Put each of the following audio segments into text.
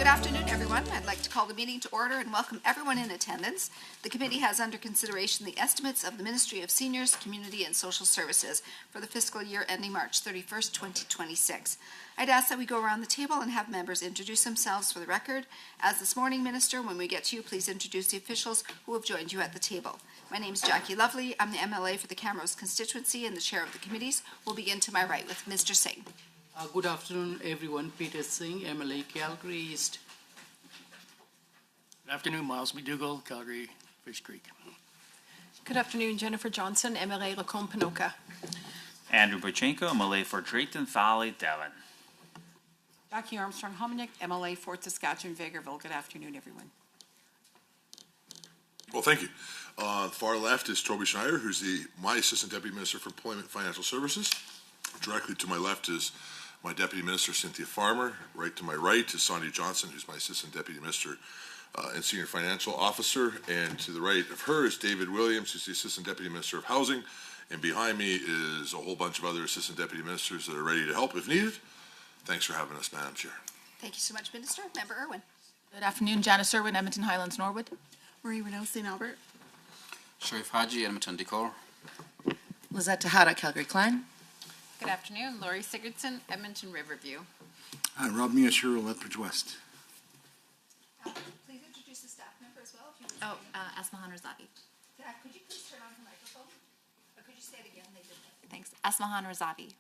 Good afternoon, everyone. I'd like to call the meeting to order and welcome everyone in attendance. The committee has under consideration the estimates of the Ministry of Seniors, Community and Social Services for the fiscal year ending March 31st, 2026. I'd ask that we go around the table and have members introduce themselves for the record. As this morning, Minister, when we get to you, please introduce the officials who have joined you at the table. My name is Jackie Lovely. I'm the MLA for the Camrose constituency and the chair of the committees. We'll begin to my right with Mr. Singh. Good afternoon, everyone. Peter Singh, MLA, Calgary East. Good afternoon, Miles McDougall, Calgary Fish Creek. Good afternoon, Jennifer Johnson, MLA Lacombe Panoka. Andrew Bochenko, MLA for Drayton Valley, Devon. Jackie Armstrong Hominick, MLA for Saskatchewan, Vegreville. Good afternoon, everyone. Well, thank you. Far left is Toby Schneider, who's my Assistant Deputy Minister for Employment and Financial Services. Directly to my left is my Deputy Minister, Cynthia Farmer. Right to my right is Sonia Johnson, who's my Assistant Deputy Minister and Senior Financial Officer. And to the right of her is David Williams, who's the Assistant Deputy Minister of Housing. And behind me is a whole bunch of other Assistant Deputy Ministers that are ready to help if needed. Thanks for having us, Madam Chair. Thank you so much, Minister. Member Irwin. Good afternoon, Janice Irwin, Edmonton Highlands, Norwood. Marie Renault, St. Albert. Sharif Haji, Edmonton Decor. Lizette Tejada, Calgary Klein. Good afternoon, Laurie Sigurdsson, Edmonton Riverview. Hi, Rob Miashiro, Lethbridge West. Please introduce the staff member as well. If you Asmahan Razavi. could you please turn on the microphone? Or could you say it again? They did that. Thanks. Asmahan Razavi.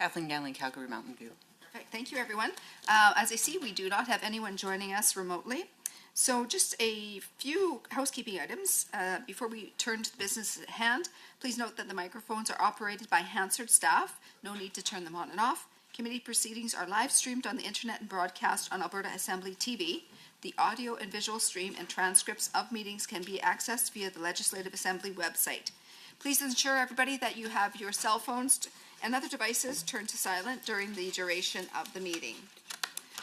Kathleen Ganley, Calgary Mountain View. Perfect. Thank you, everyone. As I see, we do not have anyone joining us remotely. So just a few housekeeping items before we turn to the business at hand. Please note that the microphones are operated by Hansard staff. No need to turn them on and off. Committee proceedings are live streamed on the internet and broadcast on Alberta Assembly TV. The audio and visual stream and transcripts of meetings can be accessed via the Legislative Assembly website. Please ensure, everybody, that you have your cell phones and other devices turned to silent during the duration of the meeting.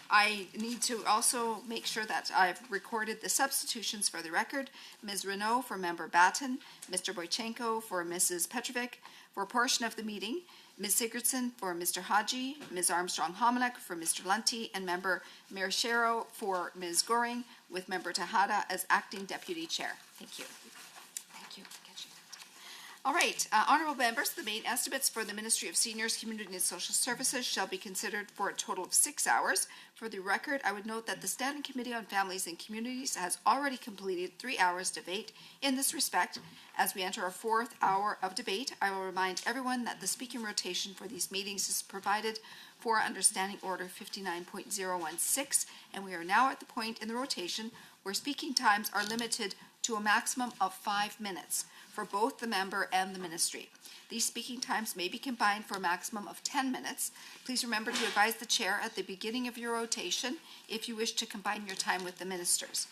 I need to also make sure that I've recorded the substitutions for the record. Ms. Renault for Member Batten, Mr. Boychenko for Mrs. Petrovic. For a portion of the meeting, Ms. Sigurdsson for Mr. Haji, Ms. Armstrong Hominick for Mr. Lunty, and Member Marichero for Ms. Goring, with Member Tejada as Acting Deputy Chair. Thank you. Thank you. All right, honourable members, the main estimates for the Ministry of Seniors, Community and Social Services shall be considered for a total of 6 hours. For the record, I would note that the Standing Committee on Families and Communities has already completed 3 hours debate. In this respect, as we enter our 4th hour of debate, I will remind everyone that the speaking rotation for these meetings is provided for under Standing Order 59.016, and we are now at the point in the rotation where speaking times are limited to a maximum of 5 minutes for both the member and the ministry. These speaking times may be combined for a maximum of 10 minutes. Please remember to advise the chair at the beginning of your rotation if you wish to combine your time with the ministers.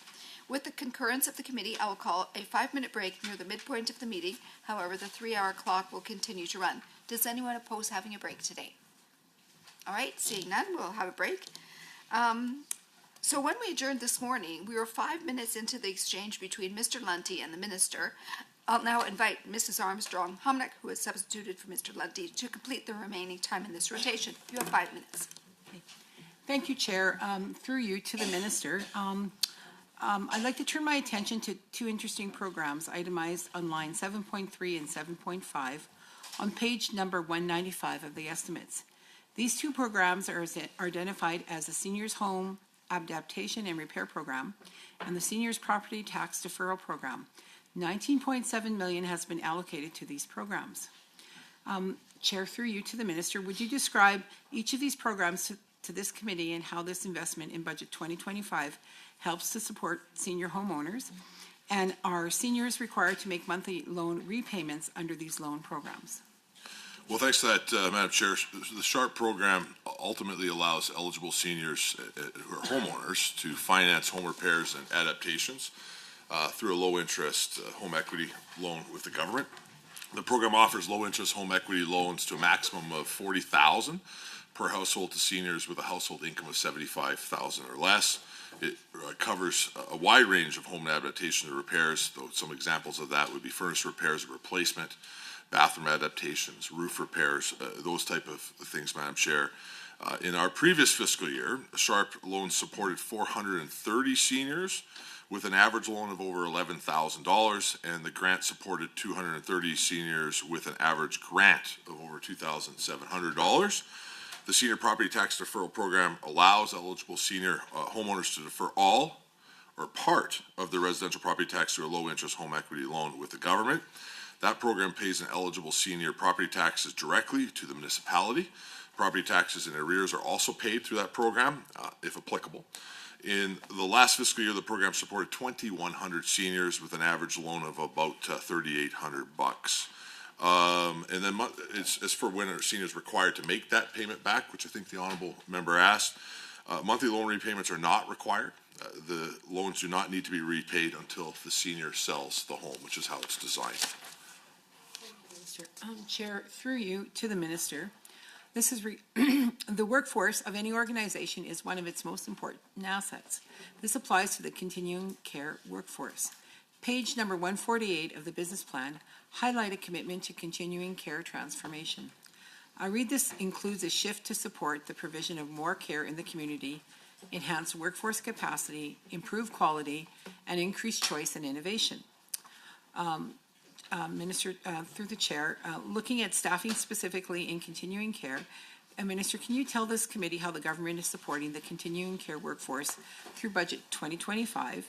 With the concurrence of the committee, I will call a 5-minute break near the midpoint of the meeting. However, the 3-hour clock will continue to run. Does anyone oppose having a break today? All right, seeing none, we'll have a break. So when we adjourned this morning, we were 5 minutes into the exchange between Mr. Lunty and the minister. I'll now invite Mrs. Armstrong Hominick, who is substituted for Mr. Lunty, to complete the remaining time in this rotation. You have 5 minutes. Thank you, Chair. Through you to the Minister. I'd like to turn my attention to 2 interesting programs itemized on line 7.3 and 7.5 on page number 195 of the estimates. These 2 programs are identified as the Seniors Home Adaptation and Repair Program and the Seniors Property Tax Deferral Program. $19.7 million has been allocated to these programs. Chair, through you to the Minister, would you describe each of these programs to this committee and how this investment in Budget 2025 helps to support senior homeowners? And are seniors required to make monthly loan repayments under these loan programs? Well, thanks for that, Madam Chair. The SHARP program ultimately allows eligible seniors who are homeowners to finance home repairs and adaptations through a low-interest home equity loan with the government. The program offers low-interest home equity loans to a maximum of $40,000 per household to seniors with a household income of $75,000 or less. It covers a wide range of home adaptation and repairs, though some examples of that would be furnace repairs and replacement, bathroom adaptations, roof repairs, those type of things, Madam Chair. In our previous fiscal year, Sharp Loan supported 430 seniors with an average loan of over $11,000, and the grant supported 230 seniors with an average grant of over $2,700. The Senior Property Tax Deferral Program allows eligible senior homeowners to defer all or part of their residential property tax through a low-interest home equity loan with the government. That program pays an eligible senior property taxes directly to the municipality. Property taxes and arrears are also paid through that program, if applicable. In the last fiscal year, the program supported 2,100 seniors with an average loan of about $3,800. And then as for when are seniors required to make that payment back, which I think the honourable member asked, monthly loan repayments are not required. The loans do not need to be repaid until the senior sells the home, which is how it's designed. Chair, through you to the minister. This is the workforce of any organization is one of its most important assets. This applies to the continuing care workforce. Page number 148 of the business plan highlight a commitment to continuing care transformation. I read this includes a shift to support the provision of more care in the community, enhance workforce capacity, improve quality, and increase choice and innovation. Minister, through the chair, looking at staffing specifically in continuing care, Minister, can you tell this committee how the government is supporting the continuing care workforce through Budget 2025?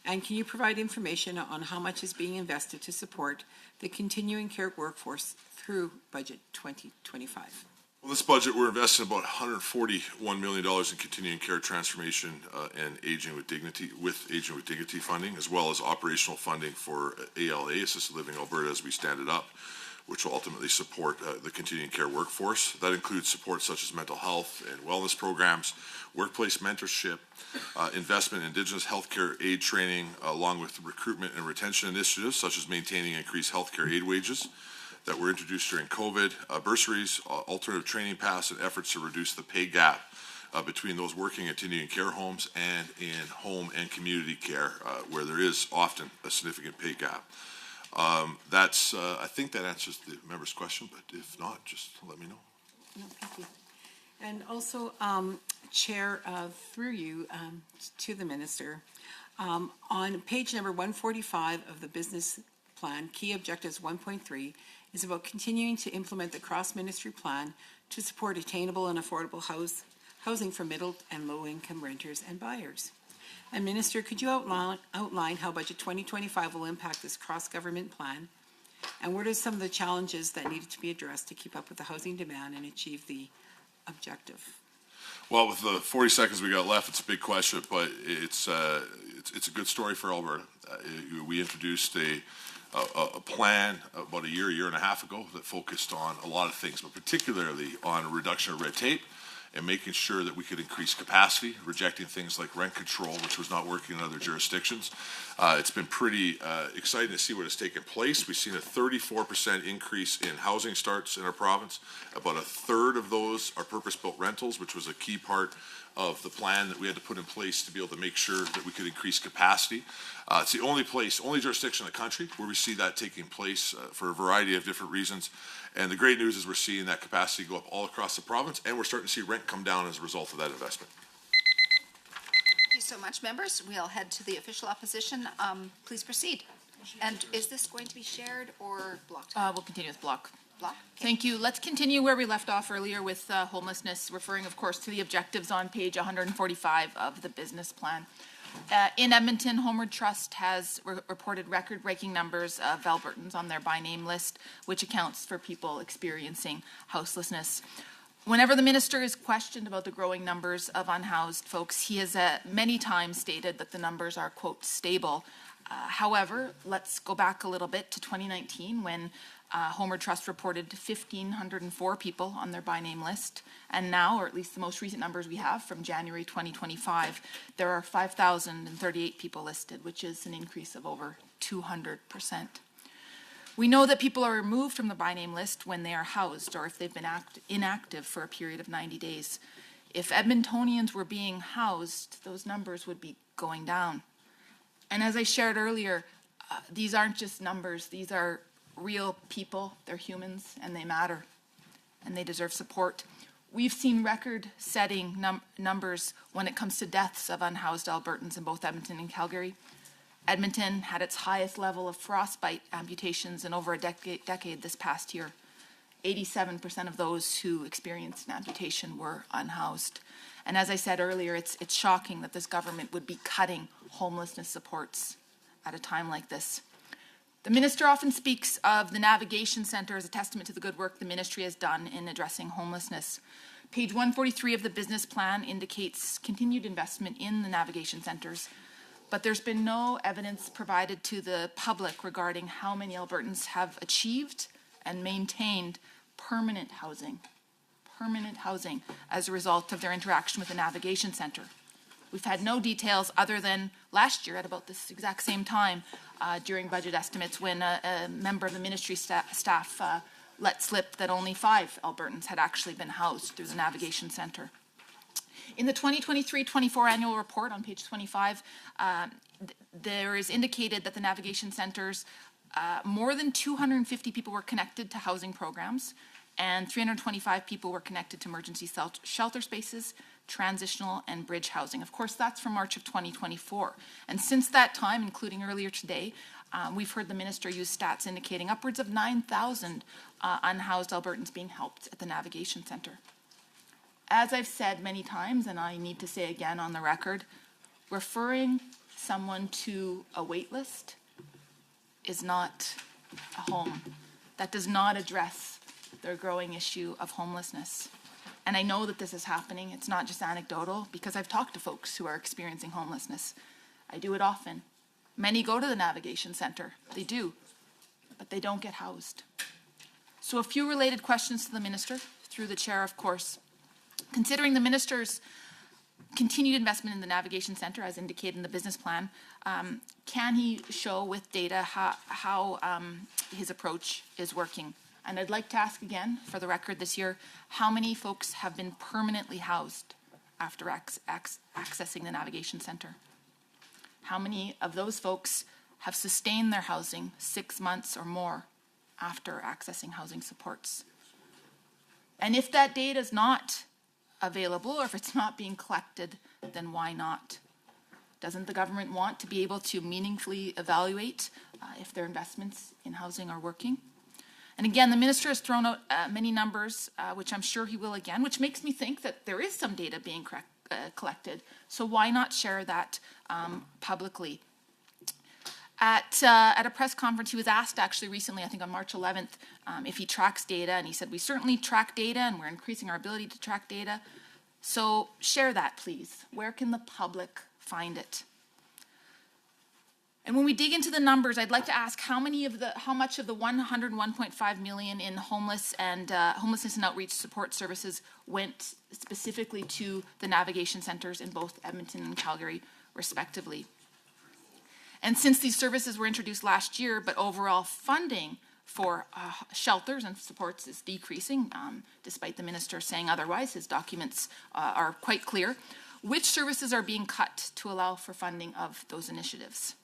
And can you provide information on how much is being invested to support the continuing care workforce through Budget 2025? Well, this budget, we're investing about $141 million in continuing care transformation and Aging with Dignity funding, as well as operational funding for ALA, Assisted Living Alberta, as we stand it up, which will ultimately support the continuing care workforce. That includes support such as mental health and wellness programs, workplace mentorship, investment in Indigenous healthcare aid training, along with recruitment and retention initiatives such as maintaining increased healthcare aid wages that were introduced during COVID, bursaries, alternative training paths, and efforts to reduce the pay gap between those working in continuing care homes and in home and community care, where there is often a significant pay gap. I think that answers the member's question, but if not, just let me know. No, thank you. And also, Chair, through you to the minister, on page number 145 of the business plan, key objectives 1.3 is about continuing to implement the cross-ministry plan to support attainable and affordable housing for middle and low-income renters and buyers. And Minister, could you outline how Budget 2025 will impact this cross-government plan? And what are some of the challenges that needed to be addressed to keep up with the housing demand and achieve the objective? Well, with the 40 seconds we got left, it's a big question, but it's a good story for Alberta. We introduced a plan about a year and a half ago that focused on a lot of things, but particularly on a reduction of red tape and making sure that we could increase capacity, rejecting things like rent control, which was not working in other jurisdictions. It's been pretty exciting to see what has taken place. We've seen a 34% increase in housing starts in our province. About a third of those are purpose-built rentals, which was a key part of the plan that we had to put in place to be able to make sure that we could increase capacity. It's the only jurisdiction in the country where we see that taking place for a variety of different reasons. And the great news is we're seeing that capacity go up all across the province, and we're starting to see rent come down as a result of that investment. Thank you so much, members. We'll head to the official opposition. Please proceed. And is this going to be shared or blocked? We'll continue with block. Block? Okay. Thank you. Let's continue where we left off earlier with homelessness, referring, of course, to the objectives on page 145 of the business plan. In Edmonton, Homeward Trust has reported record-breaking numbers of Albertans on their by-name list, which accounts for people experiencing houselessness. Whenever the minister is questioned about the growing numbers of unhoused folks, he has many times stated that the numbers are, quote, stable. However, let's go back a little bit to 2019 when Homeward Trust reported 1,504 people on their by-name list. And now, or at least the most recent numbers we have from January 2025, there are 5,038 people listed, which is an increase of over 200%. We know that people are removed from the by-name list when they are housed or if they've been inactive for a period of 90 days. If Edmontonians were being housed, those numbers would be going down. And as I shared earlier, these aren't just numbers, these are real people, they're humans, and they matter, and they deserve support. We've seen record-setting numbers when it comes to deaths of unhoused Albertans in both Edmonton and Calgary. Edmonton had its highest level of frostbite amputations in over a decade this past year. 87% of those who experienced an amputation were unhoused. And as I said earlier, it's shocking that this government would be cutting homelessness supports at a time like this. The minister often speaks of the Navigation Centre as a testament to the good work the ministry has done in addressing homelessness. Page 143 of the business plan indicates continued investment in the navigation centres, but there's been no evidence provided to the public regarding how many Albertans have achieved and maintained permanent housing as a result of their interaction with the navigation centre. We've had no details other than last year at about this exact same time during budget estimates when a member of the ministry staff let slip that only 5 Albertans had actually been housed through the navigation centre. In the 2023-24 annual report on page 25, there is indicated that the navigation centres, more than 250 people were connected to housing programs, and 325 people were connected to emergency shelter spaces, transitional and bridge housing. Of course, that's from March of 2024. And since that time, including earlier today, we've heard the minister use stats indicating upwards of 9,000 unhoused Albertans being helped at the navigation centre. As I've said many times, and I need to say again on the record, referring someone to a wait list is not a home. That does not address their growing issue of homelessness. And I know that this is happening. It's not just anecdotal, because I've talked to folks who are experiencing homelessness. I do it often. Many go to the navigation centre. They do, but they don't get housed. So a few related questions to the minister, through the chair, of course. Considering the minister's continued investment in the navigation centre, as indicated in the business plan, can he show with data how his approach is working? And I'd like to ask again, for the record this year, how many folks have been permanently housed after accessing the navigation centre? How many of those folks have sustained their housing 6 months or more after accessing housing supports? And if that data is not available, or if it's not being collected, then why not? Doesn't the government want to be able to meaningfully evaluate if their investments in housing are working? And again, the minister has thrown out many numbers, which I'm sure he will again, which makes me think that there is some data being collected. So why not share that publicly? At a press conference, he was asked actually recently, I think on March 11th, if he tracks data, and he said, we certainly track data and we're increasing our ability to track data. So share that, please. Where can the public find it? And when we dig into the numbers, I'd like to ask how much of the 101.5 million in homelessness and outreach support services went specifically to the navigation centres in both Edmonton and Calgary, respectively. And since these services were introduced last year, but overall funding for shelters and supports is decreasing, despite the minister saying otherwise, his documents are quite clear, which services are being cut to allow for funding of those initiatives?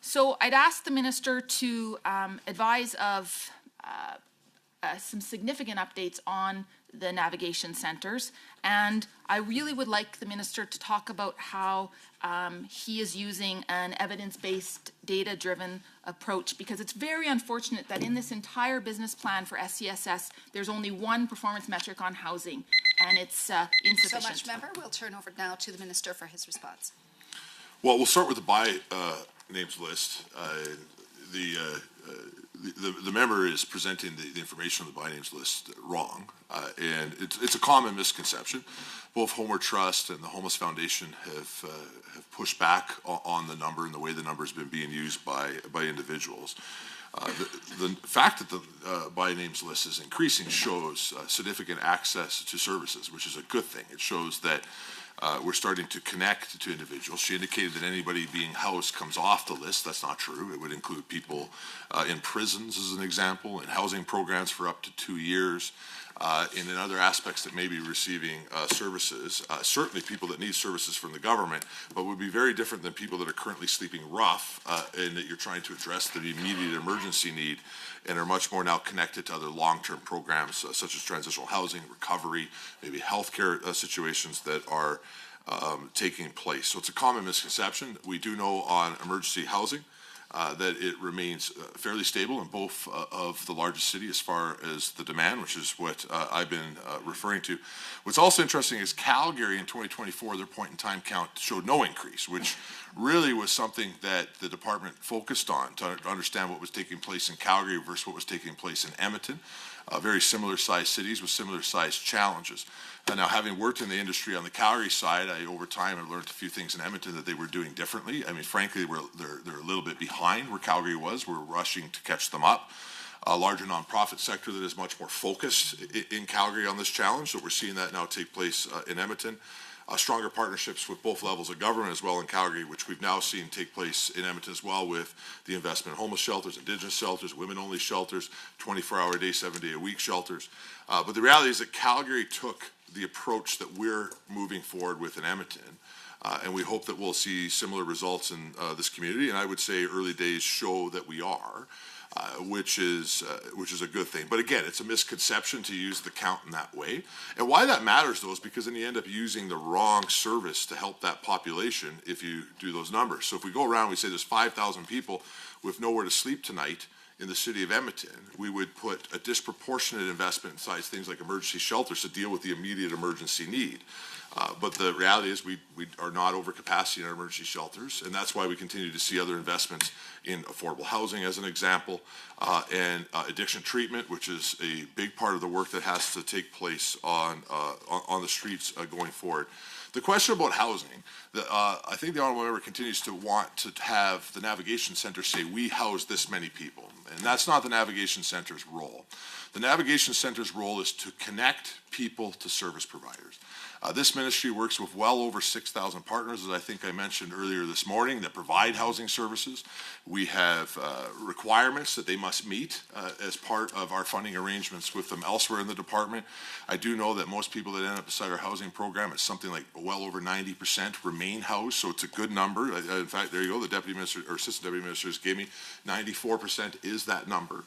So I'd ask the minister to advise of some significant updates on the navigation centres, and I really would like the minister to talk about how he is using an evidence-based, data-driven approach, because it's very unfortunate that in this entire business plan for SCSS, there's only one performance metric on housing, and it's insufficient. So much, member. We'll turn over now to the minister for his response. Well, we'll start with the by names list. The member is presenting the information on the by names list wrong, and it's a common misconception. Both Homeward Trust and the Homeless Foundation have pushed back on the number and the way the number has been being used by individuals. The fact that the by names list is increasing shows significant access to services, which is a good thing. It shows that we're starting to connect to individuals. She indicated that anybody being housed comes off the list. That's not true. It would include people in prisons, as an example, in housing programs for up to 2 years, and in other aspects that may be receiving services. Certainly people that need services from the government, but would be very different than people that are currently sleeping rough, and that you're trying to address the immediate emergency need, and are much more now connected to other long-term programs such as transitional housing, recovery, maybe healthcare situations that are taking place. So it's a common misconception. We do know on emergency housing that it remains fairly stable in both of the largest city as far as the demand, which is what I've been referring to. What's also interesting is Calgary in 2024, their point-in-time count showed no increase, which really was something that the department focused on to understand what was taking place in Calgary versus what was taking place in Edmonton. Very similar sized cities with similar sized challenges. Now, having worked in the industry on the Calgary side, over time have learned a few things in Edmonton that they were doing differently. I mean, frankly, they're a little bit behind where Calgary was. We're rushing to catch them up. A larger nonprofit sector that is much more focused in Calgary on this challenge. So we're seeing that now take place in Edmonton. Stronger partnerships with both levels of government as well in Calgary, which we've now seen take place in Edmonton as well, with the investment in homeless shelters, Indigenous shelters, women-only shelters, 24-hour a day, 7-day-a-week shelters. But the reality is that Calgary took the approach that we're moving forward with in Edmonton, and we hope that we'll see similar results in this community. And I would say early days show that we are. Which is a good thing. But again, it's a misconception to use the count in that way. And why that matters, though, is because then you end up using the wrong service to help that population if you do those numbers. So if we go around and we say there's 5,000 people with nowhere to sleep tonight in the city of Edmonton, we would put a disproportionate investment inside things like emergency shelters to deal with the immediate emergency need. But the reality is we are not over capacity in our emergency shelters, and that's why we continue to see other investments in affordable housing, as an example, and addiction treatment, which is a big part of the work that has to take place on the streets going forward. The question about housing, I think the Honourable Member continues to want to have the Navigation Centre say, we house this many people, and that's not the Navigation Centre's role. The Navigation Centre's role is to connect people to service providers. This ministry works with well over 6,000 partners, as I think I mentioned earlier this morning, that provide housing services. We have requirements that they must meet as part of our funding arrangements with them elsewhere in the department. I do know that most people that end up beside our housing program, it's something like well over 90% remain housed, so it's a good number. In fact, there you go, the Deputy Minister or Assistant Deputy Ministers gave me 94% is that number.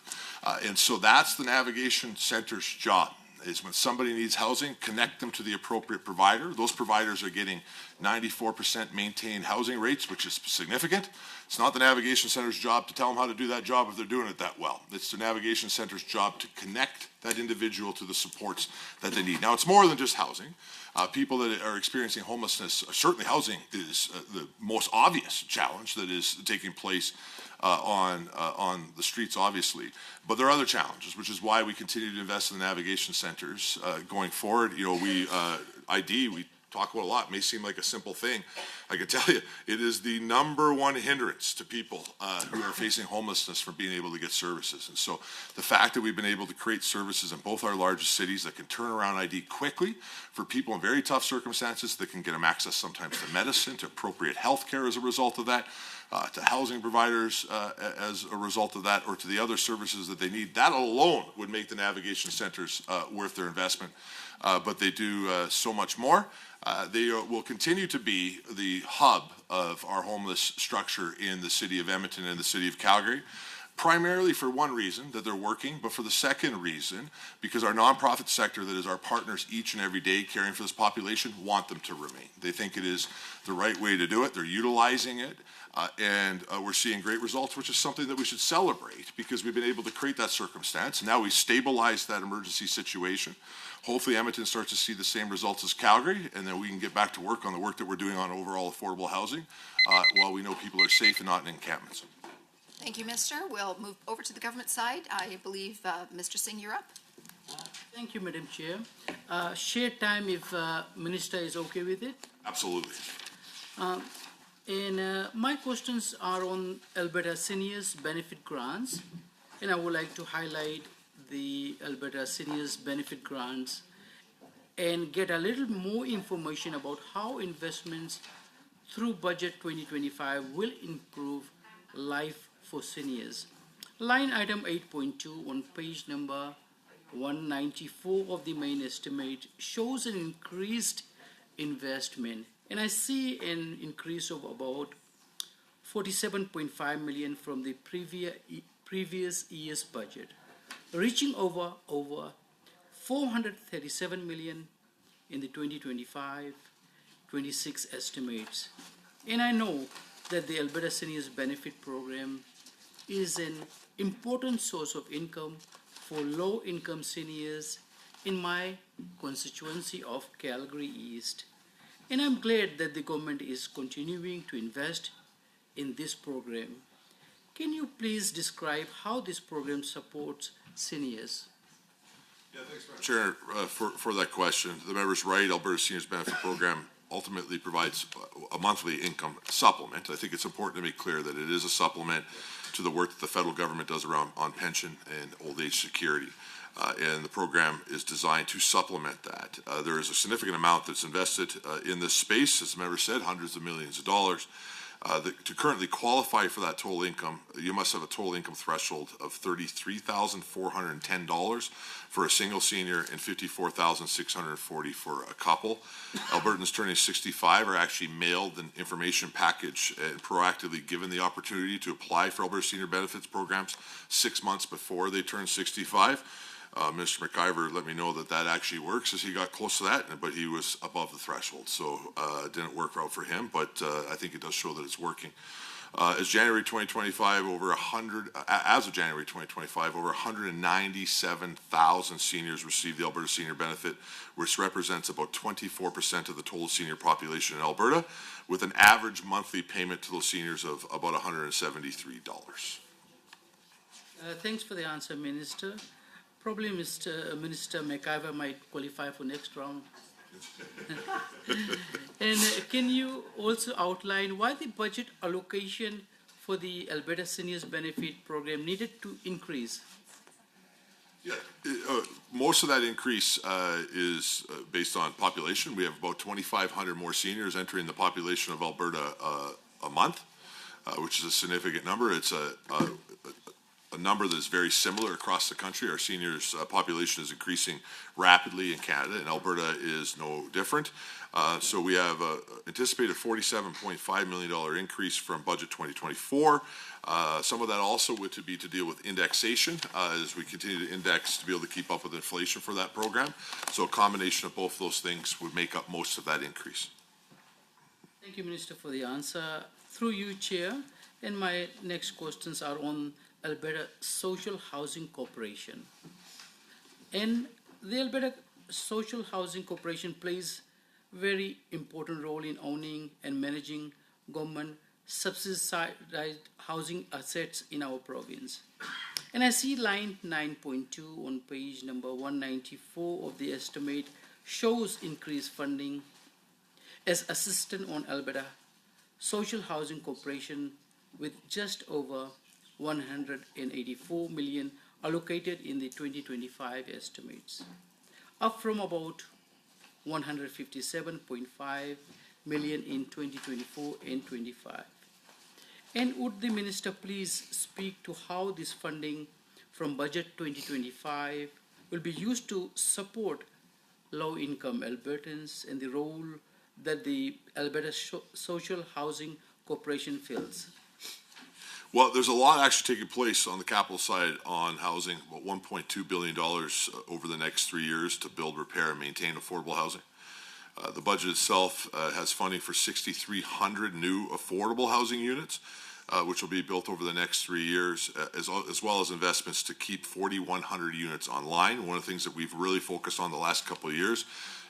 And so that's the Navigation Centre's job. Is when somebody needs housing, connect them to the appropriate provider. Those providers are getting 94% maintained housing rates, which is significant. It's not the Navigation Centre's job to tell them how to do that job if they're doing it that well. It's the Navigation Centre's job to connect that individual to the supports that they need. Now, it's more than just housing. People that are experiencing homelessness, certainly housing is the most obvious challenge that is taking place on the streets, obviously. But there are other challenges, which is why we continue to invest in the navigation centers going forward. You know, we talk about a lot. It may seem like a simple thing. I can tell you, it is the #1 hindrance to people who are facing homelessness from being able to get services. And so the fact that we've been able to create services in both our largest cities that can turn around ID quickly for people in very tough circumstances, that can get them access sometimes to medicine, to appropriate health care as a result of that, to housing providers as a result of that, or to the other services that they need, that alone would make the navigation centers worth their investment. But they do so much more. They will continue to be the hub of our homeless structure in the city of Edmonton and the city of Calgary, primarily for one reason, that they're working, but for the second reason, because our nonprofit sector that is our partners each and every day caring for this population want them to remain. They think it is the right way to do it. They're utilizing it. And we're seeing great results, which is something that we should celebrate, because we've been able to create that circumstance. Now we stabilize that emergency situation. Hopefully Edmonton starts to see the same results as Calgary, and then we can get back to work on the work that we're doing on overall affordable housing while we know people are safe and not in encampments. Thank you, Minister. We'll move over to the government side. I believe, Mr. Singh, you're up. Thank you, Madam Chair. Share time if Minister is okay with it. Absolutely. And my questions are on Alberta Seniors Benefit Grants, and I would like to highlight the Alberta Seniors Benefit Grants and get a little more information about how investments through Budget 2025 will improve life for seniors. Line item 8.2 on page number 194 of the main estimate shows an increased investment, and I see an increase of about 47.5 million from the previous year's budget, reaching over 437 million in the 2025-26 estimates. And I know that the Alberta Seniors Benefit Program is an important source of income for low-income seniors in my constituency of Calgary East. And I'm glad that the government is continuing to invest in this program. Can you please describe how this program supports seniors? Yeah, thanks, Madam Chair, for that question. The member's right. Alberta Seniors Benefit Program ultimately provides a monthly income supplement. I think it's important to make clear that it is a supplement to the work that the federal government does around on pension and old age security. And the program is designed to supplement that. There is a significant amount that's invested in this space, as the member said, hundreds of millions of dollars. To currently qualify for that total income, you must have a total income threshold of $33,410 for a single senior and $54,640 for a couple. Albertans turning 65 are actually mailed an information package and proactively given the opportunity to apply for Alberta Senior Benefits programs 6 months before they turn 65. Mr. McIver let me know that actually works as he got close to that, but he was above the threshold, so it didn't work out for him, but I think it does show that it's working. As of January 2025, over 197,000 seniors received the Alberta Senior Benefit, which represents about 24% of the total senior population in Alberta, with an average monthly payment to those seniors of about $173. Thanks for the answer, Minister. Probably Minister McIver might qualify for next round. And can you also outline why the budget allocation for the Alberta Seniors Benefit Program needed to increase? Yeah, most of that increase is based on population. We have about 2,500 more seniors entering the population of Alberta a month, which is a significant number. It's a number that is very similar across the country. Our seniors population is increasing rapidly in Canada, and Alberta is no different. So we have anticipated $47.5 million increase from budget 2024. Some of that also would be to deal with indexation as we continue to index to be able to keep up with inflation for that program. So a combination of both those things would make up most of that increase. Thank you, Minister, for the answer. Through you, Chair, and my next questions are on Alberta Social Housing Corporation. And the Alberta Social Housing Corporation plays a very important role in owning and managing government subsidized housing assets in our province. And I see line 9.2 on page number 194 of the estimate shows increased funding as assistant on Alberta Social Housing Corporation with just over 184 million allocated in the 2025 estimates, up from about 157.5 million in 2024 and 25. And would the Minister please speak to how this funding from Budget 2025 will be used to support low-income Albertans and the role that the Alberta Social Housing Corporation fills? Well, there's a lot actually taking place on the capital side on housing, about $1.2 billion over the next 3 years to build, repair, and maintain affordable housing. The budget itself has funding for 6,300 new affordable housing units, which will be built over the next 3 years, as well as investments to keep 4,100 units online. One of the things that we've really focused on the last couple of years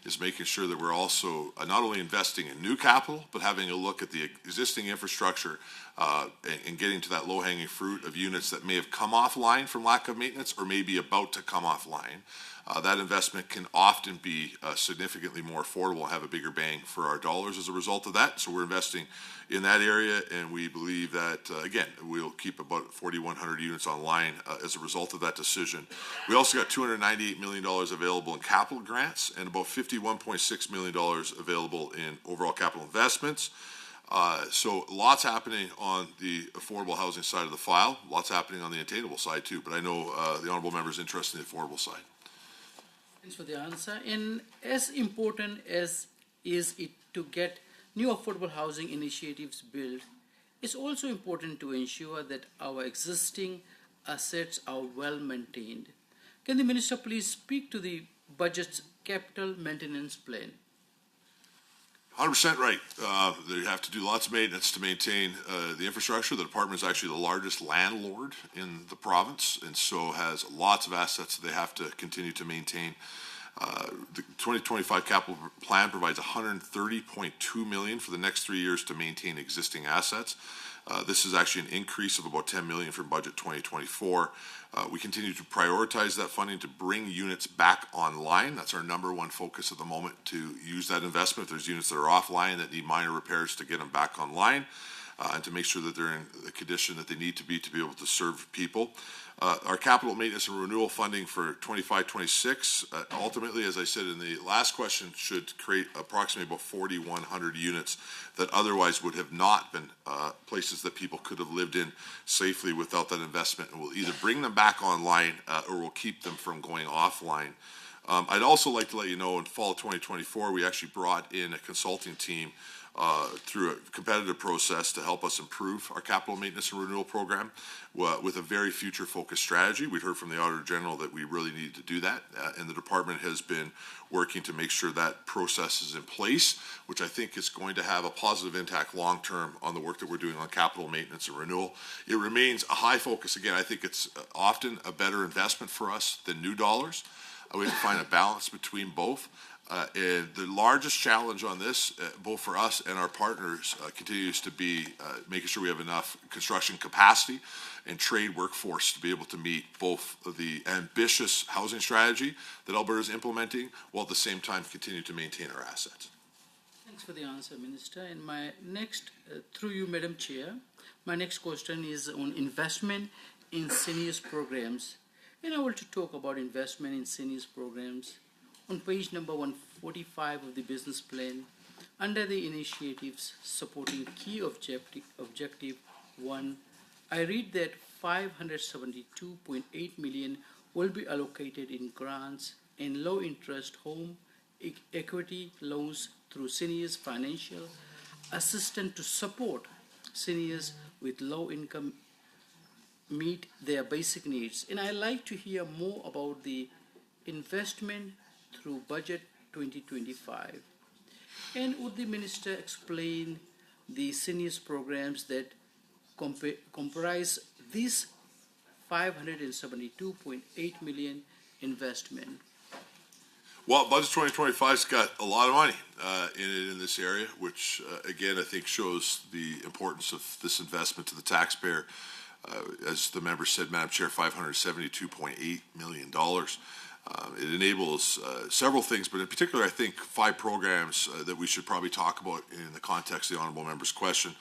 is making sure that we're also not only investing in new capital, but having a look at the existing infrastructure and getting to that low-hanging fruit of units that may have come offline from lack of maintenance or may be about to come offline. That investment can often be significantly more affordable and have a bigger bang for our dollars as a result of that. So we're investing in that area, and we believe that, again, we'll keep about 4,100 units online as a result of that decision. We also got $298 million available in capital grants and about $50 $51.6 million available in overall capital investments. So lots happening on the affordable housing side of the file, lots happening on the attainable side too, but I know the honorable member is interested in the affordable side. Thanks for the answer. And as important as is it to get new affordable housing initiatives built, it's also important to ensure that our existing assets are well maintained. Can the minister please speak to the budget's capital maintenance plan? 100% right. They have to do lots of maintenance to maintain the infrastructure. The department is actually the largest landlord in the province, and so has lots of assets that they have to continue to maintain. The 2025 capital plan provides $130.2 million for the next 3 years to maintain existing assets. This is actually an increase of about $10 million from budget 2024. We continue to prioritize that funding to bring units back online. That's our number one focus at the moment, to use that investment. If there's units that are offline that need minor repairs, to get them back online, and to make sure that they're in the condition that they need to be able to serve people. Our capital maintenance and renewal funding for 25-26, ultimately, as I said in the last question, should create approximately about 4,100 units that otherwise would have not been places that people could have lived in safely without that investment, and we'll either bring them back online or we'll keep them from going offline. I'd also like to let you know, in fall of 2024, we actually brought in a consulting team through a competitive process to help us improve our capital maintenance and renewal program with a very future-focused strategy. We'd heard from the Auditor General that we really needed to do that, and the department has been working to make sure that process is in place, which I think is going to have a positive impact long-term on the work that we're doing on capital maintenance and renewal. It remains a high focus. Again, I think it's often a better investment for us than new dollars. We have to find a balance between both. And the largest challenge on this, both for us and our partners, continues to be making sure we have enough construction capacity and trade workforce to be able to meet both the ambitious housing strategy that Alberta is implementing, while at the same time continue to maintain our assets. Thanks for the answer, Minister. And my next, through you, Madam Chair, my next question is on investment in seniors programs. And I want to talk about investment in seniors programs. On page number 145 of the business plan, under the initiatives supporting key objective 1, I read that $572.8 million will be allocated in grants and low-interest home equity loans through seniors financial assistance to support seniors with low income meet their basic needs. And I'd like to hear more about the investment through budget 2025. And would the minister explain the seniors programs that comprise this $572.8 million investment? Well, Budget 2025's got a lot of money in this area, which again, I think shows the importance of this investment to the taxpayer. As the member said, Madam Chair, $572.8 million. It enables several things, but in particular, I think 5 programs that we should probably talk about in the context of the honourable member's question.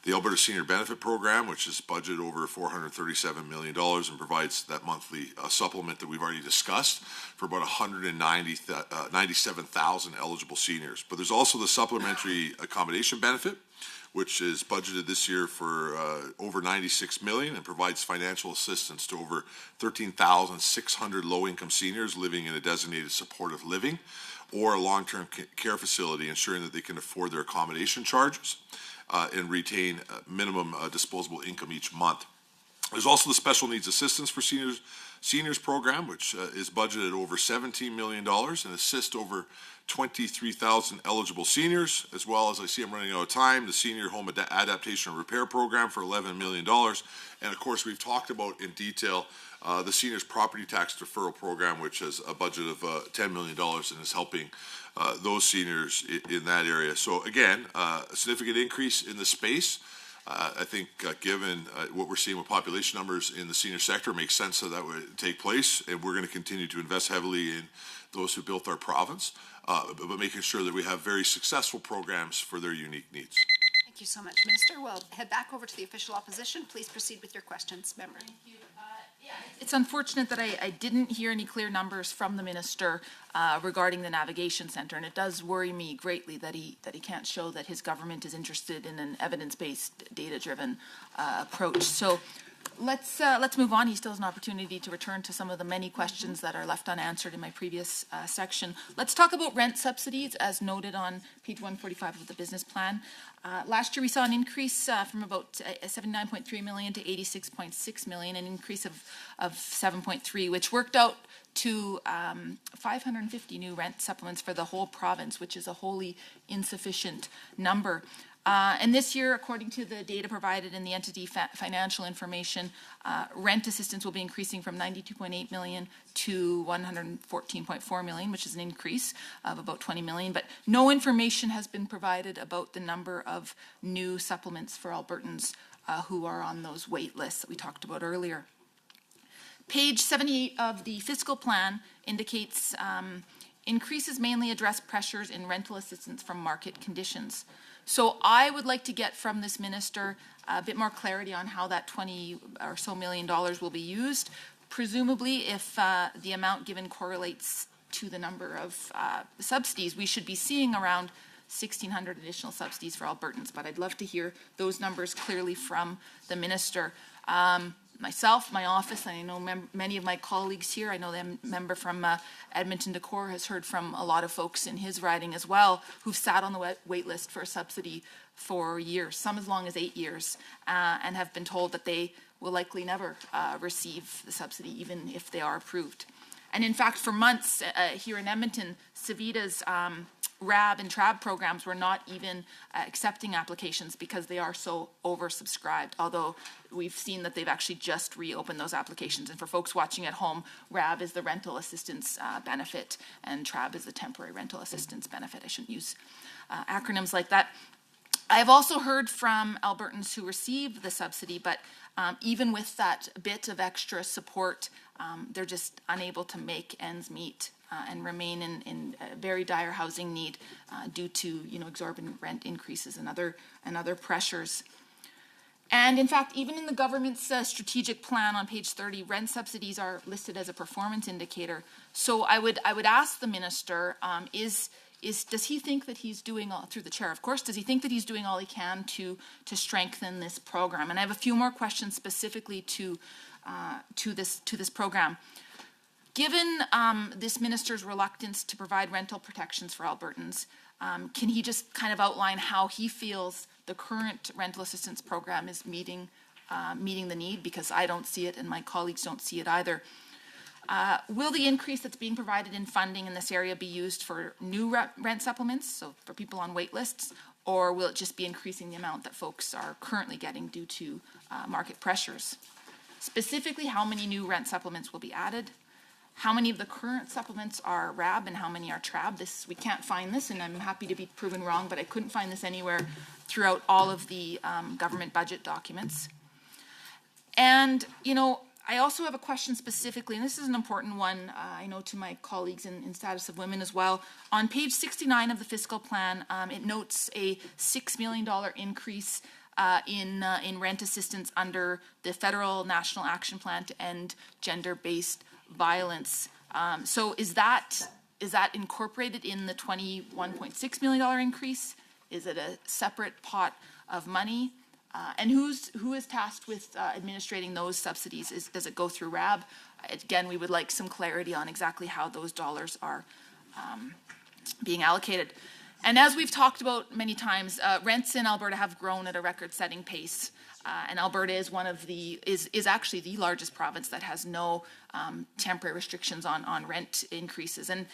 The Alberta Senior Benefit Program, which is budgeted over $437 million and provides that monthly supplement that we've already discussed for about 197,000 eligible seniors. But there's also the Supplementary Accommodation Benefit, which is budgeted this year for over $96 million and provides financial assistance to over 13,600 low-income seniors living in a designated supportive living or a long-term care facility, ensuring that they can afford their accommodation charges and retain minimum disposable income each month. There's also the Special Needs Assistance for Seniors program, which is budgeted at over $17 million and assists over 23,000 eligible seniors, as well as, I see I'm running out of time, the Senior Home Adaptation and Repair Program for $11 million. And of course, we've talked about in detail the Seniors Property Tax Deferral Program, which has a budget of $10 million and is helping those seniors in that area. So again, a significant increase in the space. I think given what we're seeing with population numbers in the senior sector, it makes sense that would take place, and we're going to continue to invest heavily in those who built our province, but making sure that we have very successful programs for their unique needs. Thank you so much, Minister. We'll head back over to the official opposition. Please proceed with your questions, member. Thank you. It's unfortunate that I didn't hear any clear numbers from the minister regarding the navigation center, and it does worry me greatly that he can't show that his government is interested in an evidence-based, data-driven approach. So let's move on. He still has an opportunity to return to some of the many questions that are left unanswered in my previous section. Let's talk about rent subsidies, as noted on page 145 of the business plan. Last year, we saw an increase from about 79.3 million to 86.6 million, an increase of 7.3, which worked out to 550 new rent supplements for the whole province, which is a wholly insufficient number. And this year, according to the data provided in the entity financial information, rent assistance will be increasing from 92.8 million to 114.4 million, which is an increase of about 20 million. But no information has been provided about the number of new supplements for Albertans who are on those wait lists that we talked about earlier. Page 78 of the fiscal plan indicates increases mainly address pressures in rental assistance from market conditions. So I would like to get from this minister a bit more clarity on how that $20 or so million will be used. Presumably, if the amount given correlates to the number of subsidies, we should be seeing around 1,600 additional subsidies for Albertans, but I'd love to hear those numbers clearly from the minister. Myself, my office, and I know many of my colleagues here, I know the member from Edmonton Decor has heard from a lot of folks in his riding as well who've sat on the wait list for a subsidy for years, some as long as 8 years, and have been told that they will likely never receive the subsidy even if they are approved. And in fact, for months here in Edmonton, Savita's RAB and TRAB programs were not even accepting applications because they are so oversubscribed, although we've seen that they've actually just reopened those applications. And for folks watching at home, RAB is the rental assistance benefit, and TRAB is the temporary rental assistance benefit. I shouldn't use acronyms like that. I've also heard from Albertans who received the subsidy, but even with that bit of extra support, they're just unable to make ends meet and remain in very dire housing need due to exorbitant rent increases and other pressures. And in fact, even in the government's strategic plan on page 30, rent subsidies are listed as a performance indicator. So I would ask the minister, does he think that he's doing all, through the chair, of course, does he think that he's doing all he can to strengthen this program? And I have a few more questions specifically to this program. Given this minister's reluctance to provide rental protections for Albertans, can he just kind of outline how he feels the current rental assistance program is meeting the need? Because I don't see it and my colleagues don't see it either. Will the increase that's being provided in funding in this area be used for new rent supplements, so for people on wait lists, or will it just be increasing the amount that folks are currently getting due to market pressures? Specifically, how many new rent supplements will be added? How many of the current supplements are RAB and how many are TRAB? We can't find this, and I'm happy to be proven wrong, but I couldn't find this anywhere throughout all of the government budget documents. And, I also have a question specifically, and this is an important one, I know, to my colleagues in Status of Women as well. On page 69 of the fiscal plan, it notes a $6 million increase in rent assistance under the Federal National Action Plan to End Gender-Based Violence. So is that incorporated in the $21.6 million increase? Is it a separate pot of money? And who is tasked with administrating those subsidies? Does it go through RAB? Again, we would like some clarity on exactly how those dollars are being allocated. And as we've talked about many times, rents in Alberta have grown at a record-setting pace. And Alberta is is actually the largest province that has no temporary restrictions on rent increases. And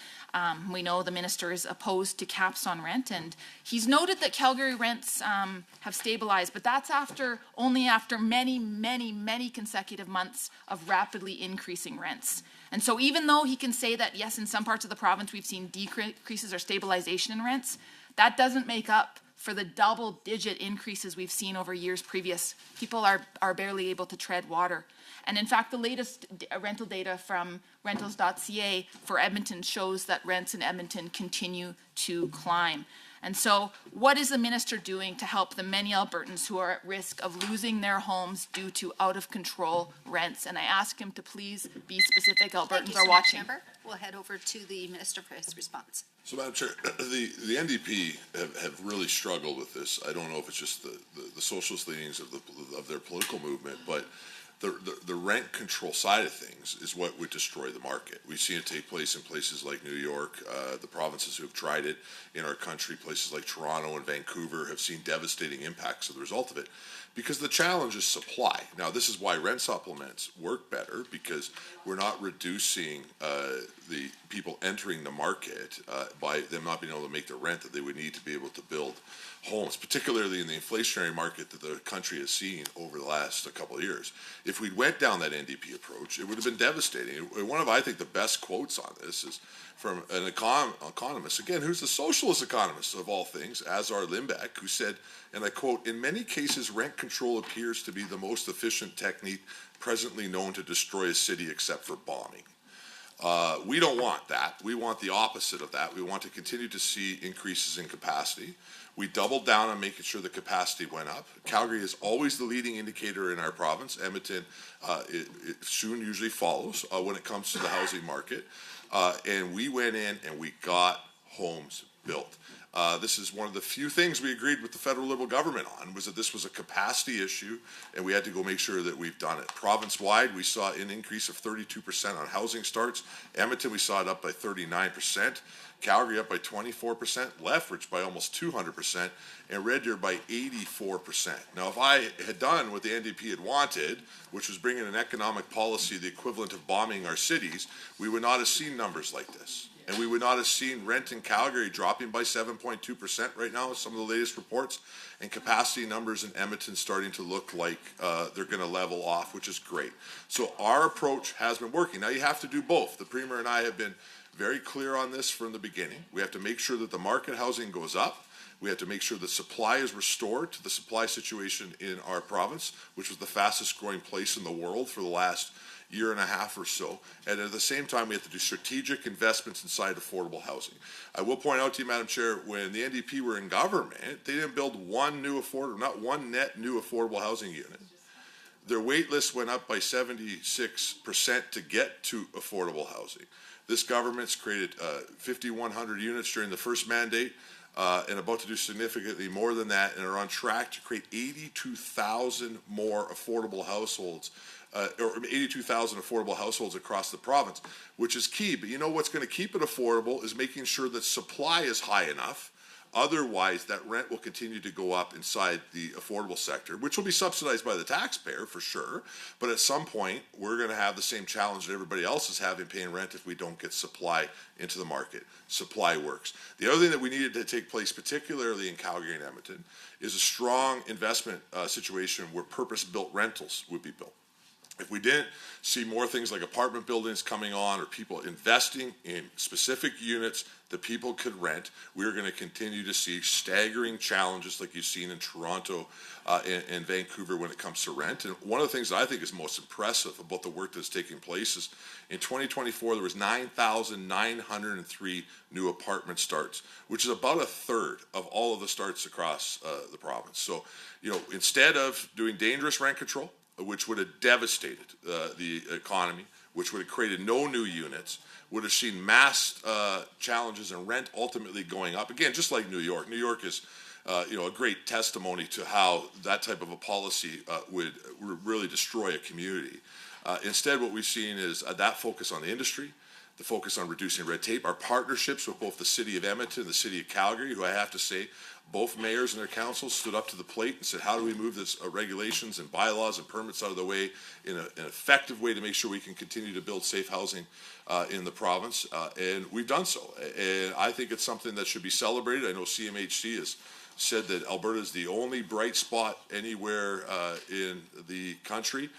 we know the minister is opposed to caps on rent, and he's noted that Calgary rents have stabilized, but that's only after many, many, many consecutive months of rapidly increasing rents. And so even though he can say that, yes, in some parts of the province we've seen decreases or stabilization in rents, that doesn't make up for the double-digit increases we've seen over years previous. People are barely able to tread water. And in fact, the latest rental data from rentals.ca for Edmonton shows that rents in Edmonton continue to climb. And so what is the minister doing to help the many Albertans who are at risk of losing their homes due to out-of-control rents? And I ask him to please be specific. Thank Albertans you so are much, watching. Member. We'll head over to the Minister for his response. So, Madam Chair, the NDP have really struggled with this. I don't know if it's just the socialist leanings of their political movement, but the rent control side of things is what would destroy the market. We've seen it take place in places like New York, the provinces who have tried it in our country, places like Toronto and Vancouver have seen devastating impacts as a result of it. Because the challenge is supply. Now, this is why rent supplements work better, because we're not reducing the people entering the market by them not being able to make the rent that they would need to be able to build homes, particularly in the inflationary market that the country has seen over the last couple of years. If we went down that NDP approach, it would have been devastating. One of, I think, the best quotes on this is from an economist, again, who's the socialist economist of all things, Azar Limbeck, who said, and I quote, "In many cases, rent control appears to be the most efficient technique presently known to destroy a city except for bombing." We don't want that. We want the opposite of that. We want to continue to see increases in capacity. We doubled down on making sure the capacity went up. Calgary is always the leading indicator in our province. Edmonton it soon usually follows when it comes to the housing market. And we went in and we got homes built. This is one of the few things we agreed with the federal Liberal government on, was that this was a capacity issue, and we had to go make sure that we've done it. Province-wide, we saw an increase of 32% on housing starts. Edmonton, we saw it up by 39%. Calgary up by 24%, Lethbridge by almost 200%, and Red Deer by 84%. Now, if I had done what the NDP had wanted, which was bringing an economic policy the equivalent of bombing our cities, we would not have seen numbers like this. And we would not have seen rent in Calgary dropping by 7.2% right now, some of the latest reports, and capacity numbers in Edmonton starting to look like they're going to level off, which is great. So our approach has been working. Now, you have to do both. The Premier and I have been very clear on this from the beginning. We have to make sure that the market housing goes up. We have to make sure that supply is restored to the supply situation in our province, which was the fastest growing place in the world for the last year and a half or so. And at the same time, we have to do strategic investments inside affordable housing. I will point out to you, Madam Chair, when the NDP were in government, they didn't build not one net new affordable housing unit. Their wait list went up by 76% to get to affordable housing. This government's created 5,100 units during the first mandate and about to do significantly more than that, and are on track to create 82,000 more affordable households, or 82,000 affordable households across the province, which is key. But you know what's going to keep it affordable is making sure that supply is high enough. Otherwise, that rent will continue to go up inside the affordable sector, which will be subsidized by the taxpayer for sure. But at some point, we're going to have the same challenge that everybody else is having paying rent if we don't get supply into the market. Supply works. The other thing that we needed to take place, particularly in Calgary and Edmonton, is a strong investment situation where purpose-built rentals would be built. If we didn't see more things like apartment buildings coming on or people investing in specific units that people could rent, we're going to continue to see staggering challenges like you've seen in Toronto and Vancouver when it comes to rent. And one of the things that I think is most impressive about the work that's taking place is in 2024, there was 9,903 new apartment starts, which is about a third of all of the starts across the province. So, you know, instead of doing dangerous rent control, which would have devastated the economy, which would have created no new units, would have seen mass challenges in rent ultimately going up. Again, just like New York. New York is a great testimony to how that type of a policy would really destroy a community. Instead, what we've seen is that focus on the industry, the focus on reducing red tape, our partnerships with both the City of Edmonton and the City of Calgary, who I have to say, both mayors and their councils stood up to the plate and said, how do we move this regulations and bylaws and permits out of the way in an effective way to make sure we can continue to build safe housing in the province? And we've done so. And I think it's something that should be celebrated. I know CMHC has said that Alberta is the only bright spot anywhere in the country.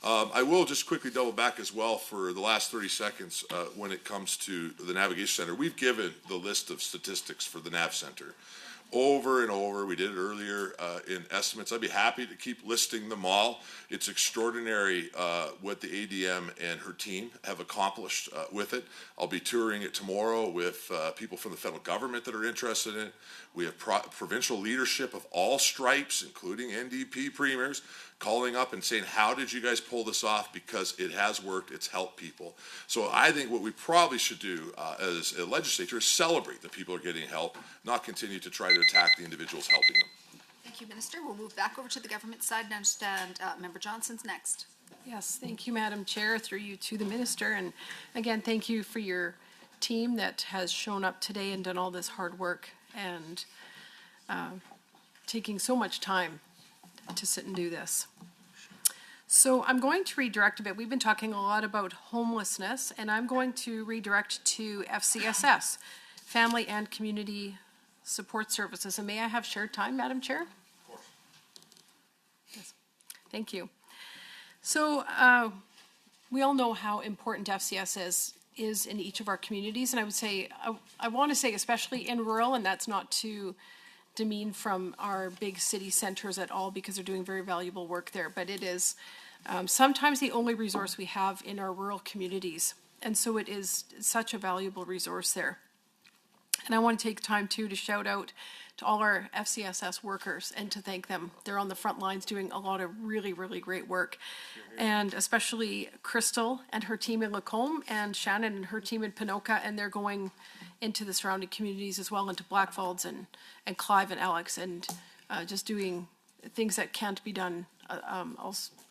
I will just quickly double back as well for the last 30 seconds when it comes to the Navigation Center. We've given the list of statistics for the Nav Center. over and over. We did it earlier in estimates. I'd be happy to keep listing them all. It's extraordinary what the ADM and her team have accomplished with it. I'll be touring it tomorrow with people from the federal government that are interested in it. We have provincial leadership of all stripes, including NDP premiers, calling up and saying, how did you guys pull this off? Because it has worked, it's helped people. So I think what we probably should do as a legislature is celebrate that people are getting help, not continue to try to attack the individuals helping them. Thank you, Minister. We'll move back over to the government side and understand Member Johnson's next. Yes, thank you, Madam Chair, through you to the Minister. And again, thank you for your team that has shown up today and done all this hard work and taking so much time to sit and do this. So I'm going to redirect a bit. We've been talking a lot about homelessness, and I'm going to redirect to FCSS, Family and Community Support Services. And may I have shared time, Madam Chair? Of course. Yes. Thank you. So we all know how important FCSS is in each of our communities, and I would say, I want to say especially in rural, and that's not to demean from our big city centers at all, because they're doing very valuable work there, but it is sometimes the only resource we have in our rural communities, and so it is such a valuable resource there. And I want to take time too to shout out to all our FCSS workers and to thank them. They're on the front lines doing a lot of really, really great work. And especially Crystal and her team in Lacombe, and Shannon and her team in Pinoka, and they're going into the surrounding communities as well, into Blackfalds and Clive and Alex, and just doing things that can't be done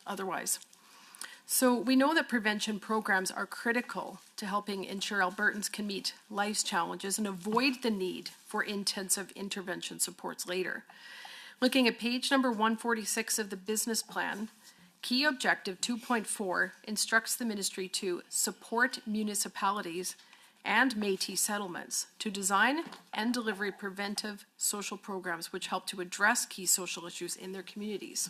otherwise. So we know that prevention programs are critical to helping ensure Albertans can meet life's challenges and avoid the need for intensive intervention supports later. Looking at page number 146 of the business plan, key objective 2.4 instructs the ministry to support municipalities and Métis settlements to design and deliver preventive social programs which help to address key social issues in their communities.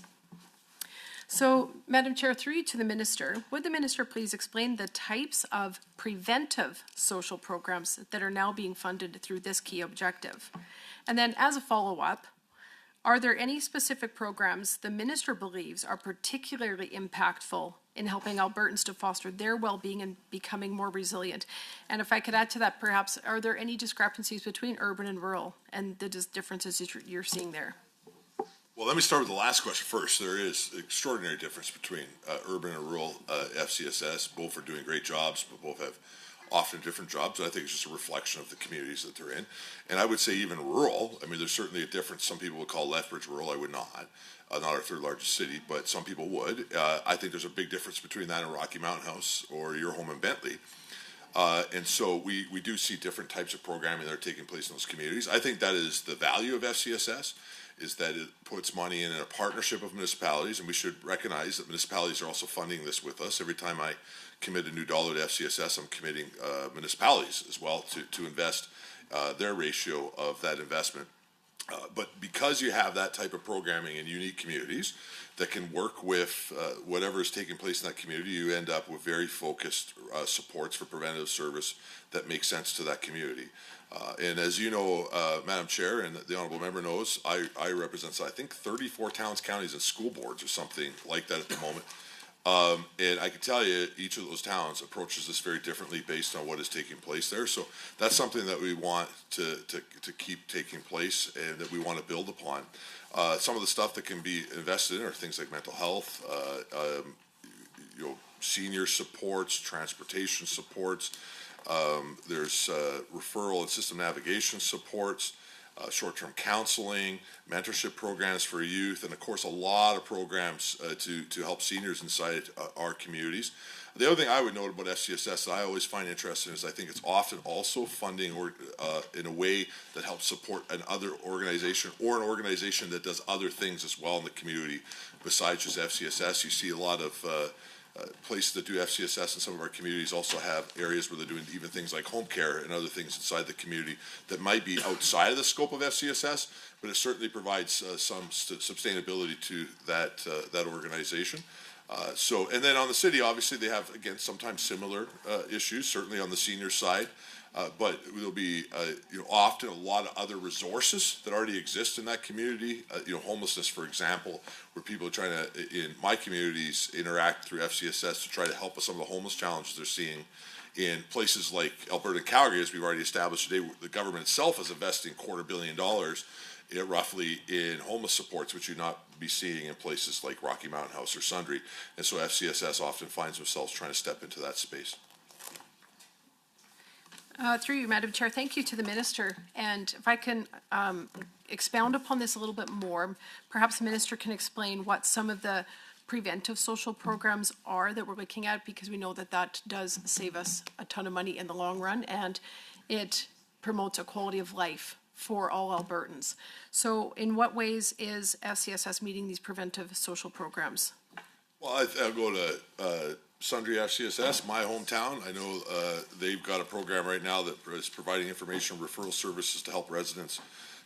So, Madam Chair, through you to the Minister, would the Minister please explain the types of preventive social programs that are now being funded through this key objective? And then, as a follow-up, are there any specific programs the Minister believes are particularly impactful in helping Albertans to foster their well-being and becoming more resilient? And if I could add to that, perhaps, are there any discrepancies between urban and rural and the differences you're seeing there? Well, let me start with the last question first. There is extraordinary difference between urban and rural FCSS. Both are doing great jobs, but both have often different jobs. I think it's just a reflection of the communities that they're in. And I would say even rural, I mean, there's certainly a difference. Some people would call Lethbridge rural. I would not. Not our third largest city, but some people would. I think there's a big difference between that and Rocky Mountain House or your home in Bentley. And so we do see different types of programming that are taking place in those communities. I think that is the value of FCSS, is that it puts money in a partnership of municipalities, and we should recognize that municipalities are also funding this with us. Every time I commit a new dollar to FCSS, I'm committing municipalities as well to invest their ratio of that investment. But because you have that type of programming in unique communities that can work with whatever is taking place in that community, you end up with very focused supports for preventative service that make sense to that community. And as you know, Madam Chair, and the Honourable Member knows, I represent, I think, 34 towns, counties, and school boards or something like that at the moment. And I can tell you, each of those towns approaches this very differently based on what is taking place there. So that's something that we want to keep taking place and that we want to build upon. Some of the stuff that can be invested in are things like mental health, senior supports, transportation supports. There's referral and system navigation supports, short-term counseling, mentorship programs for youth, and of course a lot of programs to help seniors inside our communities. The other thing I would note about FCSS that I always find interesting is I think it's often also funding in a way that helps support another organization or an organization that does other things as well in the community besides just FCSS. You see a lot of places that do FCSS in some of our communities also have areas where they're doing even things like home care and other things inside the community that might be outside of the scope of FCSS, but it certainly provides some sustainability to that organization. And then on the city, obviously, they have, again, sometimes similar issues, certainly on the senior side. But there'll be, often a lot of other resources that already exist in that community. Homelessness, for example, where people are trying to, in my communities, interact through FCSS to try to help with some of the homeless challenges they're seeing in places like Alberta and Calgary, as we've already established today. The government itself is investing $250 million roughly in homeless supports, which you'd not be seeing in places like Rocky Mountain House or Sundre. And so FCSS often finds themselves trying to step into that space. Through you, Madam Chair, thank you to the Minister. And if I can expound upon this a little bit more, perhaps the Minister can explain what some of the preventive social programs are that we're looking at, because we know that that does save us a ton of money in the long run, and it promotes a quality of life for all Albertans. So in what ways is FCSS meeting these preventive social programs? Well, I'll go to Sundre FCSS, my hometown. I know they've got a program right now that is providing information referral services to help residents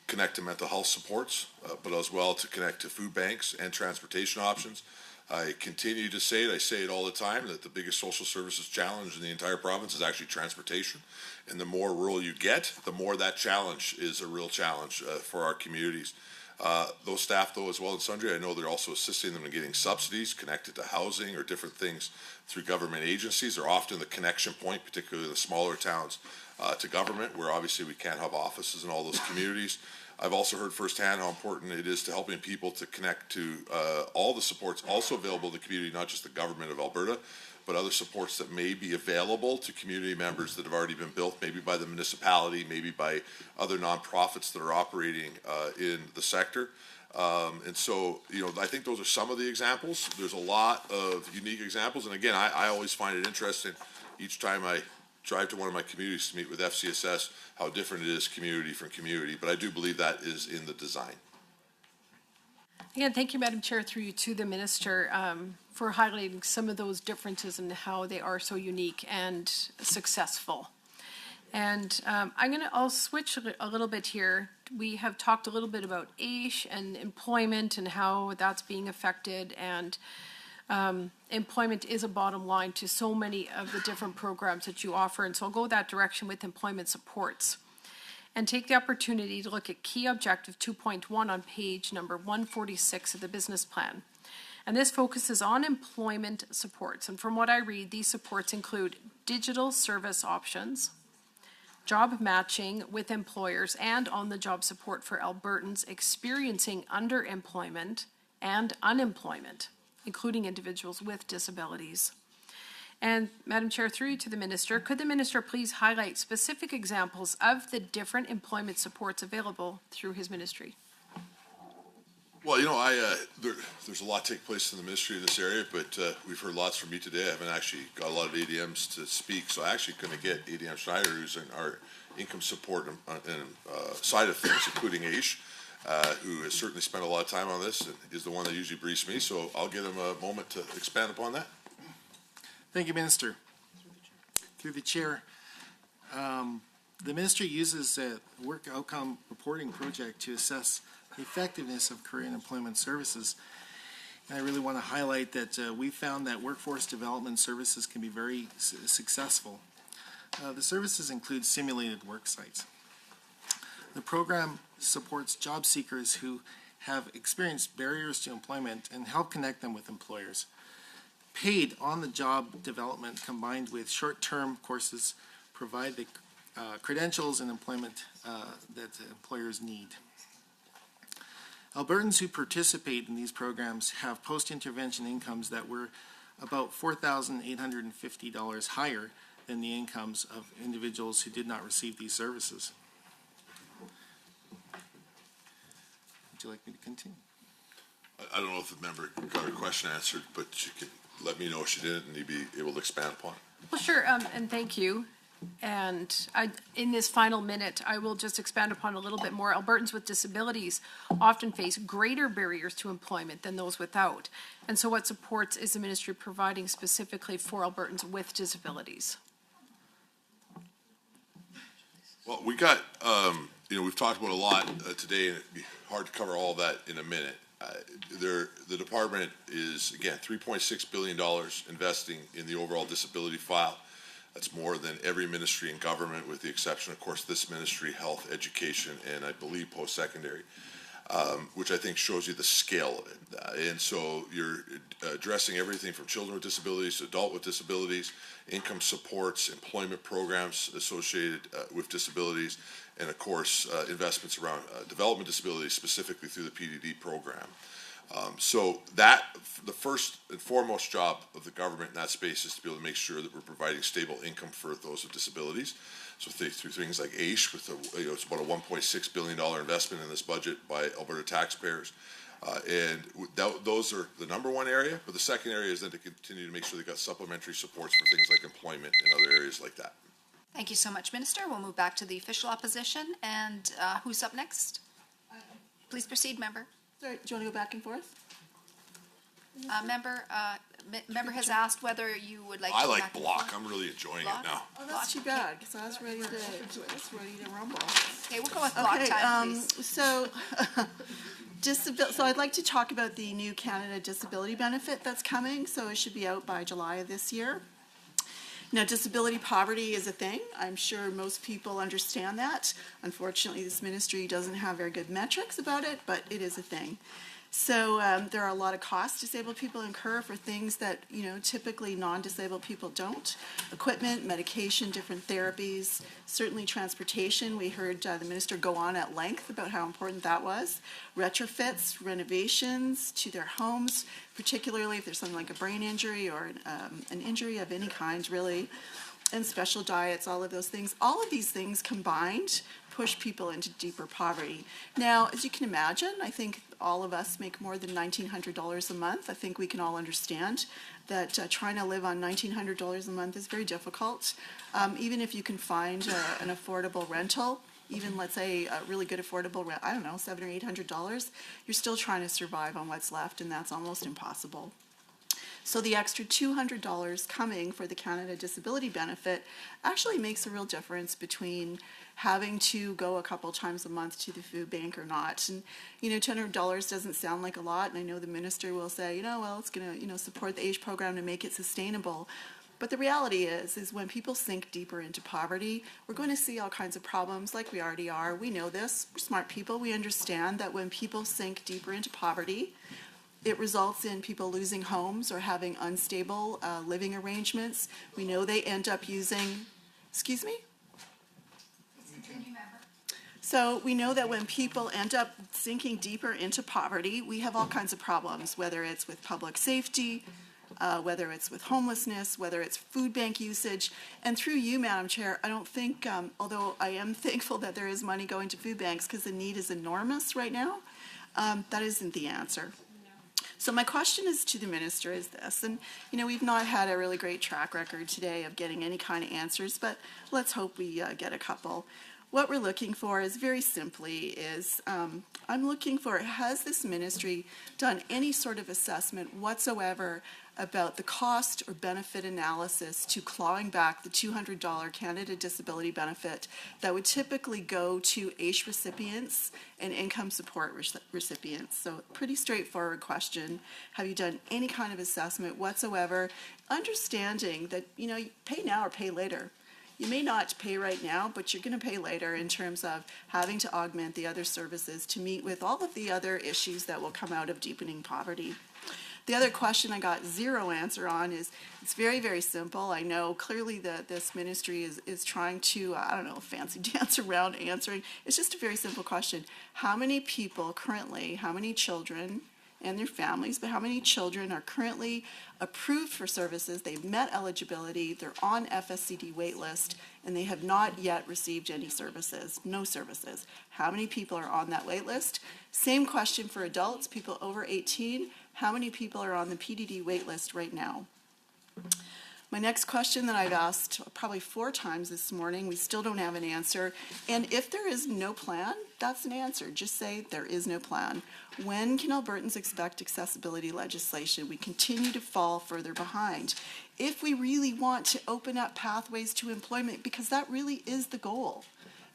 connect to mental health supports, but as well to connect to food banks and transportation options. I continue to say it, I say it all the time, that the biggest social services challenge in the entire province is actually transportation. And the more rural you get, the more that challenge is a real challenge for our communities. Those staff, though, as well in Sundre, I know they're also assisting them in getting subsidies connected to housing or different things through government agencies. They're often the connection point, particularly the smaller towns, to government, where obviously we can't have offices in all those communities. I've also heard firsthand how important it is to helping people to connect to all the supports also available in the community, not just the government of Alberta, but other supports that may be available to community members that have already been built, maybe by the municipality, maybe by other nonprofits that are operating in the sector. And so, I think those are some of the examples. There's a lot of unique examples. And again, I always find it interesting each time I drive to one of my communities to meet with FCSS, how different it is community from community. But I do believe that is in the design. Again, thank you, Madam Chair, through you to the Minister, for highlighting some of those differences and how they are so unique and successful. And I'll switch a little bit here. We have talked a little bit about AISH and employment and how that's being affected, and employment is a bottom line to so many of the different programs that you offer. And so I'll go that direction with employment supports and take the opportunity to look at key objective 2.1 on page number 146 of the business plan. And this focuses on employment supports. And from what I read, these supports include digital service options, job matching with employers, and on-the-job support for Albertans experiencing underemployment and unemployment, including individuals with disabilities. And Madam Chair, through you to the Minister, could the Minister please highlight specific examples of the different employment supports available through his ministry? Well, there's a lot take place in the ministry in this area, but we've heard lots from me today. I haven't actually got a lot of ADMs to speak, so I actually couldn't get ADM Schneider, who's in our income support side of things, including AISH, who has certainly spent a lot of time on this and is the one that usually briefs me, so I'll give him a moment to expand upon that. Thank you, Minister. Through the Chair, the Ministry uses a work outcome reporting project to assess the effectiveness of career and employment services. And I really want to highlight that we found that workforce development services can be very successful. The services include simulated work sites. The program supports job seekers who have experienced barriers to employment and help connect them with employers. Paid on-the-job development combined with short-term courses provide the credentials and employment that employers need. Albertans who participate in these programs have post-intervention incomes that were about $4,850 higher than the incomes of individuals who did not receive these services. Would you like me to continue? I don't know if the member got her question answered, but she could let me know if she didn't, and you'd be able to expand upon it. Well, sure, and thank you. And in this final minute, I will just expand upon a little bit more. Albertans with disabilities often face greater barriers to employment than those without. And so what supports is the ministry providing specifically for Albertans with disabilities? Well, we got, we've talked about a lot today, and it'd be hard to cover all that in a minute. the department is, again, $3.6 billion investing in the overall disability file. That's more than every ministry in government, with the exception, of course, this ministry, health, education, and I believe post-secondary, which I think shows you the scale of it. And so you're addressing everything from children with disabilities to adult with disabilities, income supports, employment programs associated with disabilities, and of course, investments around development disabilities, specifically through the PDD program. So the first and foremost job of the government in that space is to be able to make sure that we're providing stable income for those with disabilities. So through things like AISH, with it's about a $1.6 billion investment in this budget by Alberta taxpayers. And those are the number one area, but the second area is then to continue to make sure they've got supplementary supports for things like employment and other areas like that. Thank you so much, Minister. We'll move back to the official opposition. And who's up next? Please proceed, member. Sorry, do you want to go back and forth? Member has asked whether you would like to I go like back and block. forth. I'm really enjoying Block? it now. Oh, that's too bad, because I was ready to rumble. Okay, we'll go with block time, please. So, so I'd like to talk about the new Canada Disability Benefit that's coming. So it should be out by July of this year. Now, disability poverty is a thing. I'm sure most people understand that. Unfortunately, this ministry doesn't have very good metrics about it, but it is a thing. So there are a lot of costs disabled people incur for things that, typically non-disabled people don't. Equipment, medication, different therapies, certainly transportation. We heard the minister go on at length about how important that was. Retrofits, renovations to their homes, particularly if there's something like a brain injury or an injury of any kind, really. And special diets, all of those things. All of these things combined push people into deeper poverty. Now, as you can imagine, I think all of us make more than $1,900 a month. I think we can all understand that trying to live on $1,900 a month is very difficult. Even if you can find an affordable rental, even let's say a really good affordable rent, I don't know, $700 or $800, you're still trying to survive on what's left, and that's almost impossible. So the extra $200 coming for the Canada Disability Benefit actually makes a real difference between having to go a couple times a month to the food bank or not. And, $200 doesn't sound like a lot, and I know the minister will say, well, it's going to, support the AISH program to make it sustainable. But the reality is when people sink deeper into poverty, we're going to see all kinds of problems like we already are. We know this. We're smart people. We understand that when people sink deeper into poverty, it results in people losing homes or having unstable living arrangements. We know they end up using, excuse me? So we know that when people end up sinking deeper into poverty, we have all kinds of problems, whether it's with public safety, whether it's with homelessness, whether it's food bank usage. And through you, Madam Chair, I don't think, although I am thankful that there is money going to food banks because the need is enormous right now, that isn't the answer. So my question is to the minister is this, and we've not had a really great track record today of getting any kind of answers, but let's hope we get a couple. What we're looking for is very simply I'm looking for, has this ministry done any sort of assessment whatsoever about the cost or benefit analysis to clawing back the $200 Canada Disability Benefit that would typically go to AISH recipients and income support recipients? So pretty straightforward question. Have you done any kind of assessment whatsoever, understanding that, pay now or pay later? You may not pay right now, but you're going to pay later in terms of having to augment the other services to meet with all of the other issues that will come out of deepening poverty. The other question I got zero answer on is, it's very, very simple. I know clearly that this ministry is trying to, fancy dance around answering. It's just a very simple question. How many people currently, how many children and their families, but how many children are currently approved for services, they've met eligibility, they're on FSCD wait list, and they have not yet received any services, no services? How many people are on that wait list? Same question for adults, people over 18. How many people are on the PDD wait list right now? My next question that I've asked probably 4 times this morning, we still don't have an answer. And if there is no plan, that's an answer. Just say there is no plan. When can Albertans expect accessibility legislation? We continue to fall further behind. If we really want to open up pathways to employment, because that really is the goal.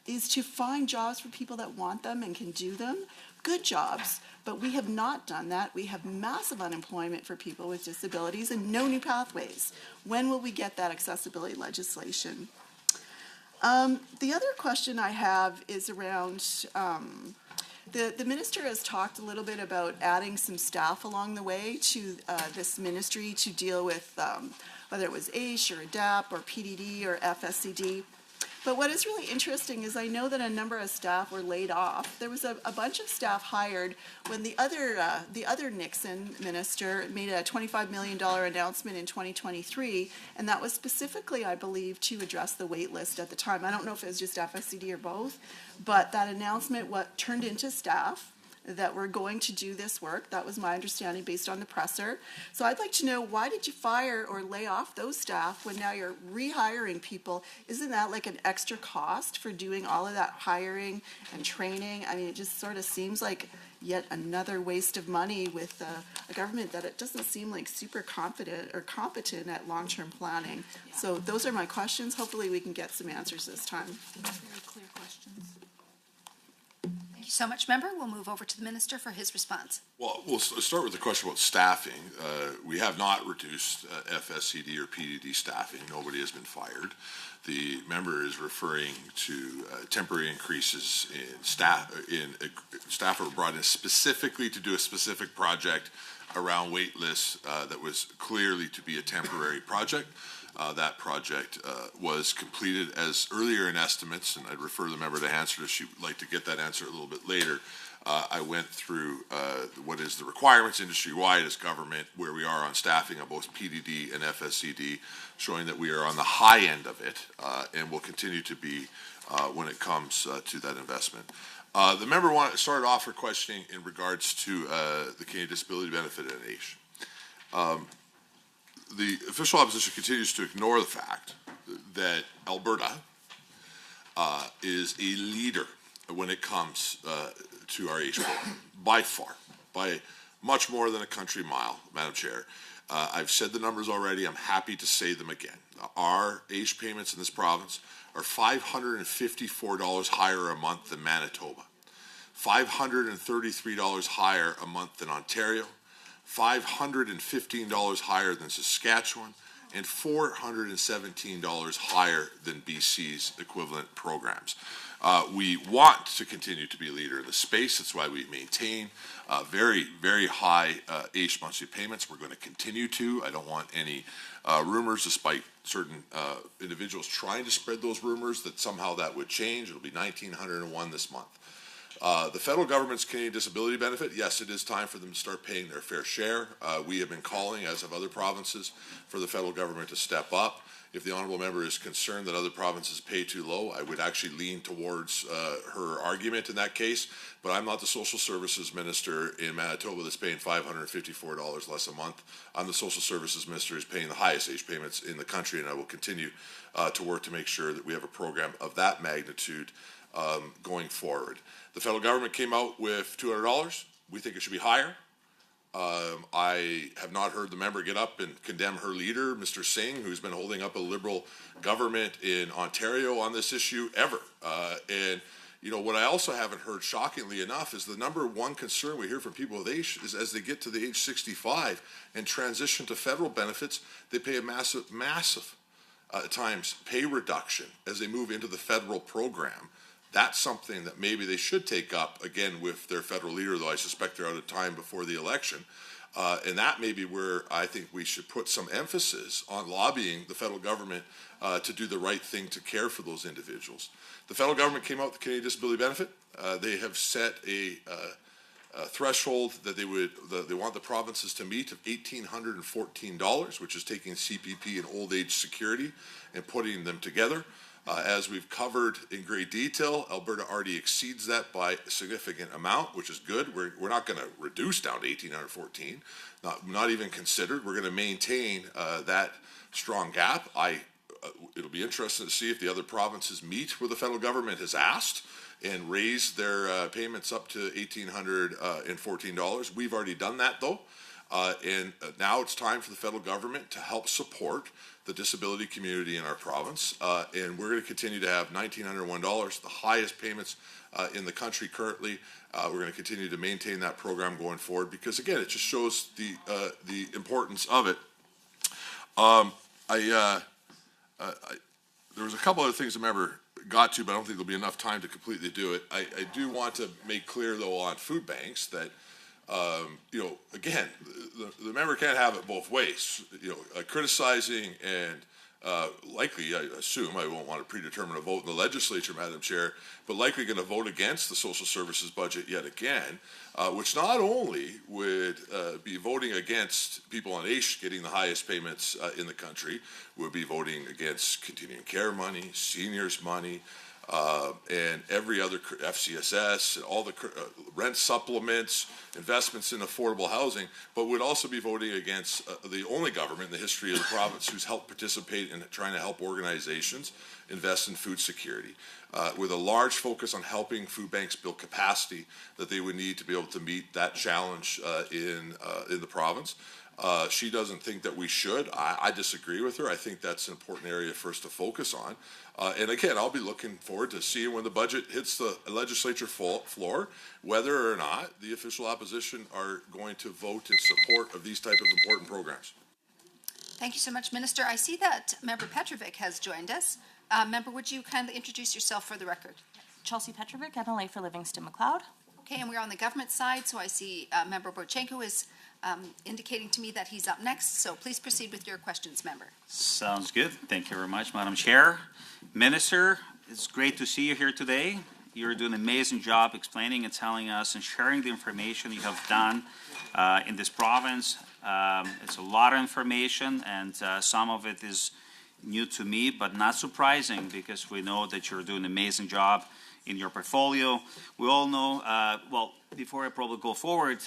is to find jobs for people that want them and can do them, good jobs. But we have not done that. We have massive unemployment for people with disabilities and no new pathways. When will we get that accessibility legislation? The other question I have is around, the minister has talked a little bit about adding some staff along the way to this ministry to deal with whether it was AISH or ADAP or PDD or FSCD. But what is really interesting is I know that a number of staff were laid off. There was a bunch of staff hired when the other Nixon minister made a $25 million announcement in 2023, and that was specifically, I believe, to address the wait list at the time. I don't know if it was just FSCD or both, but that announcement turned into staff that were going to do this work. That was my understanding based on the presser. So I'd like to know, why did you fire or lay off those staff when now you're rehiring people? Isn't that like an extra cost for doing all of that hiring and training? I mean, it just sort of seems like yet another waste of money with a government that it doesn't seem like super confident or competent at long-term planning. So those are my questions. Hopefully we can get some answers this time. Very clear questions. Thank you so much, member. We'll move over to the minister for his response. Well, we'll start with the question about staffing. We have not reduced FSCD or PDD staffing. Nobody has been fired. The member is referring to temporary increases in staff. Staff were brought in specifically to do a specific project around wait lists that was clearly to be a temporary project. That project was completed as earlier in estimates, and I'd refer the member to answer if she'd like to get that answer a little bit later. I went through what is the requirements industry-wide as government, where we are on staffing on both PDD and FSCD, showing that we are on the high end of it and will continue to be when it comes to that investment. The member started off her questioning in regards to the Canadian Disability Benefit and AISH. The official opposition continues to ignore the fact that Alberta is a leader when it comes to our AISH program, by far, by much more than a country mile, Madam Chair. I've said the numbers already. I'm happy to say them again. Our AISH payments in this province are $554 higher a month than Manitoba, $533 higher a month than Ontario, $515 higher than Saskatchewan, and $417 higher than BC's equivalent programs. We want to continue to be a leader in the space. That's why we maintain very, very high AISH monthly payments. We're going to continue to. I don't want any rumors, despite certain individuals trying to spread those rumors, that somehow that would change. It'll be $1,901 this month. The federal government's Canadian Disability Benefit, yes, it is time for them to start paying their fair share. We have been calling, as have other provinces, for the federal government to step up. If the honourable member is concerned that other provinces pay too low, I would actually lean towards her argument in that case. But I'm not the social services minister in Manitoba that's paying $554 less a month. I'm the social services minister who's paying the highest AISH payments in the country, and I will continue to work to make sure that we have a program of that magnitude going forward. The federal government came out with $200. We think it should be higher. I have not heard the member get up and condemn her leader, Mr. Singh, who's been holding up a Liberal government in Ontario on this issue ever. And, you know, what I also haven't heard, shockingly enough, is the number one concern we hear from people with AISH is as they get to the age 65 and transition to federal benefits, they pay a massive times pay reduction as they move into the federal program. That's something that maybe they should take up again with their federal leader, though I suspect they're out of time before the election. And that may be where I think we should put some emphasis on lobbying the federal government to do the right thing to care for those individuals. The federal government came out with the Canadian Disability Benefit. They have set a threshold that they want the provinces to meet of $1,814, which is taking CPP and old age security and putting them together. As we've covered in great detail, Alberta already exceeds that by a significant amount, which is good. We're not going to reduce down to 1,814, not even considered. We're going to maintain that strong gap. It'll be interesting to see if the other provinces meet where the federal government has asked and raise their payments up to $1,814. We've already done that, though. And now it's time for the federal government to help support the disability community in our province. And we're going to continue to have $1,901, the highest payments in the country currently. We're going to continue to maintain that program going forward because, again, it just shows the importance of it. There was a couple other things the member got to, but I don't think there'll be enough time to completely do it. I do want to make clear, though, on food banks that, again, the member can't have it both ways. Criticizing and likely, I assume, I won't want to predetermine a vote in the legislature, Madam Chair, but likely going to vote against the social services budget yet again, which not only would be voting against people on AISH getting the highest payments in the country, would be voting against continuing care money, seniors money, and every other FCSS, all the rent supplements, investments in affordable housing, but would also be voting against the only government in the history of the province who's helped participate in trying to help organizations invest in food security, with a large focus on helping food banks build capacity that they would need to be able to meet that challenge in the province. She doesn't think that we should. I disagree with her. I think that's an important area for us to focus on. And again, I'll be looking forward to seeing when the budget hits the legislature floor, whether or not the official opposition are going to vote in support of these type of important programs. Thank you so much, Minister. I see that Member Petrovic has joined us. Member, would you kindly introduce yourself for the record? Chelsea Petrovic, MLA for Livingston McLeod. Okay, and we're on the government side, so I see Member Borchenko is indicating to me that he's up next, so please proceed with your questions, Member. Sounds good. Thank you very much, Madam Chair. Minister, it's great to see you here today. You're doing an amazing job explaining and telling us and sharing the information you have done in this province. It's a lot of information, and some of it is new to me, but not surprising because we know that you're doing an amazing job in your portfolio. We all know, well, before I probably go forward,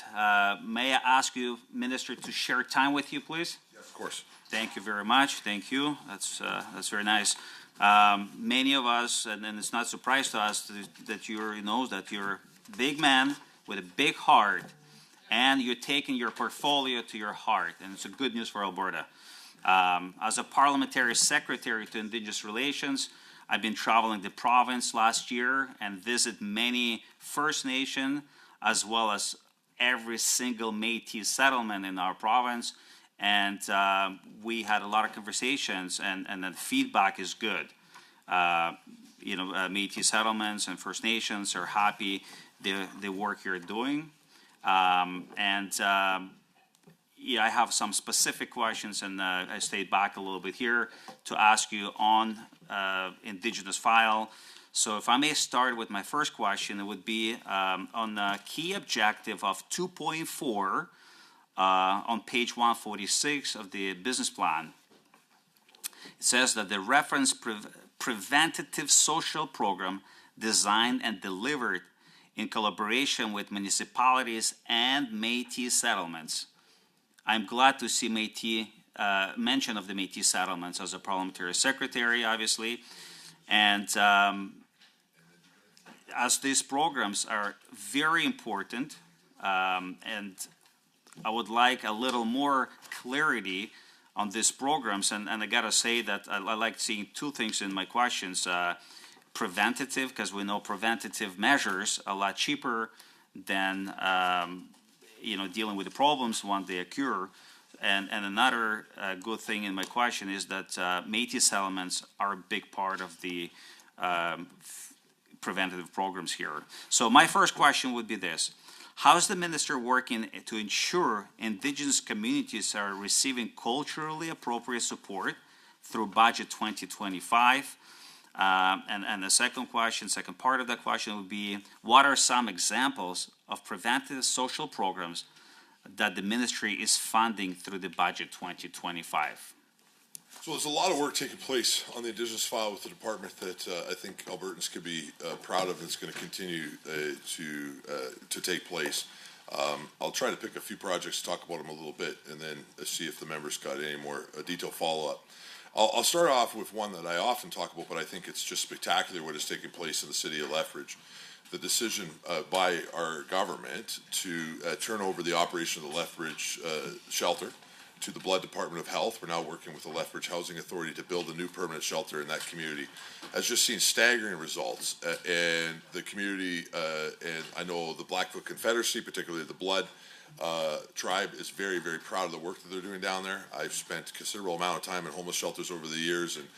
may I ask you, Minister, to share time with you, please? Yes, of course. Thank you very much. Thank you. That's very nice. Many of us, and it's not a surprise to us that you're a big man with a big heart, and you're taking your portfolio to your heart, and it's a good news for Alberta. As a parliamentary secretary to Indigenous Relations, I've been traveling the province last year and visit many First Nation as well as every single Métis settlement in our province. And we had a lot of conversations, and the feedback is good. Métis settlements and First Nations are happy the work you're doing. I have some specific questions, and I stayed back a little bit here to ask you on Indigenous file. So if I may start with my first question, it would be on the key objective of 2.4 on page 146 of the business plan. It says that the reference preventative social program designed and delivered in collaboration with municipalities and Métis settlements. I'm glad to see Métis mention of the Métis settlements as a parliamentary secretary, obviously, and as these programs are very important, and I would like a little more clarity on these programs, and I gotta say that I like seeing two things in my questions. Preventative, because we know preventative measures are a lot cheaper than dealing with the problems when they occur. And another good thing in my question is that Métis settlements are a big part of the preventative programs here. So my first question would be this. How is the minister working to ensure Indigenous communities are receiving culturally appropriate support through Budget 2025? And the second part of that question would be, what are some examples of preventative social programs that the ministry is funding through the Budget 2025? So there's a lot of work taking place on the Indigenous file with the department that I think Albertans could be proud of, and it's going to continue to take place. I'll try to pick a few projects, talk about them a little bit, and then see if the members got any more detailed follow-up. I'll start off with one that I often talk about, but I think it's just spectacular what is taking place in the city of Lethbridge. The decision by our government to turn over the operation of the Lethbridge shelter to the Blood Department of Health. We're now working with the Lethbridge Housing Authority to build a new permanent shelter in that community. Has just seen staggering results, and the community, and I know the Blackfoot Confederacy, particularly the Blood tribe, is very, very proud of the work that they're doing down there. I've spent a considerable amount of time in homeless shelters over the years, and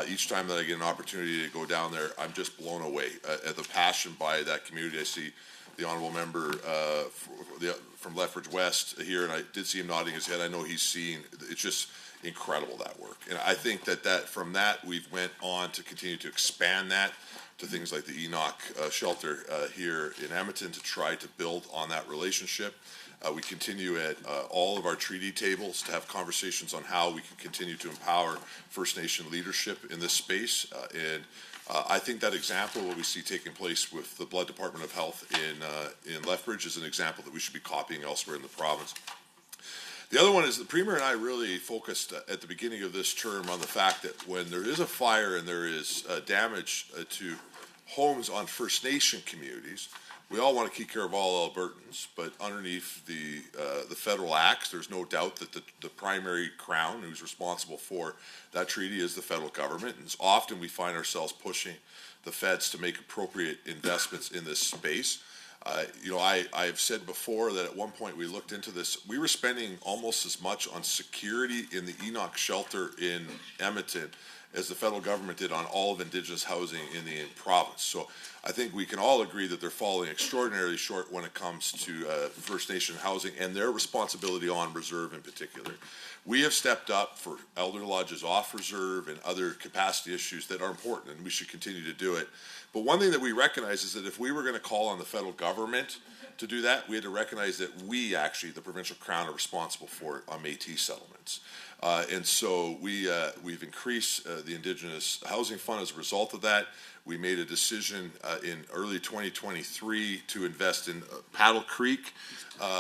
each time that I get an opportunity to go down there, I'm just blown away at the passion by that community. I see the honorable member from Lethbridge West here, and I did see him nodding his head. I know he's seen, it's just incredible, that work. And I think that from that, we've went on to continue to expand that to things like the Enoch shelter here in Edmonton to try to build on that relationship. We continue at all of our treaty tables to have conversations on how we can continue to empower First Nation leadership in this space. And I think that example, what we see taking place with the Blood Department of Health in Lethbridge, is an example that we should be copying elsewhere in the province. The other one is the Premier and I really focused at the beginning of this term on the fact that when there is a fire and there is damage to homes on First Nation communities, we all want to keep care of all Albertans, but underneath the federal acts, there's no doubt that the primary crown who's responsible for that treaty is the federal government. And often we find ourselves pushing the feds to make appropriate investments in this space. I've said before that at one point we looked into this. We were spending almost as much on security in the Enoch shelter in Edmonton as the federal government did on all of Indigenous housing in the province. So I think we can all agree that they're falling extraordinarily short when it comes to First Nation housing and their responsibility on reserve in particular. We have stepped up for elder lodges off reserve and other capacity issues that are important, and we should continue to do it. But one thing that we recognize is that if we were going to call on the federal government to do that, we had to recognize that we actually, the provincial crown, are responsible for Métis settlements. And so we've increased the Indigenous Housing Fund as a result of that. We made a decision in early 2023 to invest in Paddle Creek,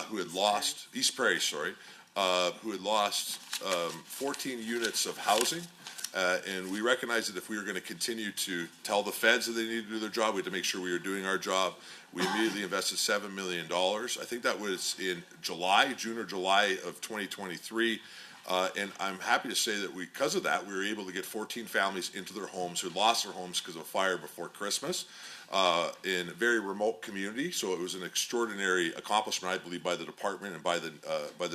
who had lost, East Prairie, sorry, who had lost 14 units of housing. And we recognized that if we were going to continue to tell the feds that they needed to do their job, we had to make sure we were doing our job. We immediately invested $7 million. I think that was in June or July of 2023. And I'm happy to say that because of that, we were able to get 14 families into their homes who lost their homes because of a fire before Christmas in a very remote community. So it was an extraordinary accomplishment, I believe, by the department and by the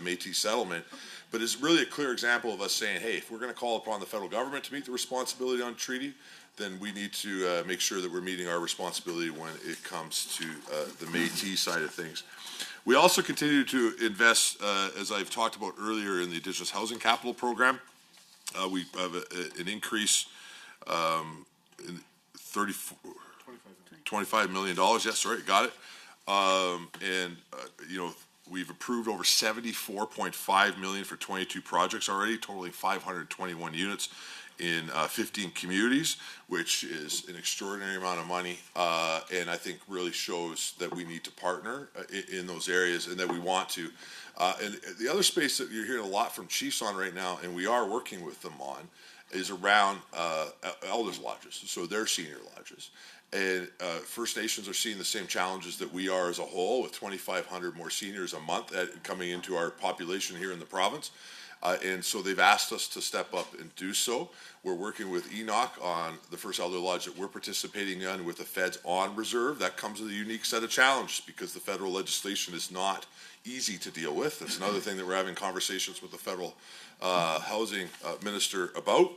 Métis settlement. But it's really a clear example of us saying, hey, if we're going to call upon the federal government to meet the responsibility on treaty, then we need to make sure that we're meeting our responsibility when it comes to the Métis side of things. We also continue to invest, as I've talked about earlier, in the Indigenous Housing Capital Program. We have an increase in $25 million. Yes, sorry, got it. We've approved over $74.5 million for 22 projects already, totaling 521 units in 15 communities, which is an extraordinary amount of money, and I think really shows that we need to partner in those areas and that we want to. And the other space that you're hearing a lot from chiefs on right now, and we are working with them on, is around elders lodges, so their senior lodges. And First Nations are seeing the same challenges that we are as a whole, with 2,500 more seniors a month coming into our population here in the province. And so they've asked us to step up and do so. We're working with Enoch on the first elder lodge that we're participating in with the feds on reserve. That comes with a unique set of challenges because the federal legislation is not easy to deal with. That's another thing that we're having conversations with the federal housing minister about.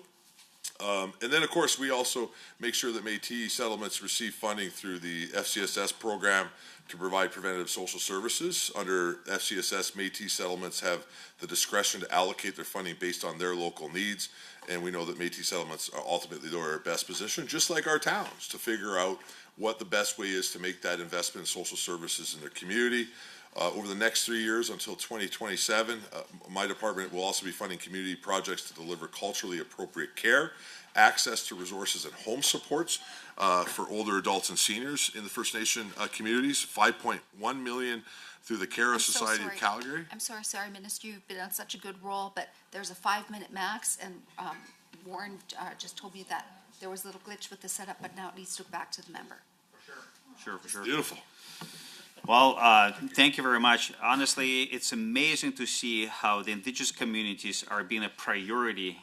And then, of course, we also make sure that Métis settlements receive funding through the FCSS program to provide preventative social services. Under FCSS, Métis settlements have the discretion to allocate their funding based on their local needs, and we know that Métis settlements are ultimately their best position, just like our towns, to figure out what the best way is to make that investment in social services in their community. Over the next 3 years until 2027, my department will also be funding community projects to deliver culturally appropriate care, access to resources and home supports for older adults and seniors in the First Nation communities, $5.1 million through the Cara Society of Calgary. I'm sorry, Minister, you've been on such a good roll, but there's a 5-minute max, and Warren just told me that there was a little glitch with the setup, but now it needs to go back to the member. Sure, for sure. Beautiful. Well, thank you very much. Honestly, it's amazing to see how the Indigenous communities are being a priority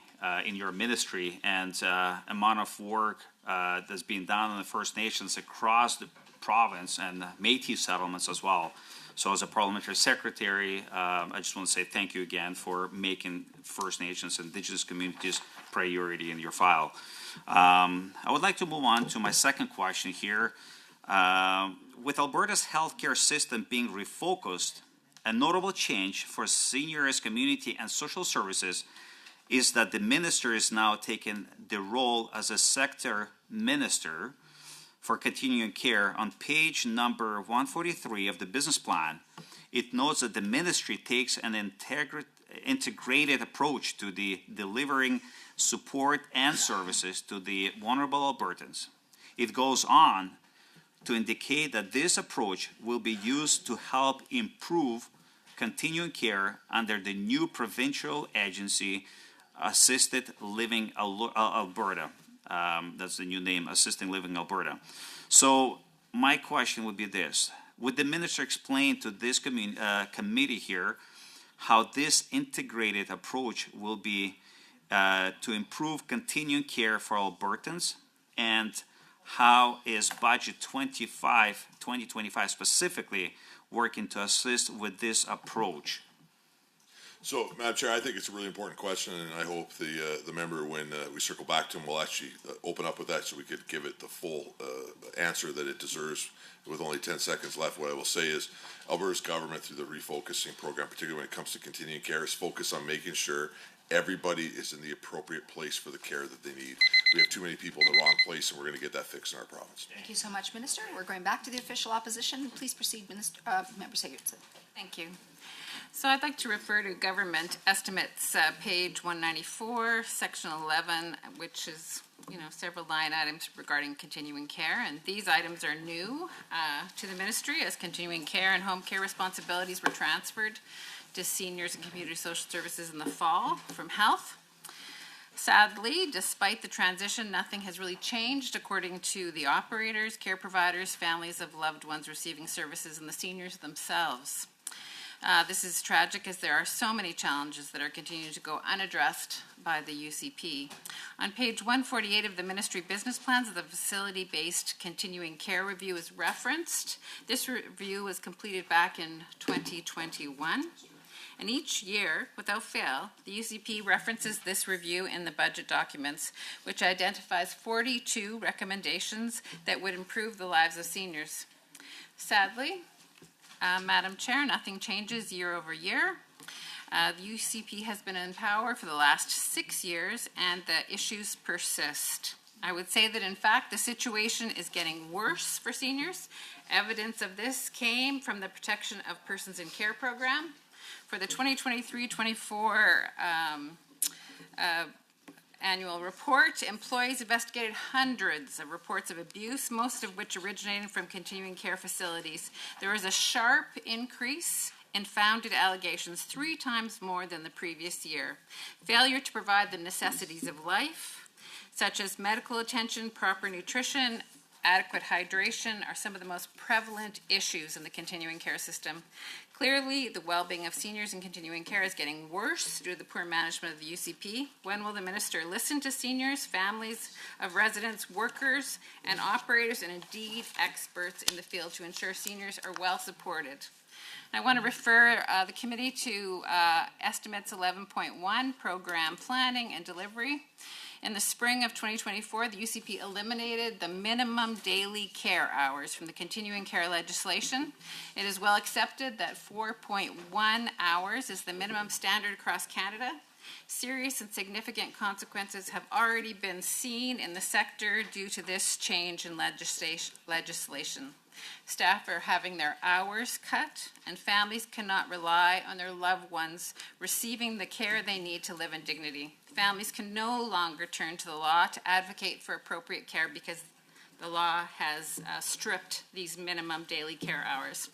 in your ministry, and amount of work that's being done on the First Nations across the province and Métis settlements as well. So as a parliamentary secretary, I just want to say thank you again for making First Nations and Indigenous communities priority in your file. I would like to move on to my second question here. With Alberta's healthcare system being refocused, a notable change for seniors, community, and social services is that the minister is now taking the role as a sector minister for continuing care. On page number 143 of the business plan, it notes that the ministry takes an integrated approach to the delivering support and services to the vulnerable Albertans. It goes on to indicate that this approach will be used to help improve continuing care under the new provincial agency, Assisted Living Alberta. That's the new name, Assisting Living Alberta. So my question would be this. Would the minister explain to this committee here how this integrated approach will be to improve continuing care for Albertans, and how is Budget 2025 specifically working to assist with this approach? So, Madam Chair, I think it's a really important question, and I hope the member, when we circle back to him, will actually open up with that so we could give it the full answer that it deserves. With only 10 seconds left, what I will say is Alberta's government, through the refocusing program, particularly when it comes to continuing care, is focused on making sure everybody is in the appropriate place for the care that they need. We have too many people in the wrong place, and we're going to get that fixed in our province. Thank you so much, Minister. We're going back to the official opposition. Please proceed, Minister, Member Sigurdsson. Thank you. So I'd like to refer to government estimates, page 194, section 11, which is, several line items regarding continuing care. And these items are new to the ministry, as continuing care and home care responsibilities were transferred to seniors and community social services in the fall from health. Sadly, despite the transition, nothing has really changed according to the operators, care providers, families of loved ones receiving services, and the seniors themselves. This is tragic, as there are so many challenges that are continuing to go unaddressed by the UCP. On page 148 of the ministry business plans, the facility-based continuing care review is referenced. This review was completed back in 2021. And each year, without fail, the UCP references this review in the budget documents, which identifies 42 recommendations that would improve the lives of seniors. Sadly, Madam Chair, nothing changes year over year. The UCP has been in power for the last 6 years, and the issues persist. I would say that, in fact, the situation is getting worse for seniors. Evidence of this came from the Protection of Persons in Care program. For the 2023-24 annual report, employees investigated hundreds of reports of abuse, most of which originated from continuing care facilities. There was a sharp increase in founded allegations, 3 times more than the previous year. Failure to provide the necessities of life, such as medical attention, proper nutrition, adequate hydration, are some of the most prevalent issues in the continuing care system. Clearly, the well-being of seniors in continuing care is getting worse due to the poor management of the UCP. When will the minister listen to seniors, families of residents, workers, and operators, and indeed experts in the field to ensure seniors are well supported? I want to refer the committee to estimates 11.1, program planning and delivery. In the spring of 2024, the UCP eliminated the minimum daily care hours from the continuing care legislation. It is well accepted that 4.1 hours is the minimum standard across Canada. Serious and significant consequences have already been seen in the sector due to this change in legislation. Staff are having their hours cut, and families cannot rely on their loved ones receiving the care they need to live in dignity. Families can no longer turn to the law to advocate for appropriate care because the law has stripped these minimum daily care hours.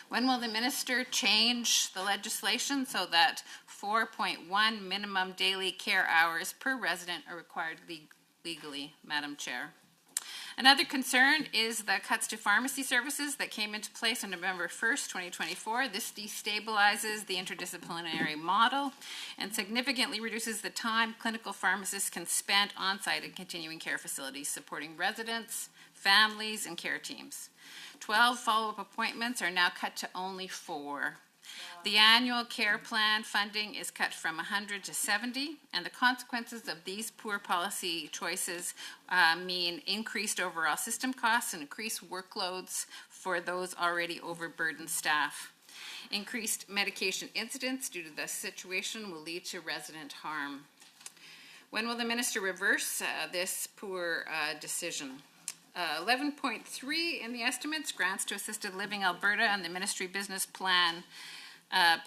When will the minister change the legislation so that 4.1 minimum daily care hours per resident are required legally, Madam Chair? Another concern is the cuts to pharmacy services that came into place on November 1st, 2024. This destabilizes the interdisciplinary model and significantly reduces the time clinical pharmacists can spend on-site in continuing care facilities supporting residents, families, and care teams. 12 follow-up appointments are now cut to only 4. The annual care plan funding is cut from 100 to 70, and the consequences of these poor policy choices mean increased overall system costs and increased workloads for those already overburdened staff. Increased medication incidents due to the situation will lead to resident harm. When will the minister reverse this poor decision? 11.3 in the estimates, grants to Assisted Living Alberta and the Ministry Business Plan,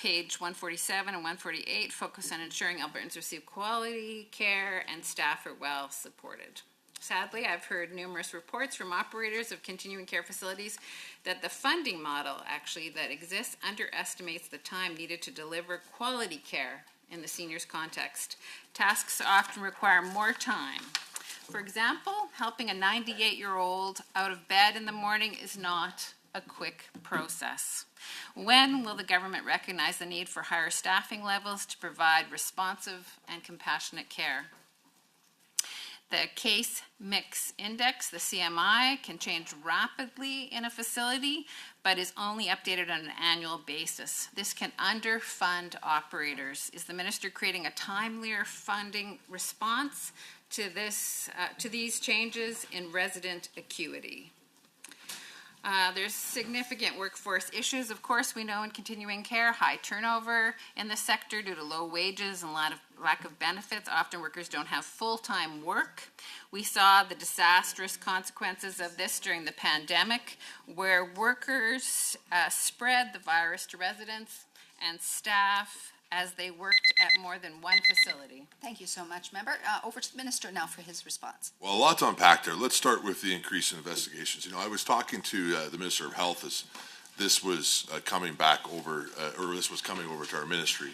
page 147 and 148, focus on ensuring Albertans receive quality care and staff are well supported. Sadly, I've heard numerous reports from operators of continuing care facilities that the funding model actually that exists underestimates the time needed to deliver quality care in the seniors context. Tasks often require more time. For example, helping a 98-year-old out of bed in the morning is not a quick process. When will the government recognize the need for higher staffing levels to provide responsive and compassionate care? The case mix index, the CMI, can change rapidly in a facility, but is only updated on an annual basis. This can underfund operators. Is the minister creating a timelier funding response to these changes in resident acuity? There's significant workforce issues, of course, we know in continuing care, high turnover in the sector due to low wages and lack of benefits. Often workers don't have full-time work. We saw the disastrous consequences of this during the pandemic, where workers spread the virus to residents and staff as they worked at more than one facility. Thank you so much, member. Over to the minister now for his response. Well, a lot to unpack there. Let's start with the increase in investigations. You know, I was talking to the Minister of Health as this was coming back over, or this was coming over to our ministry.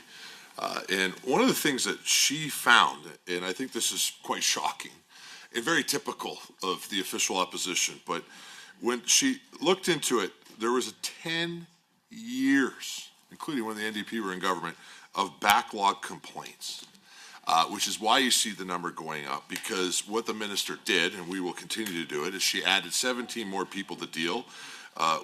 And one of the things that she found, and I think this is quite shocking and very typical of the official opposition, but when she looked into it, there was 10 years, including when the NDP were in government, of backlog complaints, which is why you see the number going up, because what the minister did, and we will continue to do it, is she added 17 more people to deal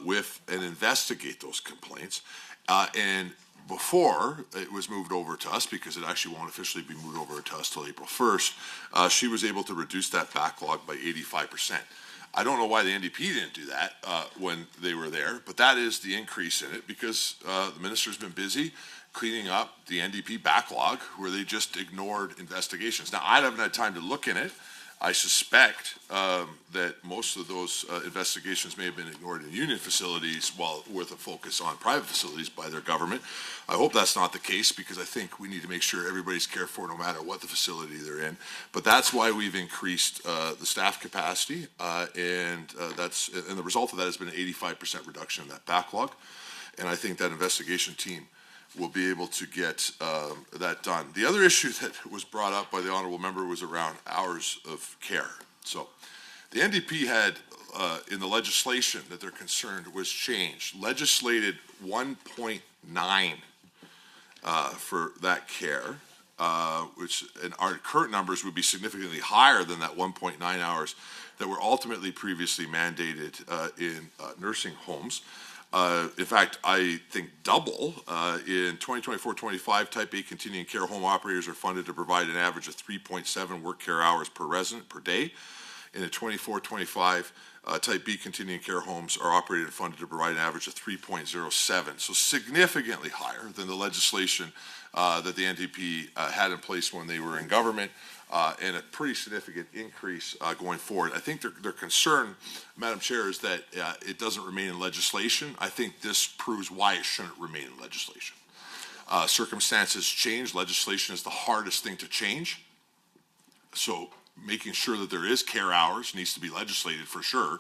with and investigate those complaints. And before it was moved over to us, because it actually won't officially be moved over to us till April 1st, she was able to reduce that backlog by 85%. I don't know why the NDP didn't do that when they were there, but that is the increase in it, because the minister's been busy cleaning up the NDP backlog where they just ignored investigations. Now, I haven't had time to look in it. I suspect that most of those investigations may have been ignored in union facilities while with a focus on private facilities by their government. I hope that's not the case, because I think we need to make sure everybody's cared for no matter what the facility they're in. But that's why we've increased the staff capacity, and the result of that has been an 85% reduction in that backlog. And I think that investigation team will be able to get that done. The other issue that was brought up by the honourable member was around hours of care. So the NDP had, in the legislation that they're concerned was changed, legislated 1.9 for that care, which in our current numbers would be significantly higher than that 1.9 hours that were ultimately previously mandated in nursing homes. In fact, I think double. In 2024-25, Type A continuing care home operators are funded to provide an average of 3.7 work care hours per resident per day. In the 24-25, Type B continuing care homes are operated and funded to provide an average of 3.07, so significantly higher than the legislation that the NDP had in place when they were in government, and a pretty significant increase going forward. I think their concern, Madam Chair, is that it doesn't remain in legislation. I think this proves why it shouldn't remain in legislation. Circumstances change. Legislation is the hardest thing to change. So making sure that there is care hours needs to be legislated for sure.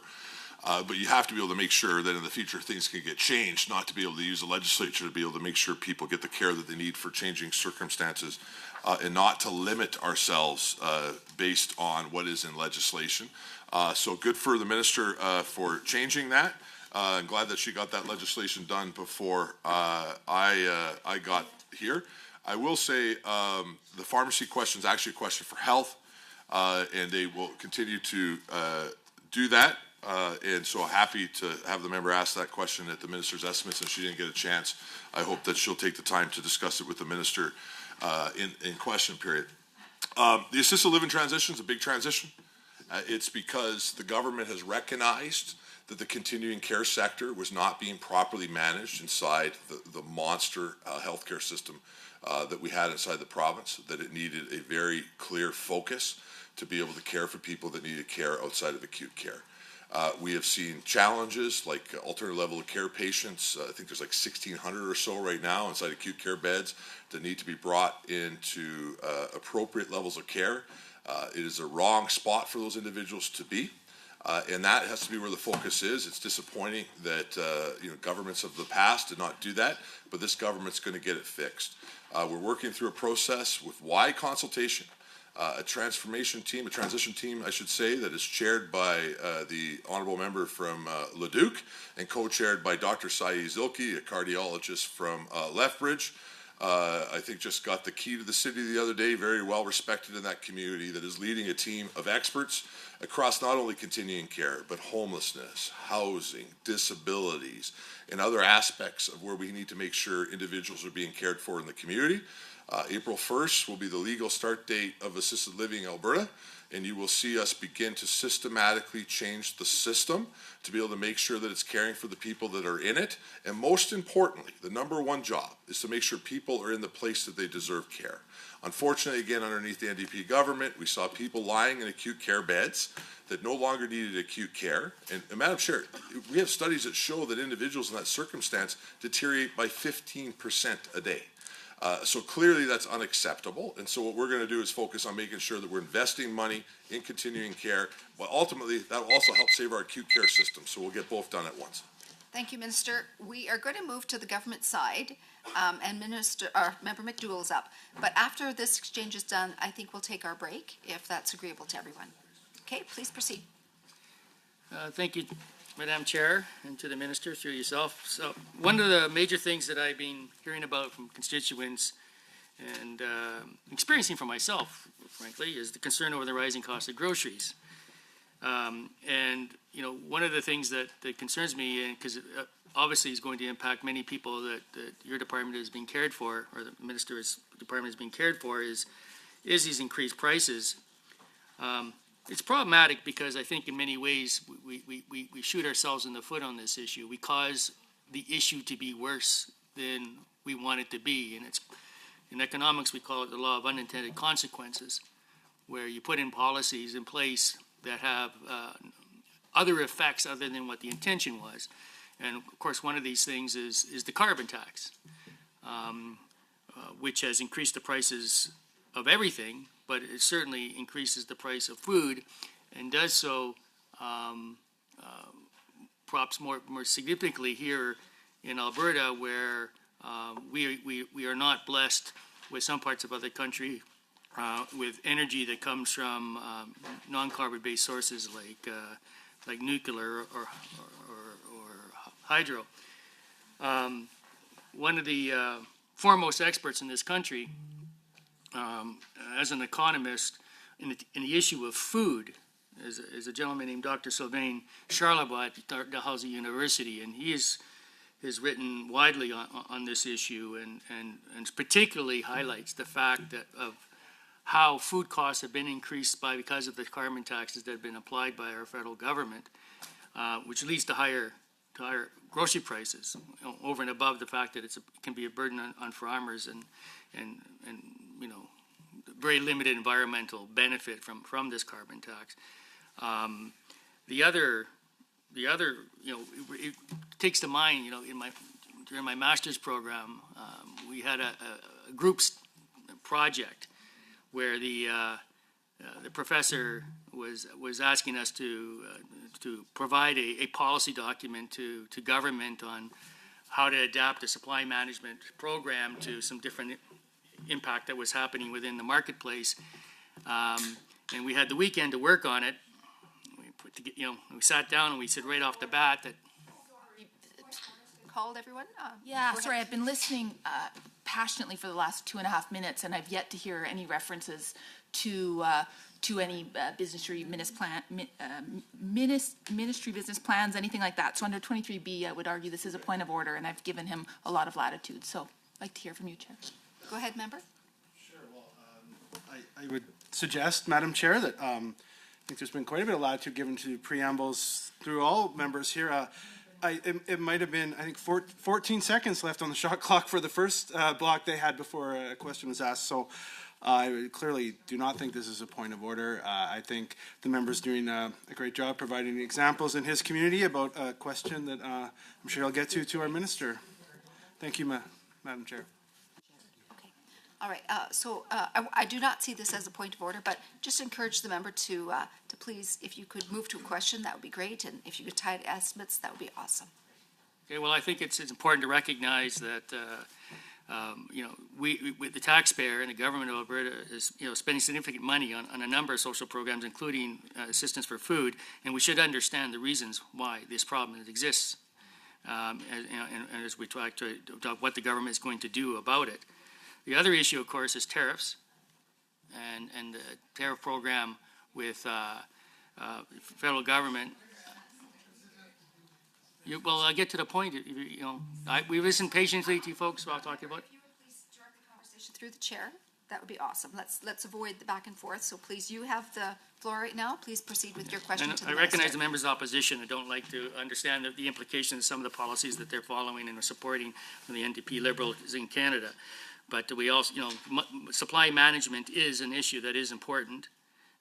But you have to be able to make sure that in the future things can get changed, not to be able to use the legislature to be able to make sure people get the care that they need for changing circumstances, and not to limit ourselves based on what is in legislation. So good for the minister for changing that. I'm glad that she got that legislation done before I got here. I will say the pharmacy question is actually a question for health, and they will continue to do that. And so happy to have the member ask that question at the minister's estimates, and she didn't get a chance. I hope that she'll take the time to discuss it with the minister in question period. The assisted living transition is a big transition. It's because the government has recognized that the continuing care sector was not being properly managed inside the monster healthcare system that we had inside the province, that it needed a very clear focus to be able to care for people that needed care outside of acute care. We have seen challenges like alternative level of care patients. I think there's like 1,600 or so right now inside acute care beds that need to be brought into appropriate levels of care. It is a wrong spot for those individuals to be. And that has to be where the focus is. It's disappointing that governments of the past did not do that, but this government's going to get it fixed. We're working through a process with wide consultation, a transition team, I should say, that is chaired by the honourable member from Leduc and co-chaired by Dr. Saeed Zilki, a cardiologist from Lethbridge. I think just got the key to the city the other day, very well respected in that community, that is leading a team of experts across not only continuing care, but homelessness, housing, disabilities, and other aspects of where we need to make sure individuals are being cared for in the community. April 1st will be the legal start date of assisted living in Alberta, and you will see us begin to systematically change the system to be able to make sure that it's caring for the people that are in it. And most importantly, the number one job is to make sure people are in the place that they deserve care. Unfortunately, again, underneath the NDP government, we saw people lying in acute care beds that no longer needed acute care. And Madam Chair, we have studies that show that individuals in that circumstance deteriorate by 15% a day. So clearly that's unacceptable. And so what we're going to do is focus on making sure that we're investing money in continuing care, but ultimately that will also help save our acute care system. So we'll get both done at once. Thank you, Minister. We are going to move to the government side, and Member McDougall's up. But after this exchange is done, I think we'll take our break, if that's agreeable to everyone. Okay, please proceed. Thank you, Madam Chair, and to the Minister through yourself. So one of the major things that I've been hearing about from constituents and experiencing for myself, frankly, is the concern over the rising cost of groceries. And, one of the things that concerns me, because it obviously is going to impact many people that your department is being cared for, or the Minister's department is being cared for, is these increased prices. It's problematic because I think in many ways we shoot ourselves in the foot on this issue. We cause the issue to be worse than we want it to be. And it's in economics, we call it the law of unintended consequences, where you put in policies in place that have other effects other than what the intention was. And of course, one of these things is the carbon tax, which has increased the prices of everything, but it certainly increases the price of food, and does so perhaps more significantly here in Alberta, where we are not blessed with some parts of other country with energy that comes from non-carbon based sources like nuclear or hydro. One of the foremost experts in this country, as an economist in the issue of food, is a gentleman named Dr. Sylvain Charlebois at Dalhousie University, and he has written widely on this issue, and particularly highlights the fact that of how food costs have been increased because of the carbon taxes that have been applied by our federal government, which leads to higher grocery prices, over and above the fact that it can be a burden on farmers and very limited environmental benefit from this carbon tax. The other, it takes to mind, during my master's program, we had a groups project where the professor was asking us to to provide a policy document to government on how to adapt a supply management program to some different impact that was happening within the marketplace. And we had the weekend to work on it. We sat down and we said right off the bat that Called everyone? Yeah, Go sorry, ahead. I've been listening passionately for the last 2.5 minutes, and I've yet to hear any references to any ministry business plans, anything like that. So under 23B, I would argue this is a point of order, and I've given him a lot of latitude. So I'd like to hear from you, Chair. Go ahead, member. Sure, well, I would suggest, Madam Chair, that I think there's been quite a bit of latitude given to preambles through all members here. It might have been, I think, 14 seconds left on the shot clock for the first block they had before a question was asked. So I clearly do not think this is a point of order. I think the member's doing a great job providing examples in his community about a question that I'm sure I'll get to our minister. Thank you, Madam Chair. All right, so I do not see this as a point of order, but just encourage the member to please, if you could move to a question, that would be great, and if you could tie it to estimates, that would be awesome. Okay, well, I think it's important to recognize that, we, the taxpayer and the government of Alberta is, spending significant money on a number of social programs, including assistance for food, and we should understand the reasons why this problem exists, and as we talk to what the government is going to do about it. The other issue, of course, is tariffs, and the tariff program with federal government. Well, I'll get to the point. We listen patiently to you folks while talking about. If you would please direct the conversation through the chair, that would be awesome. Let's avoid the back and forth. So please, you have the floor right now. Please proceed with your question And to the I recognize minister. the members of opposition who don't like to understand the implications of some of the policies that they're following and are supporting from the NDP Liberals in Canada. But we also, supply management is an issue that is important,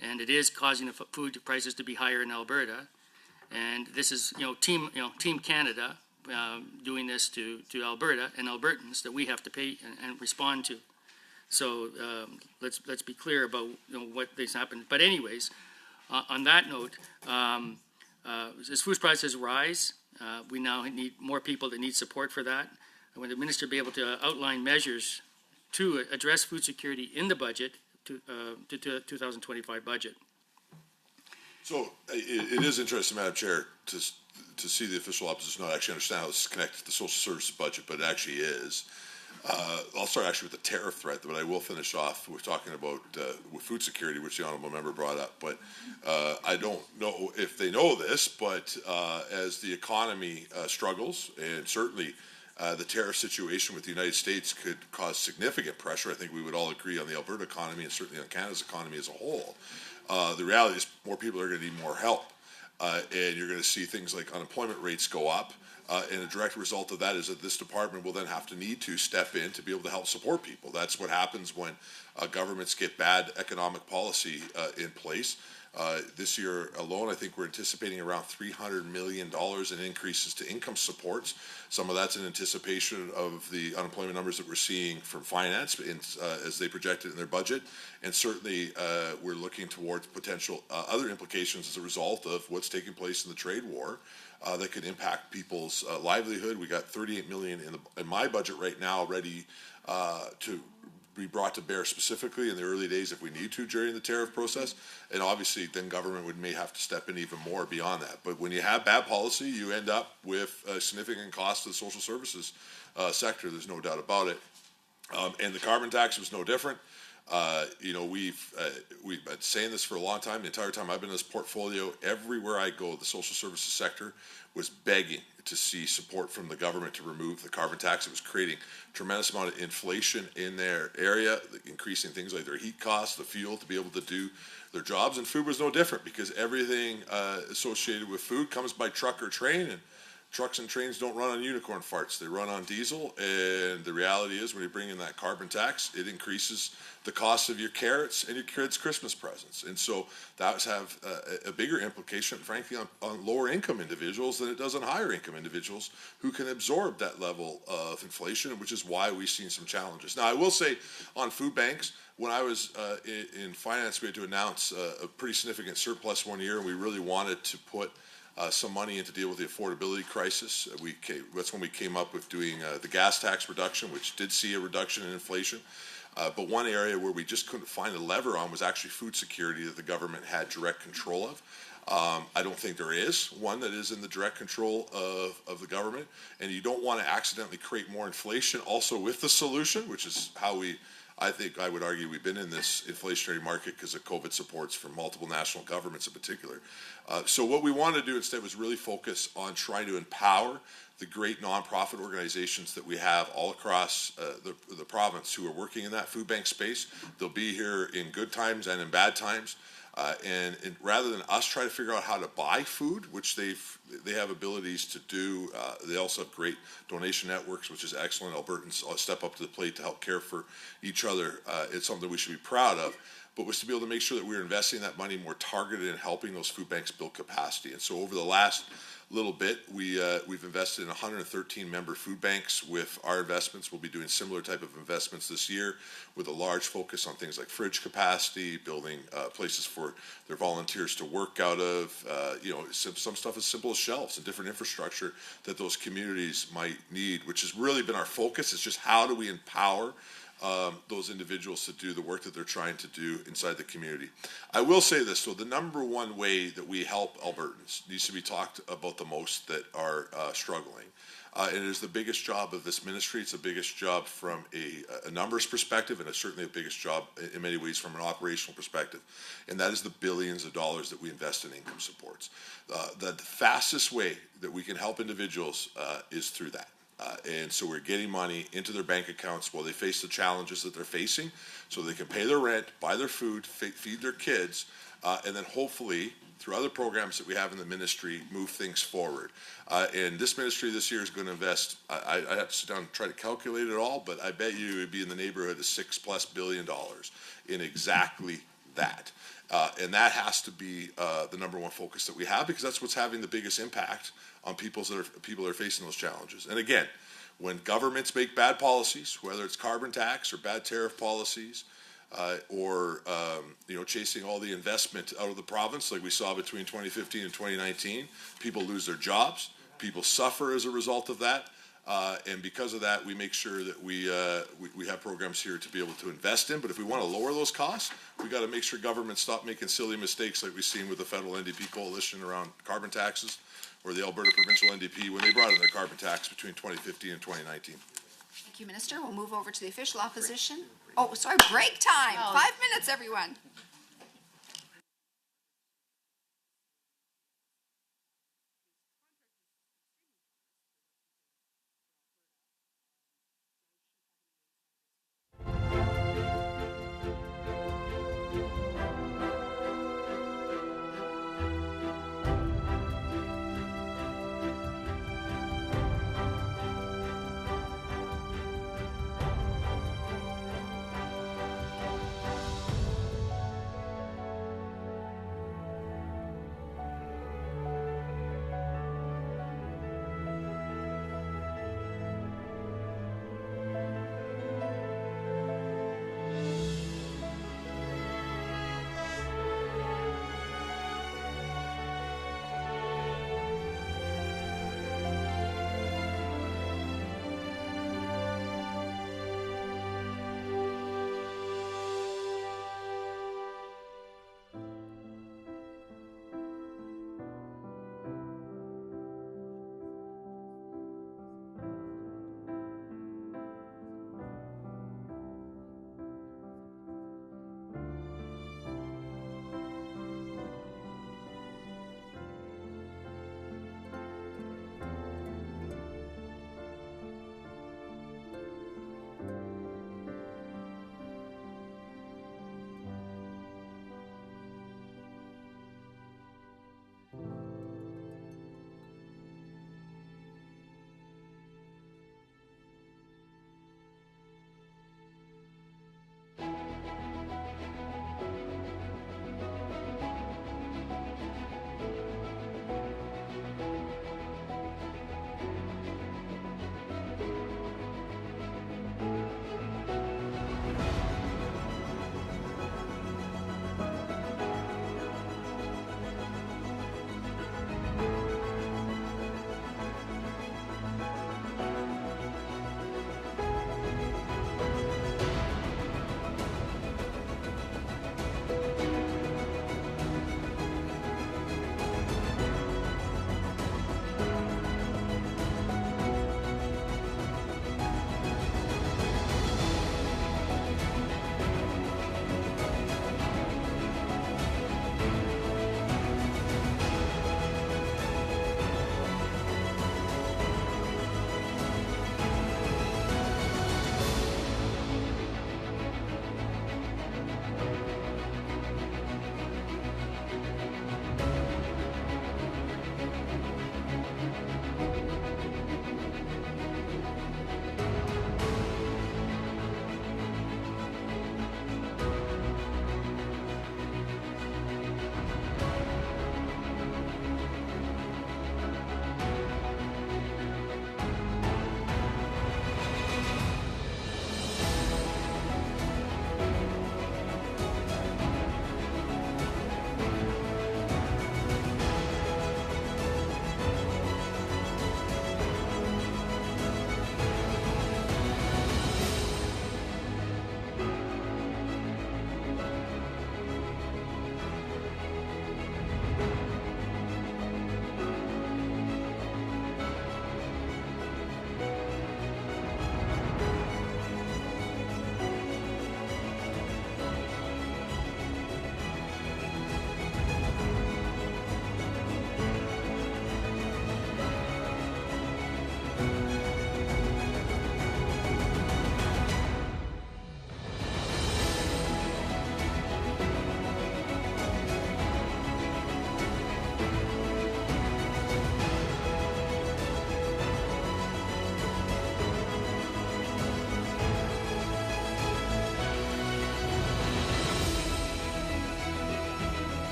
and it is causing the food prices to be higher in Alberta. And this is, Team Canada doing this to Alberta and Albertans that we have to pay and respond to. So let's be clear about what this happened. But anyways, on that note, as food prices rise, we now need more people that need support for that. I want the minister to be able to outline measures to address food security in the budget, to 2025 budget. So it is interesting, Madam Chair, to see the official opposition not actually understand how this is connected to the social services budget, but it actually is. I'll start actually with the tariff threat, but I will finish off with talking about with food security, which the honourable member brought up. But I don't know if they know this, but as the economy struggles, and certainly the tariff situation with the United States could cause significant pressure. I think we would all agree on the Alberta economy and certainly on Canada's economy as a whole. The reality is more people are going to need more help, and you're going to see things like unemployment rates go up. And a direct result of that is that this department will then have to need to step in to be able to help support people. That's what happens when governments get bad economic policy in place. This year alone, I think we're anticipating around $300 million in increases to income supports. Some of that's in anticipation of the unemployment numbers that we're seeing from finance as they projected in their budget. And certainly we're looking towards potential other implications as a result of what's taking place in the trade war that could impact people's livelihood. We got $38 million in my budget right now ready to be brought to bear specifically in the early days if we need to during the tariff process. And obviously then government may have to step in even more beyond that. But when you have bad policy, you end up with a significant cost to the social services sector. There's no doubt about it. And the carbon tax was no different. We've been saying this for a long time. The entire time I've been in this portfolio, everywhere I go, the social services sector was begging to see support from the government to remove the carbon tax. It was creating a tremendous amount of inflation in their area, increasing things like their heat costs, the fuel to be able to do their jobs. And food was no different because everything associated with food comes by truck or train, and trucks and trains don't run on unicorn farts. They run on diesel, and the reality is when you bring in that carbon tax, it increases the cost of your carrots and your kids' Christmas presents. And so that would have a bigger implication, frankly, on lower income individuals than it does on higher income individuals who can absorb that level of inflation, which is why we've seen some challenges. Now, I will say on food banks, when I was in finance, we had to announce a pretty significant surplus one year, and we really wanted to put some money in to deal with the affordability crisis. That's when we came up with doing the gas tax reduction, which did see a reduction in inflation. But one area where we just couldn't find a lever on was actually food security that the government had direct control of. I don't think there is one that is in the direct control of the government, and you don't want to accidentally create more inflation also with the solution, which is how I think I would argue we've been in this inflationary market because of COVID supports from multiple national governments in particular. So what we wanted to do instead was really focus on trying to empower the great nonprofit organizations that we have all across the province who are working in that food bank space. They'll be here in good times and in bad times. And rather than us try to figure out how to buy food, which they have abilities to do, they also have great donation networks, which is excellent. Albertans step up to the plate to help care for each other. It's something we should be proud of, but was to be able to make sure that we're investing that money more targeted in helping those food banks build capacity. And so over the last little bit, we've invested in 113 member food banks with our investments. We'll be doing similar type of investments this year with a large focus on things like fridge capacity, building places for their volunteers to work out of, some stuff as simple as shelves and different infrastructure that those communities might need, which has really been our focus. It's just how do we empower those individuals to do the work that they're trying to do inside the community. I will say this, though, the number one way that we help Albertans needs to be talked about the most that are struggling. And it is the biggest job of this ministry. It's the biggest job from a numbers perspective, and it's certainly the biggest job in many ways from an operational perspective. And that is the billions of dollars that we invest in income supports. The fastest way that we can help individuals is through that. And so we're getting money into their bank accounts while they face the challenges that they're facing so they can pay their rent, buy their food, feed their kids, and then hopefully through other programs that we have in the ministry, move things forward. And this ministry this year is going to invest, I have to sit down and try to calculate it all, but I bet you it would be in the neighborhood of $6+ billion in exactly that. And that has to be the number one focus that we have, because that's what's having the biggest impact on people that are facing those challenges. And again, when governments make bad policies, whether it's carbon tax or bad tariff policies, or chasing all the investment out of the province, like we saw between 2015 and 2019, people lose their jobs, people suffer as a result of that. And because of that, we make sure that we have programs here to be able to invest in. But if we want to lower those costs, we got to make sure governments stop making silly mistakes like we've seen with the federal NDP coalition around carbon taxes, or the Alberta provincial NDP when they brought in their carbon tax between 2015 and 2019. Thank you, Minister. We'll move over to the official opposition. Oh, sorry, break time. 5 minutes, everyone.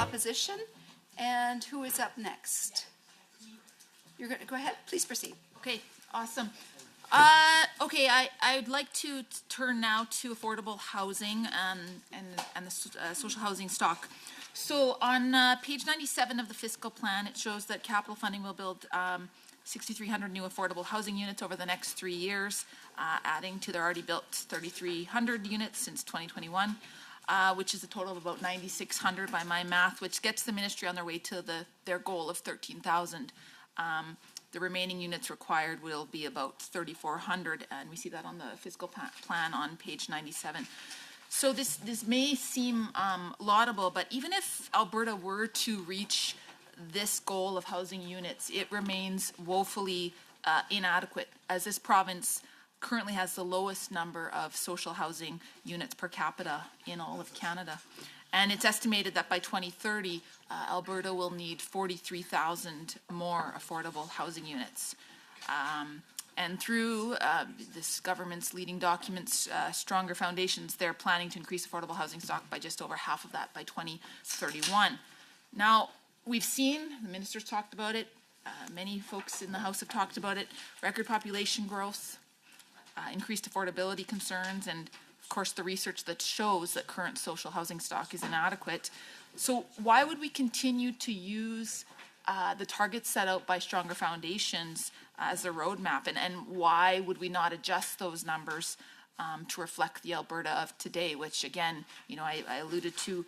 opposition. And who is up next? You're going to go ahead. Please proceed. Okay, awesome. Okay, I'd like to turn now to affordable housing and the social housing stock. So on page 97 of the fiscal plan, it shows that capital funding will build 6,300 new affordable housing units over the next 3 years, adding to their already built 3,300 units since 2021, which is a total of about 9,600 by my math, which gets the ministry on their way to their goal of 13,000. The remaining units required will be about 3,400, and we see that on the fiscal plan on page 97. So this may seem laudable, but even if Alberta were to reach this goal of housing units, it remains woefully inadequate, as this province currently has the lowest number of social housing units per capita in all of Canada. And it's estimated that by 2030, Alberta will need 43,000 more affordable housing units. And through this government's leading documents, Stronger Foundations, they're planning to increase affordable housing stock by just over half of that by 2031. Now, we've seen, the minister's talked about it, many folks in the House have talked about it, record population growth, increased affordability concerns, and of course the research that shows that current social housing stock is inadequate. So why would we continue to use the targets set out by Stronger Foundations as a roadmap, and why would we not adjust those numbers to reflect the Alberta of today, which again, you know, I alluded to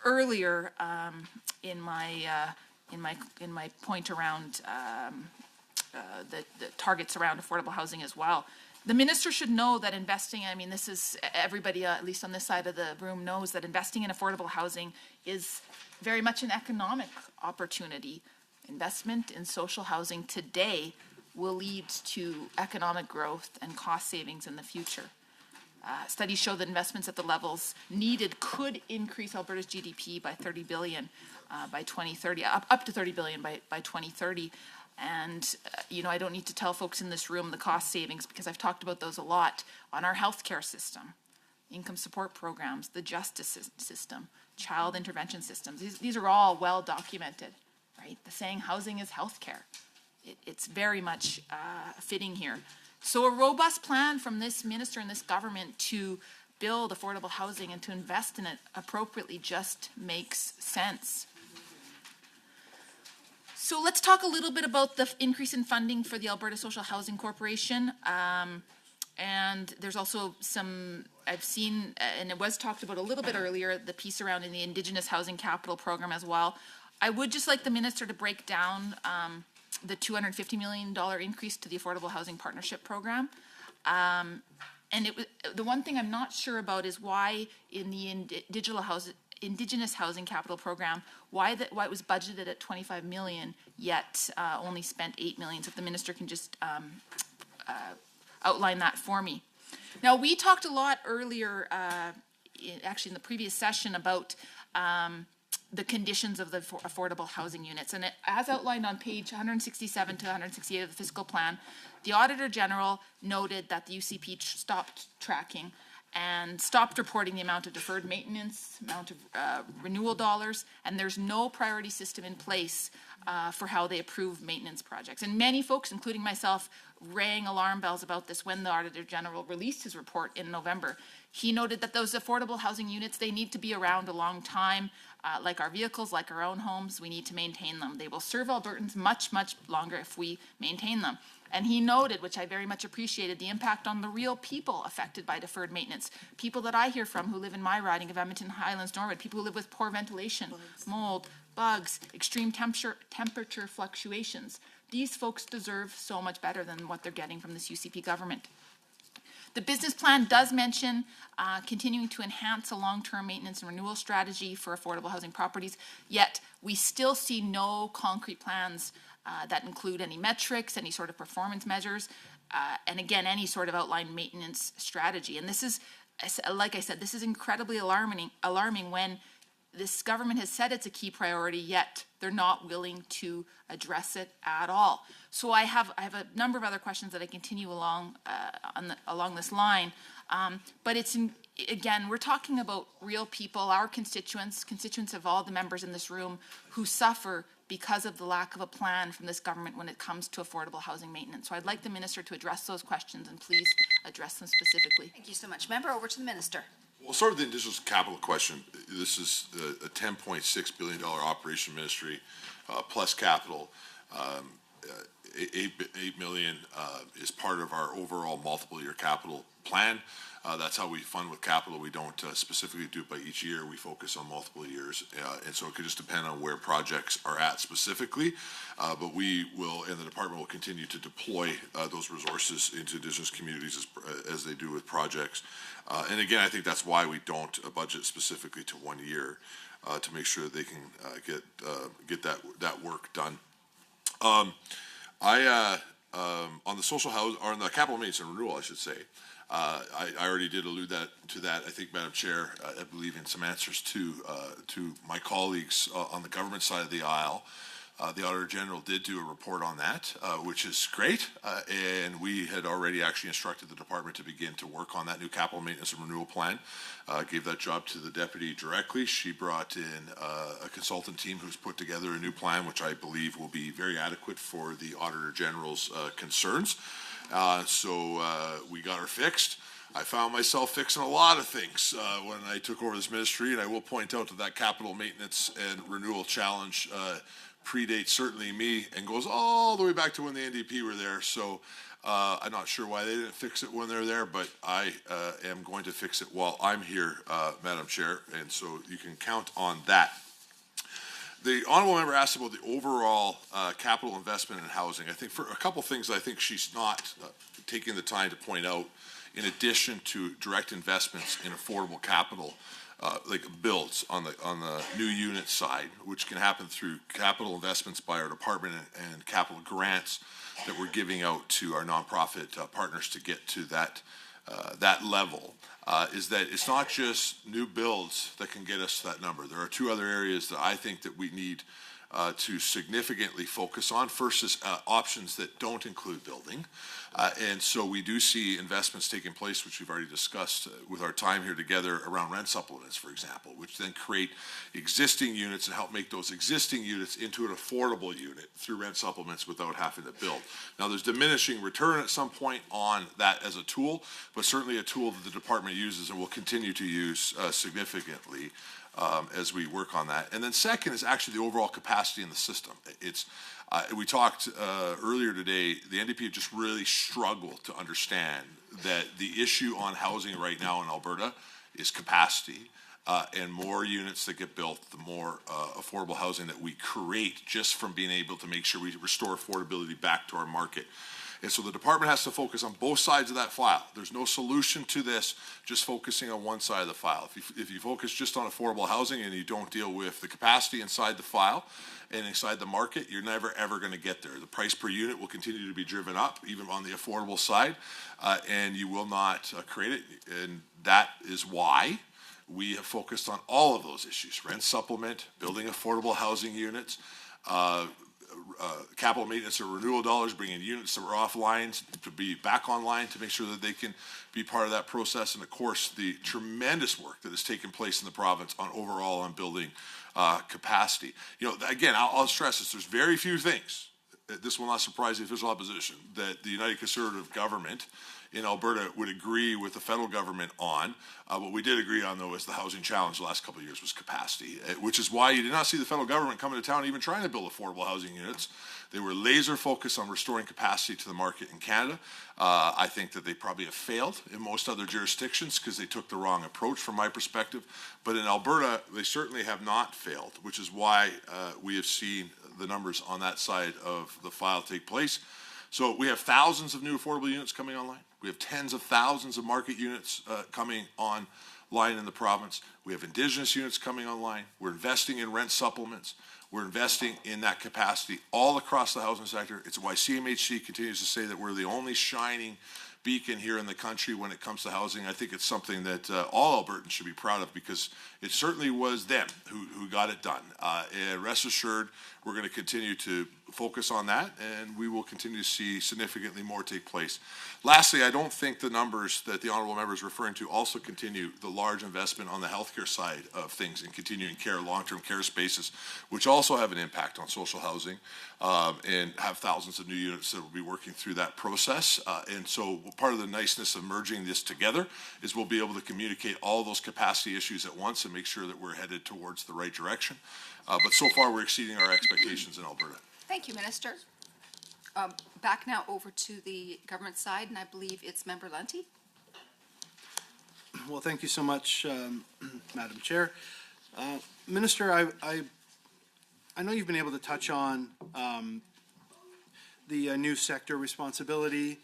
earlier in my point around the targets around affordable housing as well. The minister should know that investing, I mean, this is, everybody, at least on this side of the room, knows that investing in affordable housing is very much an economic opportunity. Investment in social housing today will lead to economic growth and cost savings in the future. Studies show that investments at the levels needed could increase Alberta's GDP by 30 billion by 2030, up to 30 billion by 2030. And, you know, I don't need to tell folks in this room the cost savings, because I've talked about those a lot, on our healthcare system, income support programs, the justice system, child intervention systems. These are all well documented, right? The saying, housing is healthcare. It's very much fitting here. So a robust plan from this minister and this government to build affordable housing and to invest in it appropriately just makes sense. So let's talk a little bit about the increase in funding for the Alberta Social Housing Corporation. And there's also some, I've seen, and it was talked about a little bit earlier, the piece around in the Indigenous Housing Capital Program as well. I would just like the minister to break down the $250 million increase to the Affordable Housing Partnership Program. And the one thing I'm not sure about is why in the Indigenous Housing Capital Program, why it was budgeted at 25 million, yet only spent 8 million. So if the minister can just outline that for me. Now, we talked a lot earlier, actually in the previous session, about the conditions of the affordable housing units. And as outlined on page 167 to 168 of the fiscal plan, the Auditor General noted that the UCP stopped tracking and stopped reporting the amount of deferred maintenance, amount of renewal dollars, and there's no priority system in place for how they approve maintenance projects. And many folks, including myself, rang alarm bells about this when the Auditor General released his report in November. He noted that those affordable housing units, they need to be around a long time. Like our vehicles, like our own homes, we need to maintain them. They will serve Albertans much, much longer if we maintain them. And he noted, which I very much appreciated, the impact on the real people affected by deferred maintenance. People that I hear from who live in my riding of Edmonton Highlands, Norwood, people who live with poor ventilation, mold, bugs, extreme temperature fluctuations. These folks deserve so much better than what they're getting from this UCP government. The business plan does mention continuing to enhance a long-term maintenance and renewal strategy for affordable housing properties, yet we still see no concrete plans that include any metrics, any sort of performance measures, and again, any sort of outlined maintenance strategy. And this is, like I said, this is incredibly alarming when this government has said it's a key priority, yet they're not willing to address it at all. So I have a number of other questions that I continue along along this line. But again, we're talking about real people, our constituents of all the members in this room who suffer because of the lack of a plan from this government when it comes to affordable housing maintenance. So I'd like the minister to address those questions, and please address them specifically. Thank you so much. Member, over to the minister. We'll start with the Indigenous capital question. This is a $10.6 billion operation ministry, plus capital. 8 million is part of our overall multiple year capital plan. That's how we fund with capital. We don't specifically do it by each year. We focus on multiple years. And so it could just depend on where projects are at specifically. But we will, and the department will continue to deploy those resources into Indigenous communities as they do with projects. And again, I think that's why we don't budget specifically to 1 year to make sure that they can get that work done. On the social housing, or on the capital maintenance and renewal, I should say, I already did allude to that. I think, Madam Chair, I believe in some answers to my colleagues on the government side of the aisle. The Auditor General did do a report on that, which is great, and we had already actually instructed the department to begin to work on that new capital maintenance and renewal plan. Gave that job to the deputy directly. She brought in a consultant team who's put together a new plan, which I believe will be very adequate for the Auditor General's concerns. So we got her fixed. I found myself fixing a lot of things when I took over this ministry, and I will point out that capital maintenance and renewal challenge predates certainly me and goes all the way back to when the NDP were there. So I'm not sure why they didn't fix it when they're there, but I am going to fix it while I'm here, Madam Chair, and so you can count on that. The honourable member asked about the overall capital investment in housing. I think for a couple things, I think she's not taking the time to point out, in addition to direct investments in affordable capital, like builds on the new unit side, which can happen through capital investments by our department and capital grants that we're giving out to our nonprofit partners to get to that level. Is that it's not just new builds that can get us to that number. There are two other areas that I think that we need to significantly focus on. First is options that don't include building. And so we do see investments taking place, which we've already discussed with our time here together, around rent supplements, for example, which then create existing units and help make those existing units into an affordable unit through rent supplements without having to build. Now, there's diminishing return at some point on that as a tool, but certainly a tool that the department uses and will continue to use significantly as we work on that. And then second is actually the overall capacity in the system. We talked earlier today, the NDP just really struggled to understand that the issue on housing right now in Alberta is capacity. And more units that get built, the more affordable housing that we create just from being able to make sure we restore affordability back to our market. And so the department has to focus on both sides of that file. There's no solution to this just focusing on one side of the file. If you focus just on affordable housing and you don't deal with the capacity inside the file and inside the market, you're never ever going to get there. The price per unit will continue to be driven up, even on the affordable side, and you will not create it. And that is why we have focused on all of those issues: rent supplement, building affordable housing units, capital maintenance or renewal dollars, bringing units that were offline to be back online to make sure that they can be part of that process. And of course, the tremendous work that has taken place in the province on building capacity. You know, again, I'll stress this: there's very few things, this will not surprise the official opposition, that the United Conservative government in Alberta would agree with the federal government on. What we did agree on, though, is the housing challenge the last couple of years was capacity, which is why you did not see the federal government coming to town even trying to build affordable housing units. They were laser focused on restoring capacity to the market in Canada. I think that they probably have failed in most other jurisdictions because they took the wrong approach from my perspective. But in Alberta, they certainly have not failed, which is why we have seen the numbers on that side of the file take place. So we have thousands of new affordable units coming online. We have tens of thousands of market units coming online in the province. We have Indigenous units coming online. We're investing in rent supplements. We're investing in that capacity all across the housing sector. It's why CMHC continues to say that we're the only shining beacon here in the country when it comes to housing. I think it's something that all Albertans should be proud of, because it certainly was them who got it done. And rest assured, we're going to continue to focus on that, and we will continue to see significantly more take place. Lastly, I don't think the numbers that the honourable member is referring to also continue the large investment on the healthcare side of things in continuing care, long-term care spaces, which also have an impact on social housing, and have thousands of new units that will be working through that process. And so part of the niceness of merging this together is we'll be able to communicate all those capacity issues at once and make sure that we're headed towards the right direction. But so far, we're exceeding our expectations in Alberta. Thank you, Minister. Back now over to the government side, and I believe it's Member Lunty. Well, thank you so much, Madam Chair. Minister, I know you've been able to touch on the new sector responsibility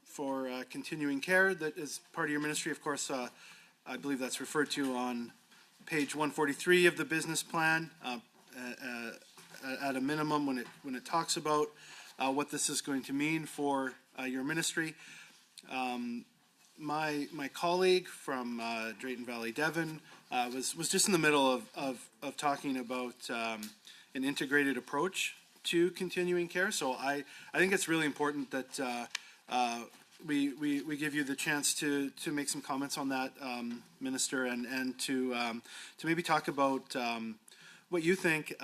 for continuing care that is part of your ministry. Of course, I believe that's referred to on page 143 of the business plan at a minimum when it talks about what this is going to mean for your ministry. My colleague from Drayton Valley, Devon, was just in the middle of talking about an integrated approach to continuing care. So I think it's really important that we give you the chance to make some comments on that, Minister, and to maybe talk about what you think,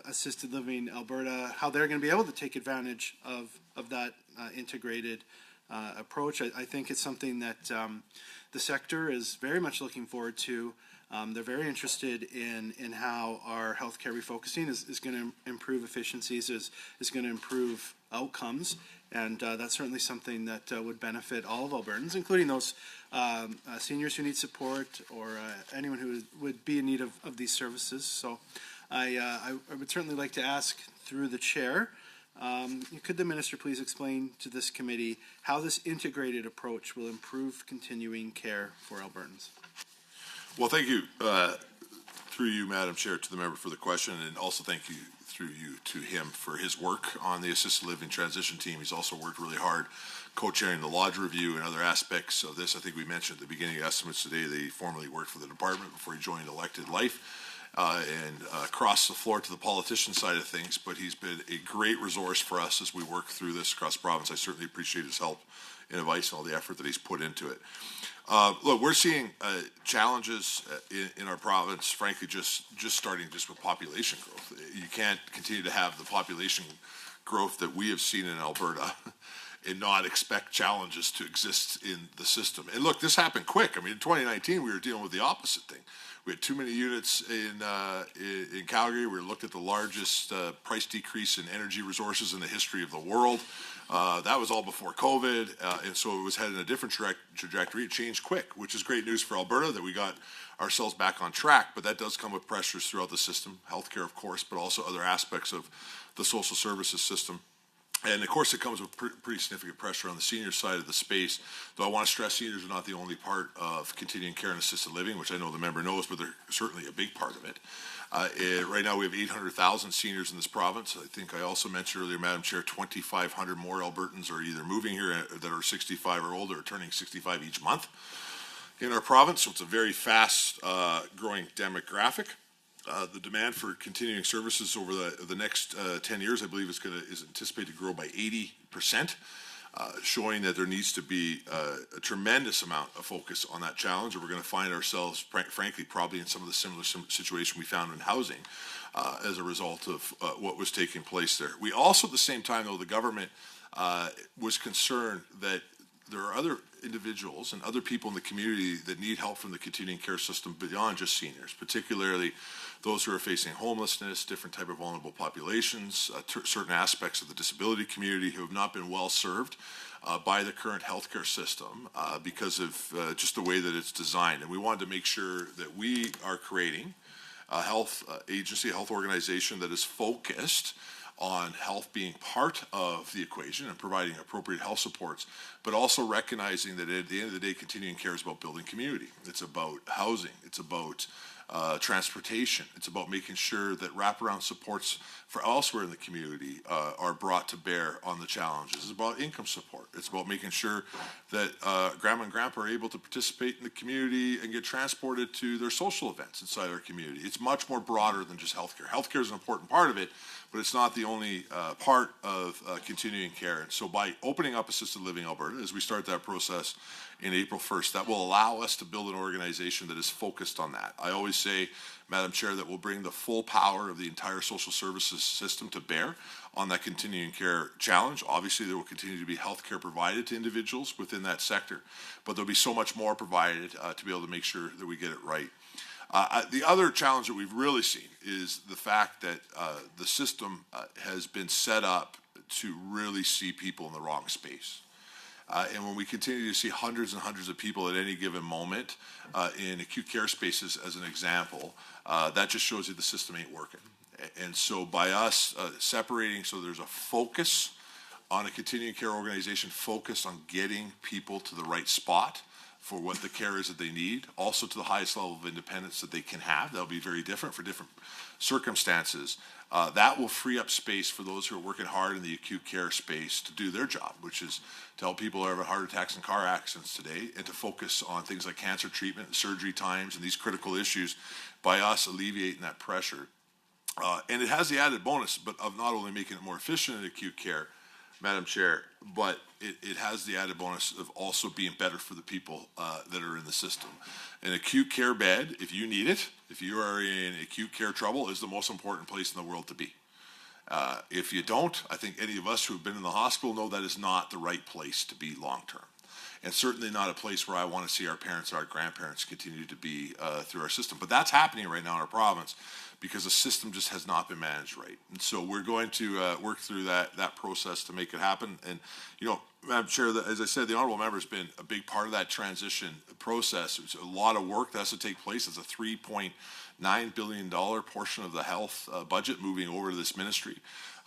Assisted Living Alberta, how they're going to be able to take advantage of that integrated approach. I think it's something that the sector is very much looking forward to. They're very interested in how our healthcare refocusing is going to improve efficiencies, is going to improve outcomes, and that's certainly something that would benefit all of Albertans, including those seniors who need support or anyone who would be in need of these services. So I would certainly like to ask through the chair, could the minister please explain to this committee how this integrated approach will improve continuing care for Albertans? Well, thank you, through you, Madam Chair, to the member for the question, and also thank you through you to him for his work on the assisted living transition team. He's also worked really hard co-chairing the lodge review and other aspects of this. I think we mentioned at the beginning of estimates today that he formerly worked for the department before he joined elected life, and across the floor to the politician side of things, but he's been a great resource for us as we work through this across the province. I certainly appreciate his help and advice and all the effort that he's put into it. Look, we're seeing challenges in our province, frankly, just starting just with population growth. You can't continue to have the population growth that we have seen in Alberta and not expect challenges to exist in the system. And look, this happened quick. I mean, in 2019, we were dealing with the opposite thing. We had too many units in Calgary. We looked at the largest price decrease in energy resources in the history of the world. That was all before COVID, and so it was headed in a different trajectory. It changed quick, which is great news for Alberta that we got ourselves back on track, but that does come with pressures throughout the system, healthcare, of course, but also other aspects of the social services system. And of course, it comes with pretty significant pressure on the senior side of the space. Though I want to stress seniors are not the only part of continuing care and assisted living, which I know the member knows, but they're certainly a big part of it. Right now, we have 800,000 seniors in this province. I think I also mentioned earlier, Madam Chair, 2,500 more Albertans are either moving here that are 65 or older or turning 65 each month in our province. So it's a very fast growing demographic. The demand for continuing services over the next 10 years, I believe, is anticipated to grow by 80%, showing that there needs to be a tremendous amount of focus on that challenge, or we're going to find ourselves, frankly, probably in some of the similar situation we found in housing as a result of what was taking place there. We also, at the same time, though, the government was concerned that there are other individuals and other people in the community that need help from the continuing care system beyond just seniors, particularly those who are facing homelessness, different type of vulnerable populations, certain aspects of the disability community who have not been well served by the current healthcare system because of just the way that it's designed. And we wanted to make sure that we are creating a health agency, a health organization that is focused on health being part of the equation and providing appropriate health supports, but also recognizing that at the end of the day, continuing care is about building community. It's about housing. It's about transportation. It's about making sure that wraparound supports for elsewhere in the community are brought to bear on the challenges. It's about income support. It's about making sure that grandma and grandpa are able to participate in the community and get transported to their social events inside our community. It's much more broader than just healthcare. Healthcare is an important part of it, but it's not the only part of continuing care. And so by opening up Assisted Living Alberta, as we start that process in April 1st, that will allow us to build an organization that is focused on that. I always say, Madam Chair, that will bring the full power of the entire social services system to bear on that continuing care challenge. Obviously, there will continue to be health care provided to individuals within that sector, but there'll be so much more provided to be able to make sure that we get it right. The other challenge that we've really seen is the fact that the system has been set up to really see people in the wrong space. And when we continue to see hundreds and hundreds of people at any given moment in acute care spaces, as an example, that just shows you the system ain't working. And so by us separating, so there's a focus on a continuing care organization focused on getting people to the right spot for what the care is that they need, also to the highest level of independence that they can have. That'll be very different for different circumstances. That will free up space for those who are working hard in the acute care space to do their job, which is to help people who are having heart attacks and car accidents today, and to focus on things like cancer treatment, surgery times, and these critical issues by us alleviating that pressure. And it has the added bonus, but of not only making it more efficient in acute care, Madam Chair, but it has the added bonus of also being better for the people that are in the system. An acute care bed, if you need it, if you are in acute care trouble, is the most important place in the world to be. If you don't, I think any of us who have been in the hospital know that is not the right place to be long-term. And certainly not a place where I want to see our parents or our grandparents continue to be through our system. But that's happening right now in our province because the system just has not been managed right. And so we're going to work through that process to make it happen. And, you know, Madam Chair, as I said, the Honourable Member has been a big part of that transition process. It's a lot of work that has to take place. It's a $3.9 billion portion of the health budget moving over to this ministry.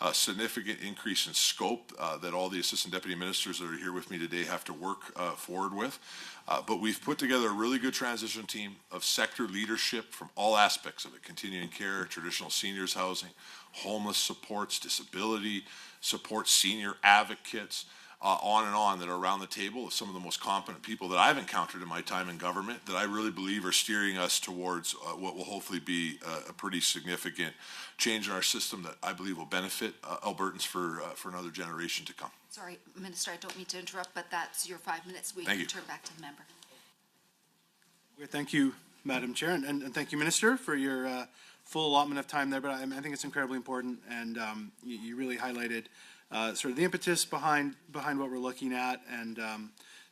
A significant increase in scope that all the Assistant Deputy Ministers that are here with me today have to work forward with. But we've put together a really good transition team of sector leadership from all aspects of it: continuing care, traditional seniors housing, homeless supports, disability support, senior advocates, on, that are around the table of some of the most competent people that I've encountered in my time in government that I really believe are steering us towards what will hopefully be a pretty significant change in our system that I believe will benefit Albertans for another generation to come. Sorry, Minister, I don't mean to interrupt, but that's your 5 minutes. We Thank can you. turn back to the member. Thank you, Madam Chair, and thank you, Minister, for your full allotment of time there. But I think it's incredibly important, and you really highlighted sort of the impetus behind what we're looking at, and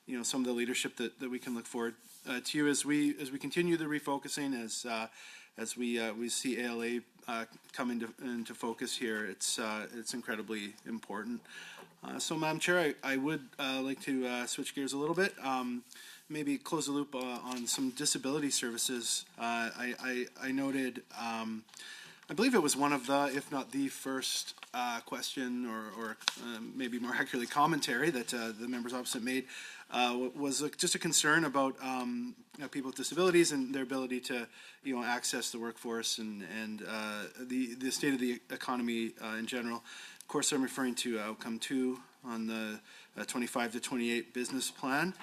you know, some of the leadership that we can look forward to you as we continue the refocusing, as we see ALA come into focus here. It's incredibly important. So, Madam Chair, I would like to switch gears a little bit. Maybe close the loop on some disability services. I noted, I believe it was one of the, if not the first question or maybe more accurately commentary that the members opposite made was just a concern about you know, people with disabilities and their ability to, you know, access the workforce and the state of the economy in general. Of course, I'm referring to Outcome 2 on the 25 to 28 business plan,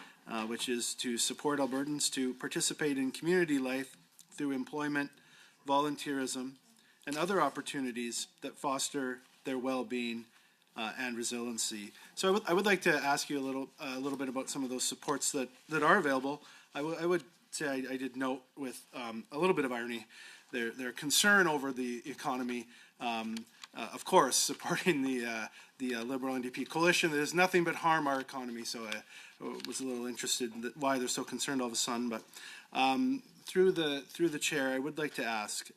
which is to support Albertans to participate in community life through employment, volunteerism, and other opportunities that foster their well-being and resiliency. So I would like to ask you a little bit about some of those supports that are available. I would say I did note with a little bit of irony their concern over the economy. Of course, supporting the Liberal NDP coalition that does nothing but harm our economy. So I was a little interested in why they're so concerned all of a sudden. But through the chair, I would like to ask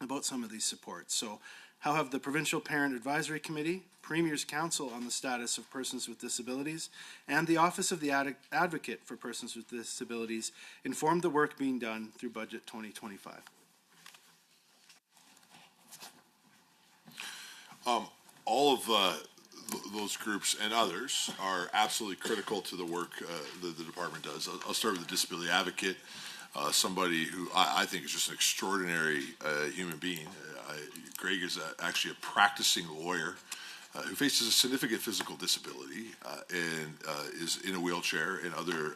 about some of these supports. So, how have the Provincial Parent Advisory Committee, Premier's Council on the Status of Persons with Disabilities, and the Office of the Advocate for Persons with Disabilities informed the work being done through Budget 2025? All of those groups and others are absolutely critical to the work that the department does. I'll start with the Disability Advocate. somebody who I think is just an extraordinary human being. Greg is actually a practicing lawyer who faces a significant physical disability and is in a wheelchair and other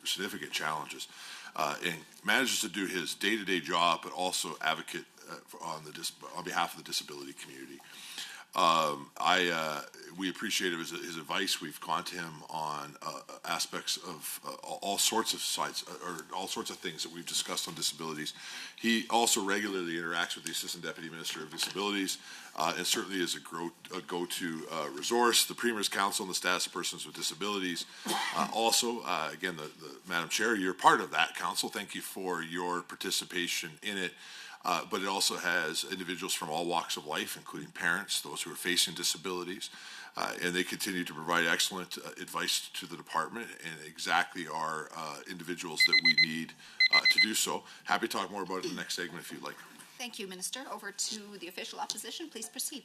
significant challenges, and manages to do his day-to-day job, but also advocate on behalf of the disability community. We appreciate his advice. We've gone to him on aspects of all sorts of sides or all sorts of things that we've discussed on disabilities. He also regularly interacts with the Assistant Deputy Minister of Disabilities and certainly is a go-to resource. The Premier's Council on the Status of Persons with Disabilities. Again, the Madam Chair, you're part of that council. Thank you for your participation in it. But it also has individuals from all walks of life, including parents, those who are facing disabilities, and they continue to provide excellent advice to the department and exactly are individuals that we need to do so. Happy to talk more about it in the next segment if you'd like. Thank you, Minister. Over to the official opposition. Please proceed.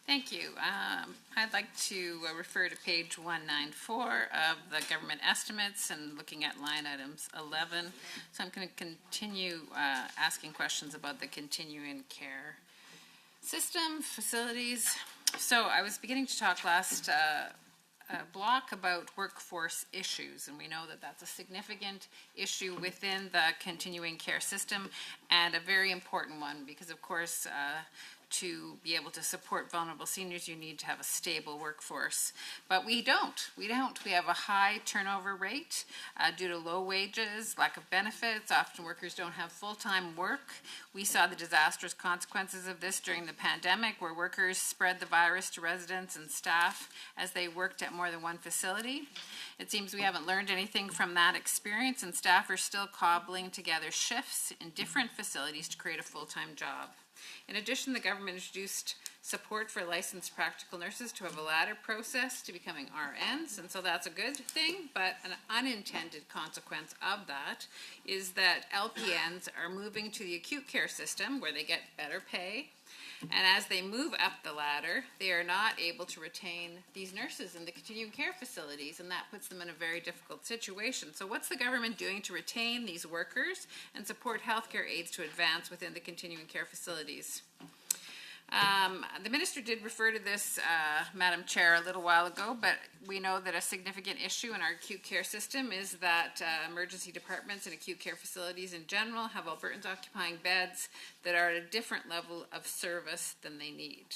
Thank you. I'd like to refer to page 194 of the government estimates and looking at line items 11. So I'm going to continue asking questions about the continuing care system, facilities. So I was beginning to talk last block about workforce issues, and we know that that's a significant issue within the continuing care system and a very important one because, of course, to be able to support vulnerable seniors, you need to have a stable workforce. But we don't. We have a high turnover rate due to low wages, lack of benefits. Often workers don't have full-time work. We saw the disastrous consequences of this during the pandemic, where workers spread the virus to residents and staff as they worked at more than one facility. It seems we haven't learned anything from that experience, and staff are still cobbling together shifts in different facilities to create a full-time job. In addition, the government introduced support for licensed practical nurses to have a ladder process to becoming RNs, and so that's a good thing, but an unintended consequence of that is that LPNs are moving to the acute care system where they get better pay, and as they move up the ladder, they are not able to retain these nurses in the continuing care facilities, and that puts them in a very difficult situation. So what's the government doing to retain these workers and support healthcare aides to advance within the continuing care facilities? The minister did refer to this, Madam Chair, a little while ago, but we know that a significant issue in our acute care system is that emergency departments and acute care facilities in general have Albertans occupying beds that are at a different level of service than they need.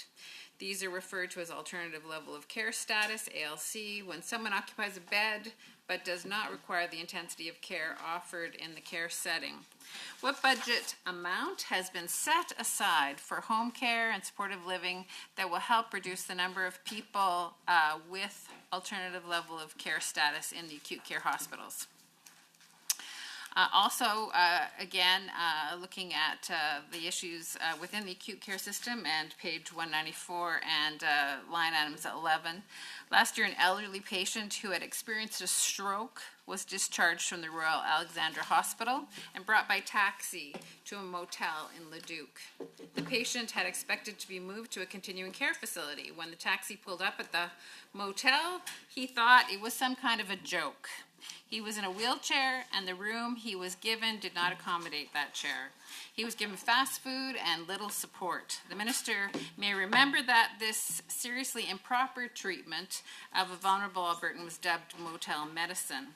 These are referred to as alternative level of care status, ALC, when someone occupies a bed but does not require the intensity of care offered in the care setting. What budget amount has been set aside for home care and supportive living that will help reduce the number of people with alternative level of care status in the acute care hospitals? Looking at the issues within the acute care system and page 194 and line items 11. Last year, an elderly patient who had experienced a stroke was discharged from the Royal Alexandra Hospital and brought by taxi to a motel in Leduc. The patient had expected to be moved to a continuing care facility. When the taxi pulled up at the motel, he thought it was some kind of a joke. He was in a wheelchair, and the room he was given did not accommodate that chair. He was given fast food and little support. The minister may remember that this seriously improper treatment of a vulnerable Albertan was dubbed motel medicine.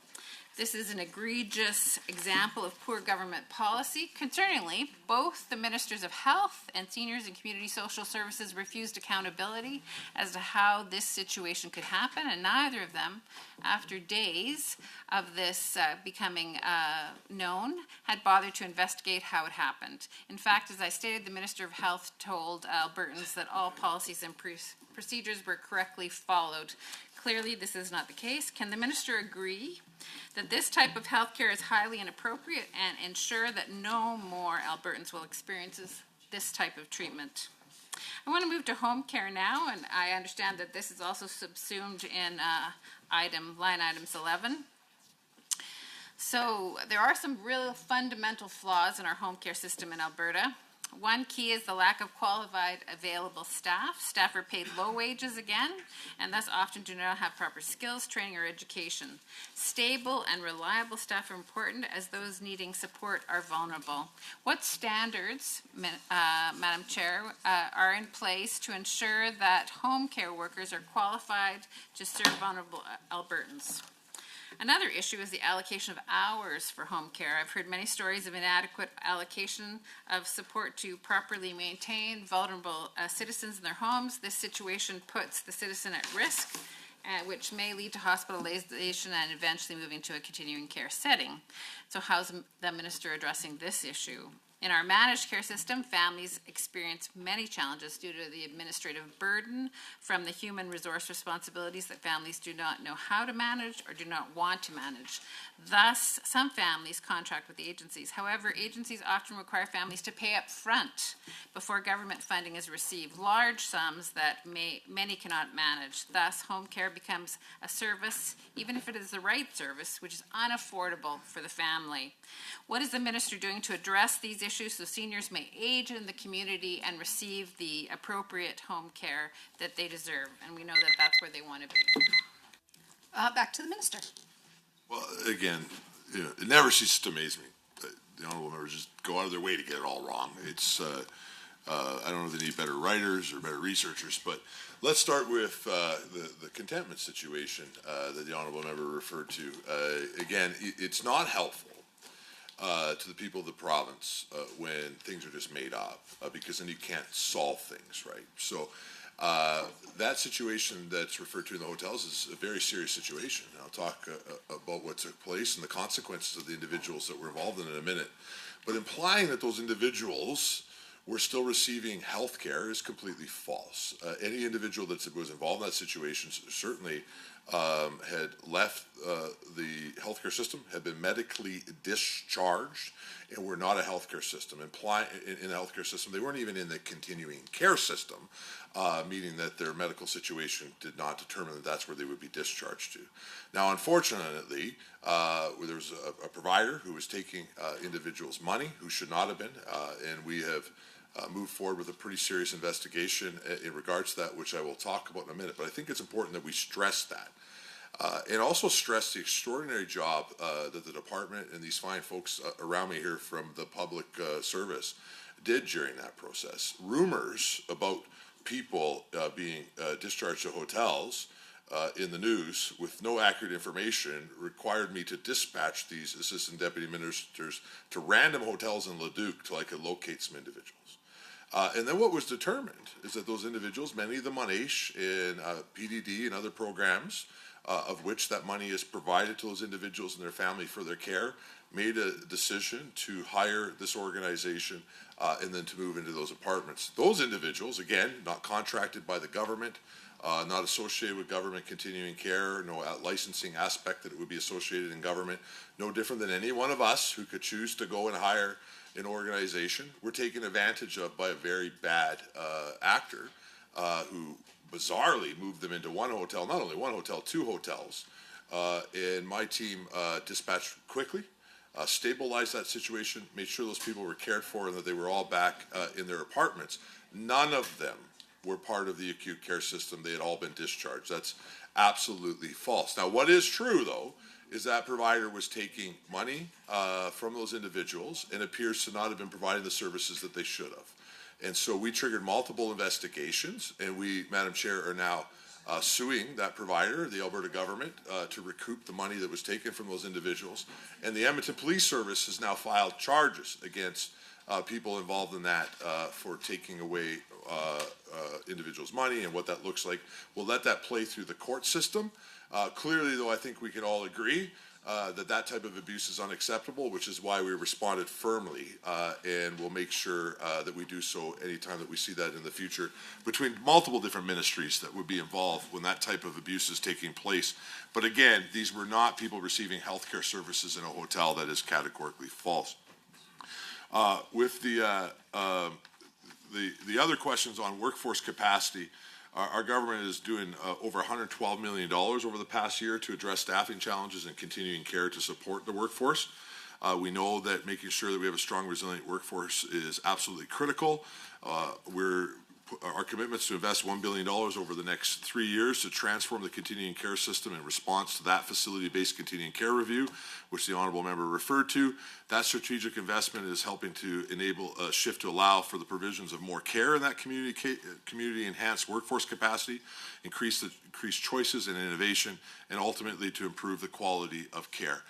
This is an egregious example of poor government policy. Concerningly, both the Ministers of Health and Seniors and Community Social Services refused accountability as to how this situation could happen, and neither of them, after days of this becoming known, had bothered to investigate how it happened. In fact, as I stated, the Minister of Health told Albertans that all policies and procedures were correctly followed. Clearly, this is not the case. Can the minister agree that this type of health care is highly inappropriate and ensure that no more Albertans will experience this type of treatment? I want to move to home care now, and I understand that this is also subsumed in line items 11. So there are some real fundamental flaws in our home care system in Alberta. One key is the lack of qualified available staff. Staff are paid low wages again, and thus often do not have proper skills, training, or education. Stable and reliable staff are important as those needing support are vulnerable. What standards, Madam Chair, are in place to ensure that home care workers are qualified to serve vulnerable Albertans? Another issue is the allocation of hours for home care. I've heard many stories of inadequate allocation of support to properly maintain vulnerable citizens in their homes. This situation puts the citizen at risk, which may lead to hospitalization and eventually moving to a continuing care setting. So how's the minister addressing this issue? In our managed care system, families experience many challenges due to the administrative burden from the human resource responsibilities that families do not know how to manage or do not want to manage. Thus, some families contract with the agencies. However, agencies often require families to pay up front before government funding is received, large sums that many cannot manage. Thus, home care becomes a service, even if it is the right service, which is unaffordable for the family. What is the minister doing to address these issues so seniors may age in the community and receive the appropriate home care that they deserve? And we know that that's where they want to be. Back to the minister. Well, again, it never ceases to amaze me. The honorable members just go out of their way to get it all wrong. It's, I don't know if they need better writers or better researchers, but let's start with the contentment situation that the honorable member referred to. Again, it's not helpful to the people of the province when things are just made up, because then you can't solve things, right? So that situation that's referred to in the hotels is a very serious situation. I'll talk about what took place and the consequences of the individuals that were involved in a minute. But implying that those individuals were still receiving health care is completely false. Any individual that was involved in that situation certainly had left the healthcare system, had been medically discharged, and were not a healthcare system. In the healthcare system, they weren't even in the continuing care system, meaning that their medical situation did not determine that that's where they would be discharged to. Now, unfortunately, there was a provider who was taking individuals' money who should not have been, and we have moved forward with a pretty serious investigation in regards to that, which I will talk about in a minute. But I think it's important that we stress that. And also stress the extraordinary job that the department and these fine folks around me here from the public service did during that process. Rumors about people being discharged to hotels in the news with no accurate information required me to dispatch these assistant deputy ministers to random hotels in Leduc till I could locate some individuals. And then what was determined is that those individuals, many of them on AISH in PDD and other programs, of which that money is provided to those individuals and their family for their care, made a decision to hire this organization and then to move into those apartments. Those individuals, again, not contracted by the government, not associated with government continuing care, no licensing aspect that it would be associated in government, no different than any one of us who could choose to go and hire an organization, were taken advantage of by a very bad actor who bizarrely moved them into one hotel, not only one hotel, two hotels. And my team dispatched quickly, stabilized that situation, made sure those people were cared for and that they were all back in their apartments. None of them were part of the acute care system. They had all been discharged. That's absolutely false. Now, what is true, though, is that provider was taking money from those individuals and appears to not have been providing the services that they should have. And so we triggered multiple investigations, and we, Madam Chair, are now suing that provider, the Alberta government, to recoup the money that was taken from those individuals. And the Edmonton Police Service has now filed charges against people involved in that for taking away individuals' money and what that looks like. We'll let that play through the court system. Clearly, though, I think we can all agree that that type of abuse is unacceptable, which is why we responded firmly, and we'll make sure that we do so anytime that we see that in the future between multiple different ministries that would be involved when that type of abuse is taking place. But again, these were not people receiving healthcare services in a hotel. That is categorically false. With the other questions on workforce capacity, our government is doing over $112 million over the past year to address staffing challenges and continuing care to support the workforce. We know that making sure that we have a strong, resilient workforce is absolutely critical. Our commitments to invest $1 billion over the next 3 years to transform the continuing care system in response to that facility-based continuing care review, which the honourable member referred to. That strategic investment is helping to enable a shift to allow for the provisions of more care in that community-enhanced workforce capacity, increase choices and innovation, and ultimately to improve the quality of care.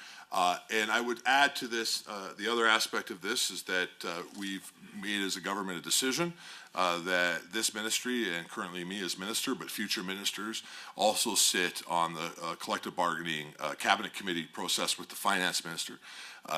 And I would add to this, the other aspect of this is that we've made as a government a decision that this ministry, and currently me as minister, but future ministers also sit on the collective bargaining cabinet committee process with the finance minister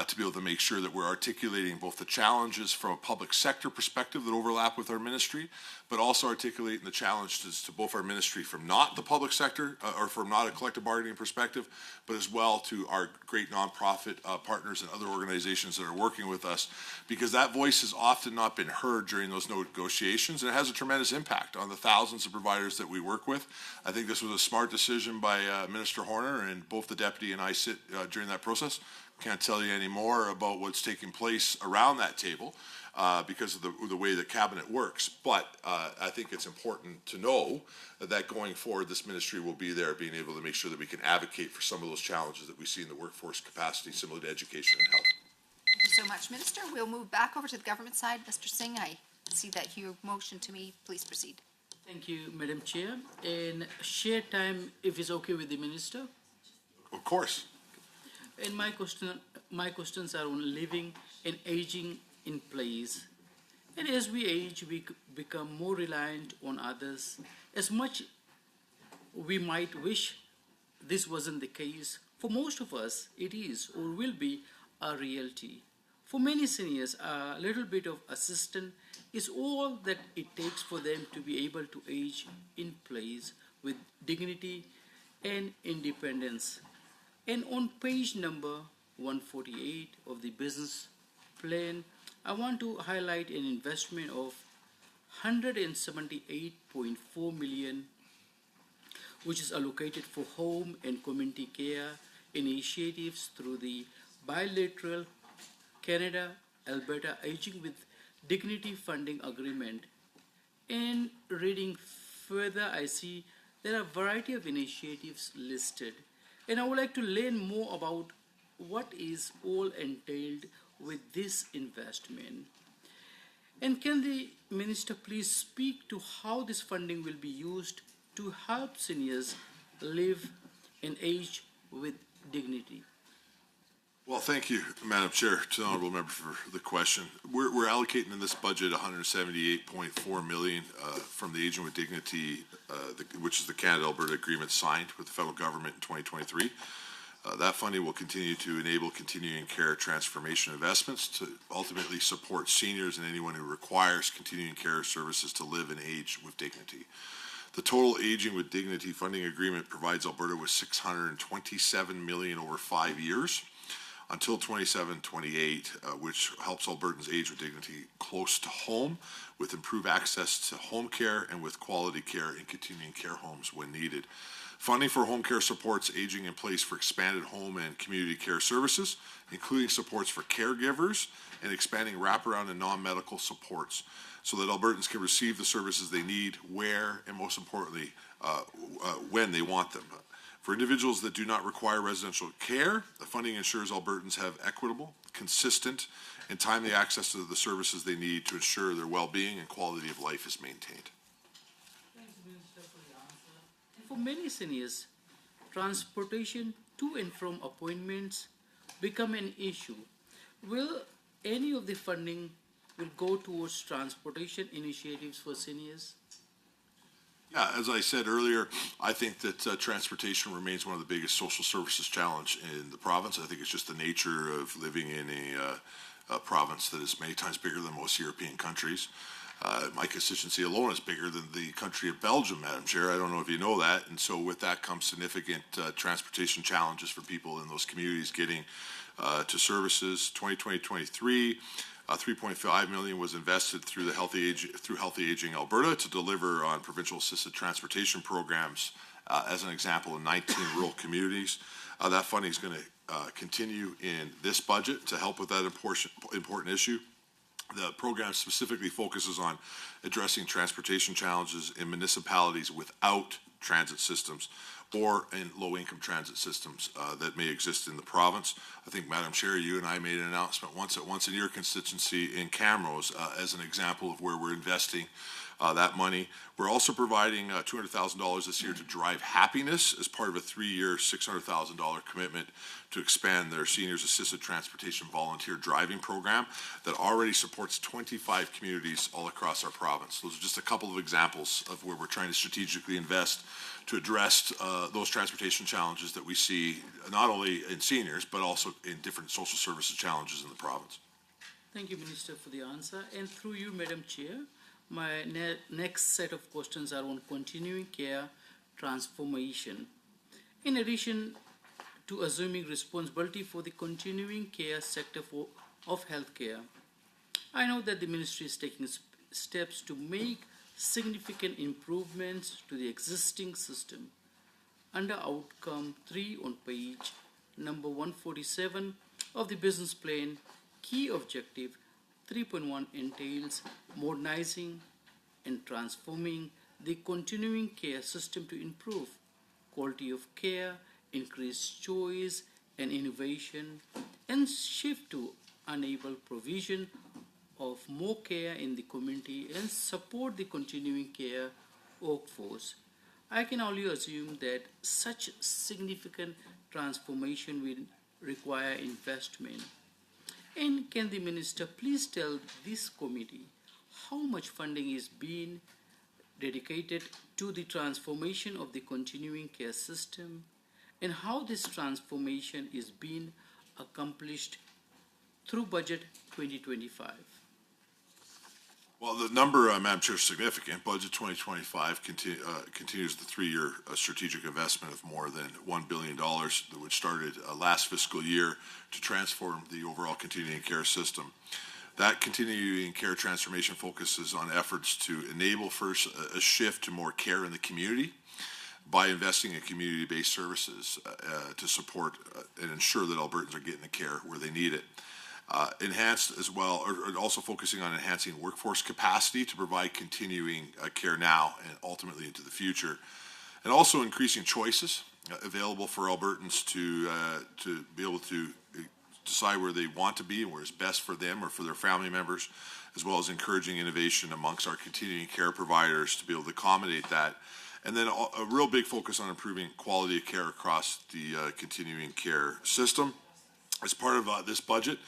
to be able to make sure that we're articulating both the challenges from a public sector perspective that overlap with our ministry, but also articulating the challenges to both our ministry from not the public sector or from not a collective bargaining perspective, but as well to our great nonprofit partners and other organizations that are working with us, because that voice has often not been heard during those negotiations, and it has a tremendous impact on the thousands of providers that we work with. I think this was a smart decision by Minister Horner, and both the deputy and I sit during that process. Can't tell you any more about what's taking place around that table because of the way the cabinet works. But I think it's important to know that going forward, this ministry will be there being able to make sure that we can advocate for some of those challenges that we see in the workforce capacity, similar to education and health. Thank you so much, Minister. We'll move back over to the government side. Mr. Singh, I see that you motioned to me. Please proceed. Thank you, Madam Chair. And share time, if it's okay with the Minister. Of course. And my questions are on living and aging in place. And as we age, we become more reliant on others. As much we might wish this wasn't the case, for most of us, it is or will be a reality. For many seniors, a little bit of assistance is all that it takes for them to be able to age in place with dignity and independence. And on page number 148 of the business plan, I want to highlight an investment of $178.4 million, which is allocated for home and community care initiatives through the bilateral Canada-Alberta Aging with Dignity Funding Agreement. And reading further, I see there are a variety of initiatives listed. And I would like to learn more about what is all entailed with this investment. And can the Minister please speak to how this funding will be used to help seniors live and age with dignity? Well, thank you, Madam Chair, to the honourable member for the question. We're allocating in this budget $178.4 million from the Aging with Dignity, which is the Canada-Alberta agreement signed with the federal government in 2023. That funding will continue to enable continuing care transformation investments to ultimately support seniors and anyone who requires continuing care services to live and age with dignity. The total Aging with Dignity funding agreement provides Alberta with $627 million over 5 years until 27-28, which helps Albertans age with dignity close to home, with improved access to home care and with quality care in continuing care homes when needed. Funding for home care supports aging in place for expanded home and community care services, including supports for caregivers and expanding wraparound and non-medical supports, so that Albertans can receive the services they need where and, most importantly, when they want them. For individuals that do not require residential care, the funding ensures Albertans have equitable, consistent, and timely access to the services they need to ensure their well-being and quality of life is maintained. Thanks, Minister, for the answer. And for many seniors, transportation to and from appointments become an issue. Will any of the funding will go towards transportation initiatives for seniors? Yeah, as I said earlier, I think that transportation remains one of the biggest social services challenge in the province. I think it's just the nature of living in a province that is many times bigger than most European countries. My constituency alone is bigger than the country of Belgium, Madam Chair. I don't know if you know that. And so with that comes significant transportation challenges for people in those communities getting to services. 2020-23, $3.5 million was invested through Healthy Aging Alberta to deliver on provincial assisted transportation programs, as an example, in 19 rural communities. That funding is going to continue in this budget to help with that important issue. The program specifically focuses on addressing transportation challenges in municipalities without transit systems or in low-income transit systems that may exist in the province. I think, Madam Chair, you and I made an announcement once in your constituency in Camrose as an example of where we're investing that money. We're also providing $200,000 this year to Drive Happiness as part of a 3-year, $600,000 commitment to expand their Seniors Assisted Transportation Volunteer Driving Program that already supports 25 communities all across our province. Those are just a couple of examples of where we're trying to strategically invest to address those transportation challenges that we see not only in seniors, but also in different social services challenges in the province. Thank you, Minister, for the answer. And through you, Madam Chair, my next set of questions are on continuing care transformation. In addition to assuming responsibility for the continuing care sector of healthcare, I know that the ministry is taking steps to make significant improvements to the existing system. Under outcome 3 on page number 147 of the business plan, key objective 3.1 entails modernizing and transforming the continuing care system to improve quality of care, increase choice and innovation, and shift to enable provision of more care in the community and support the continuing care workforce. I can only assume that such significant transformation will require investment. And can the minister please tell this committee how much funding is being dedicated to the transformation of the continuing care system and how this transformation is being accomplished through budget 2025? Well, the number, Madam Chair, is significant. Budget 2025 continues the 3-year strategic investment of more than $1 billion, which started last fiscal year to transform the overall continuing care system. That continuing care transformation focuses on efforts to enable first a shift to more care in the community by investing in community-based services to support and ensure that Albertans are getting the care where they need it. Enhanced as well, or also focusing on enhancing workforce capacity to provide continuing care now and ultimately into the future, and also increasing choices available for Albertans to be able to decide where they want to be and where is best for them or for their family members, as well as encouraging innovation amongst our continuing care providers to be able to accommodate that. And then a real big focus on improving quality of care across the continuing care system. As part of this budget,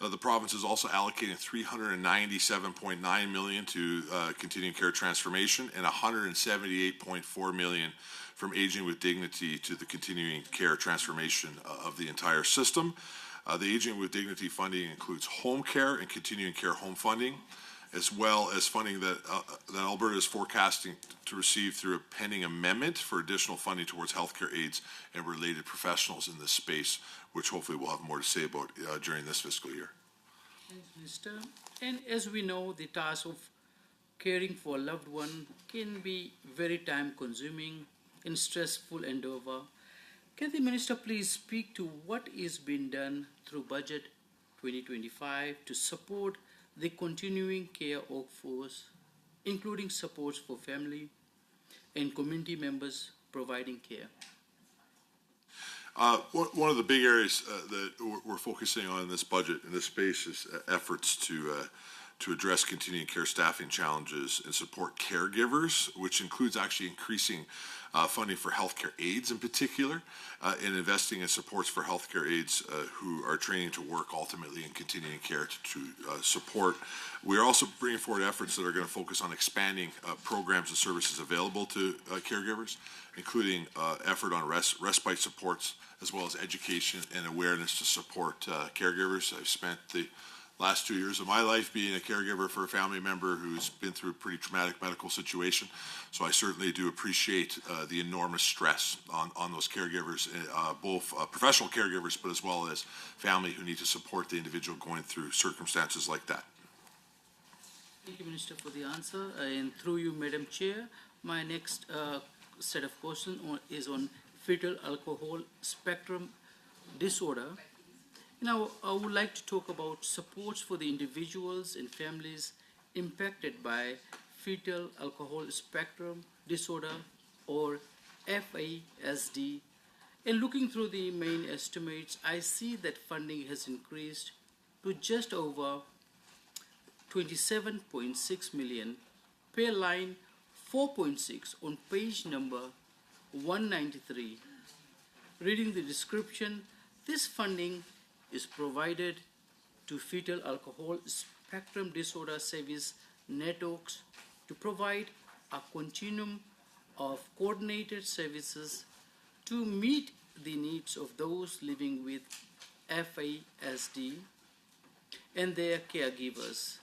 the province is also allocating $397.9 million to continuing care transformation and $178.4 million from Aging with Dignity to the continuing care transformation of the entire system. The Aging with Dignity funding includes home care and continuing care home funding, as well as funding that Alberta is forecasting to receive through a pending amendment for additional funding towards healthcare aides and related professionals in this space, which hopefully we'll have more to say about during this fiscal year. Thanks, Minister. And as we know, the task of caring for a loved one can be very time-consuming and stressful endeavor. Can the Minister please speak to what is being done through Budget 2025 to support the continuing care workforce, including supports for family and community members providing care? One of the big areas that we're focusing on in this budget, in this space, is efforts to address continuing care staffing challenges and support caregivers, which includes actually increasing funding for healthcare aides in particular, and investing in supports for healthcare aides who are training to work ultimately in continuing care to support. We are also bringing forward efforts that are going to focus on expanding programs and services available to caregivers, including effort on respite supports, as well as education and awareness to support caregivers. I've spent the last 2 years of my life being a caregiver for a family member who's been through a pretty traumatic medical situation. So I certainly do appreciate the enormous stress on those caregivers, both professional caregivers, but as well as family who need to support the individual going through circumstances like that. Thank you, Minister, for the answer. And through you, Madam Chair, my next set of questions is on fetal alcohol spectrum disorder. Now, I would like to talk about supports for the individuals and families impacted by fetal alcohol spectrum disorder, or FASD. And looking through the main estimates, I see that funding has increased to just over 27.6 million per line 4.6 on page number 193. Reading the description, this funding is provided to fetal alcohol spectrum disorder service networks to provide a continuum of coordinated services to meet the needs of those living with FASD and their caregivers.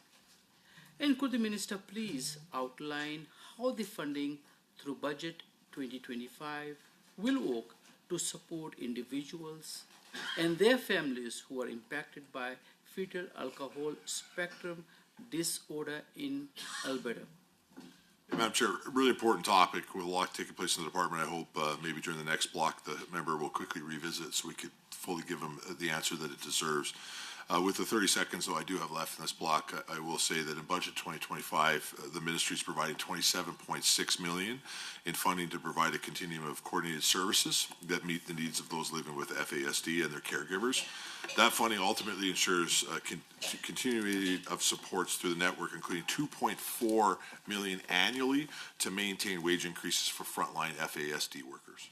And could the Minister please outline how the funding through Budget 2025 will work to support individuals and their families who are impacted by fetal alcohol spectrum disorder in Alberta? Madam Chair, a really important topic with a lot taking place in the department. I hope maybe during the next block the member will quickly revisit so we could fully give him the answer that it deserves. With the 30 seconds, though, I do have left in this block, I will say that in Budget 2025, the ministry is providing $27.6 million in funding to provide a continuum of coordinated services that meet the needs of those living with FASD and their caregivers. That funding ultimately ensures continuity of supports through the network, including $2.4 million annually to maintain wage increases for frontline FASD workers.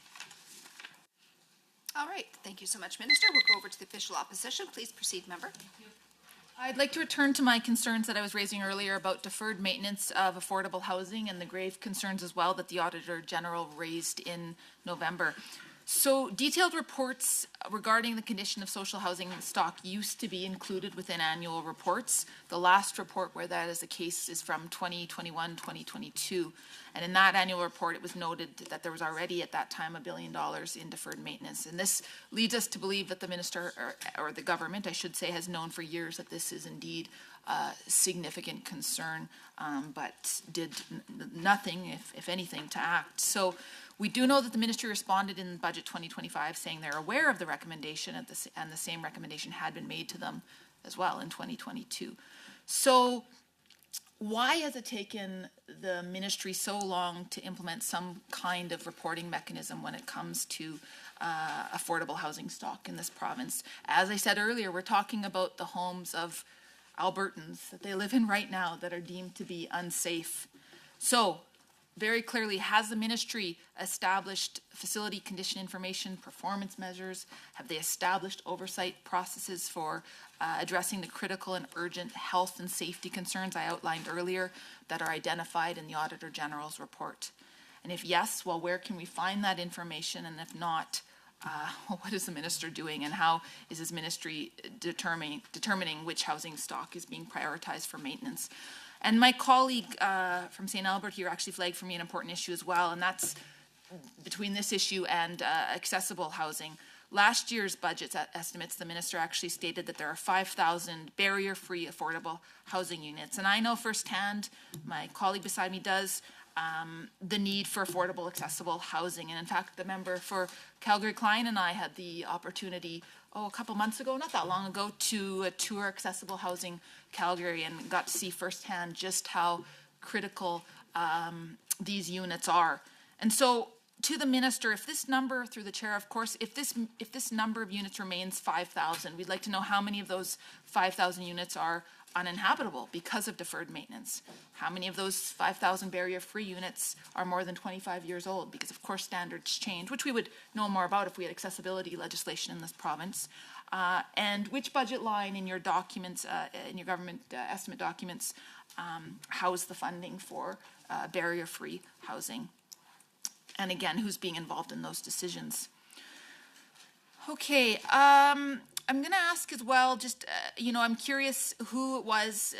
All right, thank you so much, Minister. We'll go over to the official opposition. Please proceed, member. I'd like to return to my concerns that I was raising earlier about deferred maintenance of affordable housing and the grave concerns as well that the Auditor General raised in November. So detailed reports regarding the condition of social housing stock used to be included within annual reports. The last report where that is the case is from 2021-2022. And in that annual report, it was noted that there was already at that time $1 billion in deferred maintenance. And this leads us to believe that the minister, or the government, I should say, has known for years that this is indeed a significant concern, but did nothing, if anything, to act. So we do know that the ministry responded in Budget 2025 saying they're aware of the recommendation, and the same recommendation had been made to them as well in 2022. So why has it taken the ministry so long to implement some kind of reporting mechanism when it comes to affordable housing stock in this province? As I said earlier, we're talking about the homes of Albertans that they live in right now that are deemed to be unsafe. So very clearly, has the ministry established facility condition information, performance measures? Have they established oversight processes for addressing the critical and urgent health and safety concerns I outlined earlier that are identified in the Auditor General's report? And if yes, well, where can we find that information? And if not, what is the minister doing, and how is his ministry determining which housing stock is being prioritized for maintenance? And my colleague from St. Albert here actually flagged for me an important issue as well, and that's between this issue and accessible housing. Last year's budget estimates, the minister actually stated that there are 5,000 barrier-free affordable housing units. And I know firsthand, my colleague beside me does, the need for affordable, accessible housing. And in fact, the member for Calgary-Klein and I had the opportunity, a couple months ago, not that long ago, to tour Accessible Housing Calgary and got to see firsthand just how critical these units are. And so to the minister, if this number, through the chair, of course, if this number of units remains 5,000, we'd like to know how many of those 5,000 units are uninhabitable because of deferred maintenance. How many of those 5,000 barrier-free units are more than 25 years old? Because of course standards change, which we would know more about if we had accessibility legislation in this province. And which budget line in your documents, in your government estimate documents, house the funding for barrier-free housing? And again, who's being involved in those decisions? Okay, I'm going to ask as well, just, I'm curious who it was,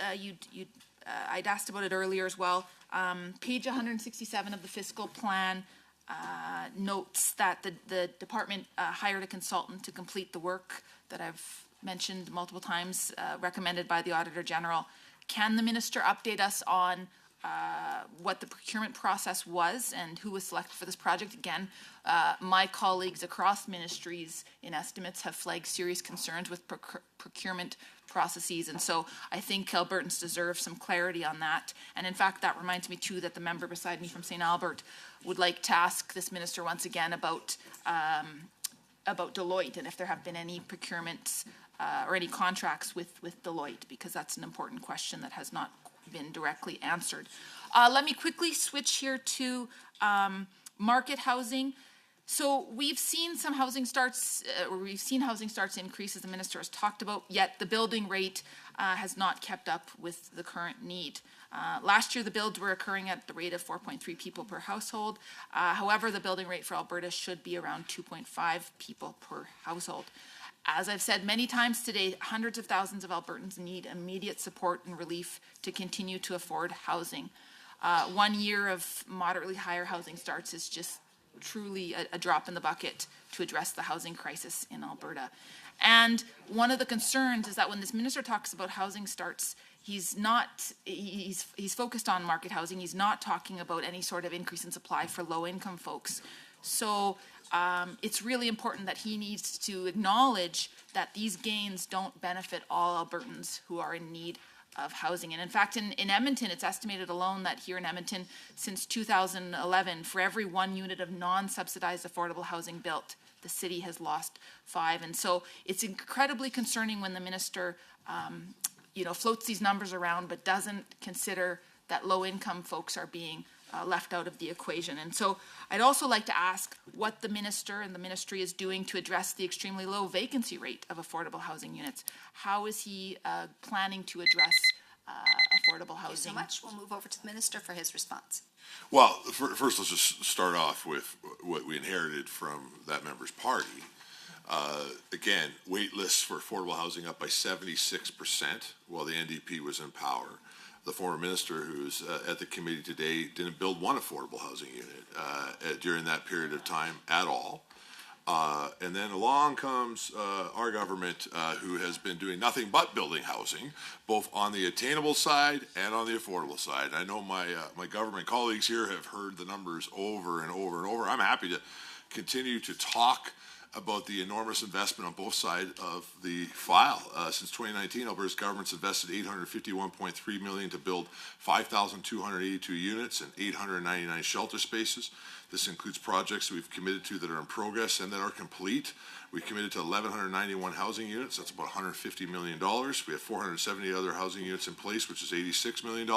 I'd asked about it earlier as well. Page 167 of the fiscal plan notes that the department hired a consultant to complete the work that I've mentioned multiple times, recommended by the Auditor General. Can the minister update us on what the procurement process was and who was selected for this project. Again, my colleagues across ministries in estimates have flagged serious concerns with procurement processes, and so I think Albertans deserve some clarity on that. And in fact, that reminds me too that the member beside me from St. Albert would like to ask this minister once again about Deloitte and if there have been any procurements or any contracts with Deloitte, because that's an important question that has not been directly answered. Let me quickly switch here to market housing. So we've seen some housing starts, increase, as the minister has talked about, yet the building rate has not kept up with the current need. Last year, the builds were occurring at the rate of 4.3 people per household. However, the building rate for Alberta should be around 2.5 people per household. As I've said many times today, hundreds of thousands of Albertans need immediate support and relief to continue to afford housing. 1 year of moderately higher housing starts is just truly a drop in the bucket to address the housing crisis in Alberta. And one of the concerns is that when this minister talks about housing starts, he's focused on market housing. He's not talking about any sort of increase in supply for low-income folks. So it's really important that he needs to acknowledge that these gains don't benefit all Albertans who are in need of housing. And in fact, in Edmonton, it's estimated alone that here in Edmonton, since 2011, for every 1 unit of non-subsidized affordable housing built, the city has lost 5. And so it's incredibly concerning when the minister, floats these numbers around, but doesn't consider that low-income folks are being left out of the equation. And so I'd also like to ask what the minister and the ministry is doing to address the extremely low vacancy rate of affordable housing units. How is he planning to address affordable housing? Thank you so much. We'll move over to the minister for his response. Well, first, let's just start off with what we inherited from that member's party. Again, wait lists for affordable housing up by 76% while the NDP was in power. The former minister who's at the committee today didn't build one affordable housing unit during that period of time at all. And then along comes our government who has been doing nothing but building housing, both on the attainable side and on the affordable side. I know my government colleagues here have heard the numbers over and over and over. I'm happy to continue to talk about the enormous investment on both sides of the file. Since 2019, Alberta's government's invested $851.3 million to build 5,282 units and 899 shelter spaces. This includes projects that we've committed to that are in progress and that are complete. We committed to 1,191 housing units. That's about $150 million. We have 470 other housing units in place, which is $86 million.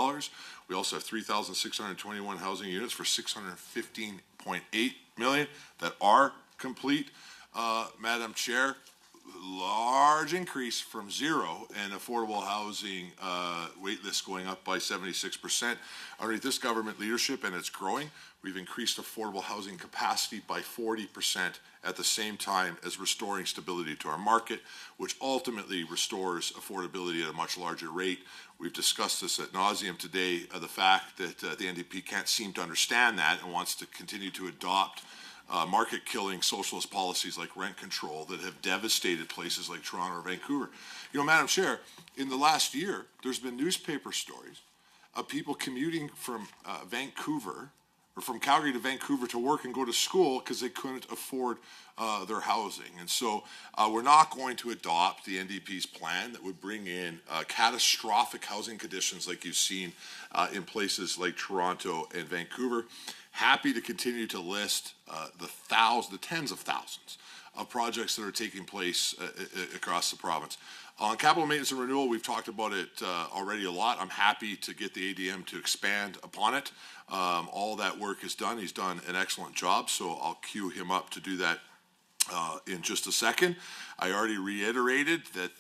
We also have 3,621 housing units for $615.8 million that are complete. Madam Chair, large increase from zero and affordable housing wait lists going up by 76%. Underneath this government leadership, and it's growing, we've increased affordable housing capacity by 40% at the same time as restoring stability to our market, which ultimately restores affordability at a much larger rate. We've discussed this ad nauseum today, the fact that the NDP can't seem to understand that and wants to continue to adopt market-killing socialist policies like rent control that have devastated places like Toronto or Vancouver. Madam Chair, in the last year, there's been newspaper stories of people commuting from Vancouver or from Calgary to Vancouver to work and go to school because they couldn't afford their housing. And so we're not going to adopt the NDP's plan that would bring in catastrophic housing conditions like you've seen in places like Toronto and Vancouver. Happy to continue to list the tens of thousands of projects that are taking place across the province. On capital maintenance and renewal, we've talked about it already a lot. I'm happy to get the ADM to expand upon it. All that work is done. He's done an excellent job, so I'll cue him up to do that in just a second. I already reiterated that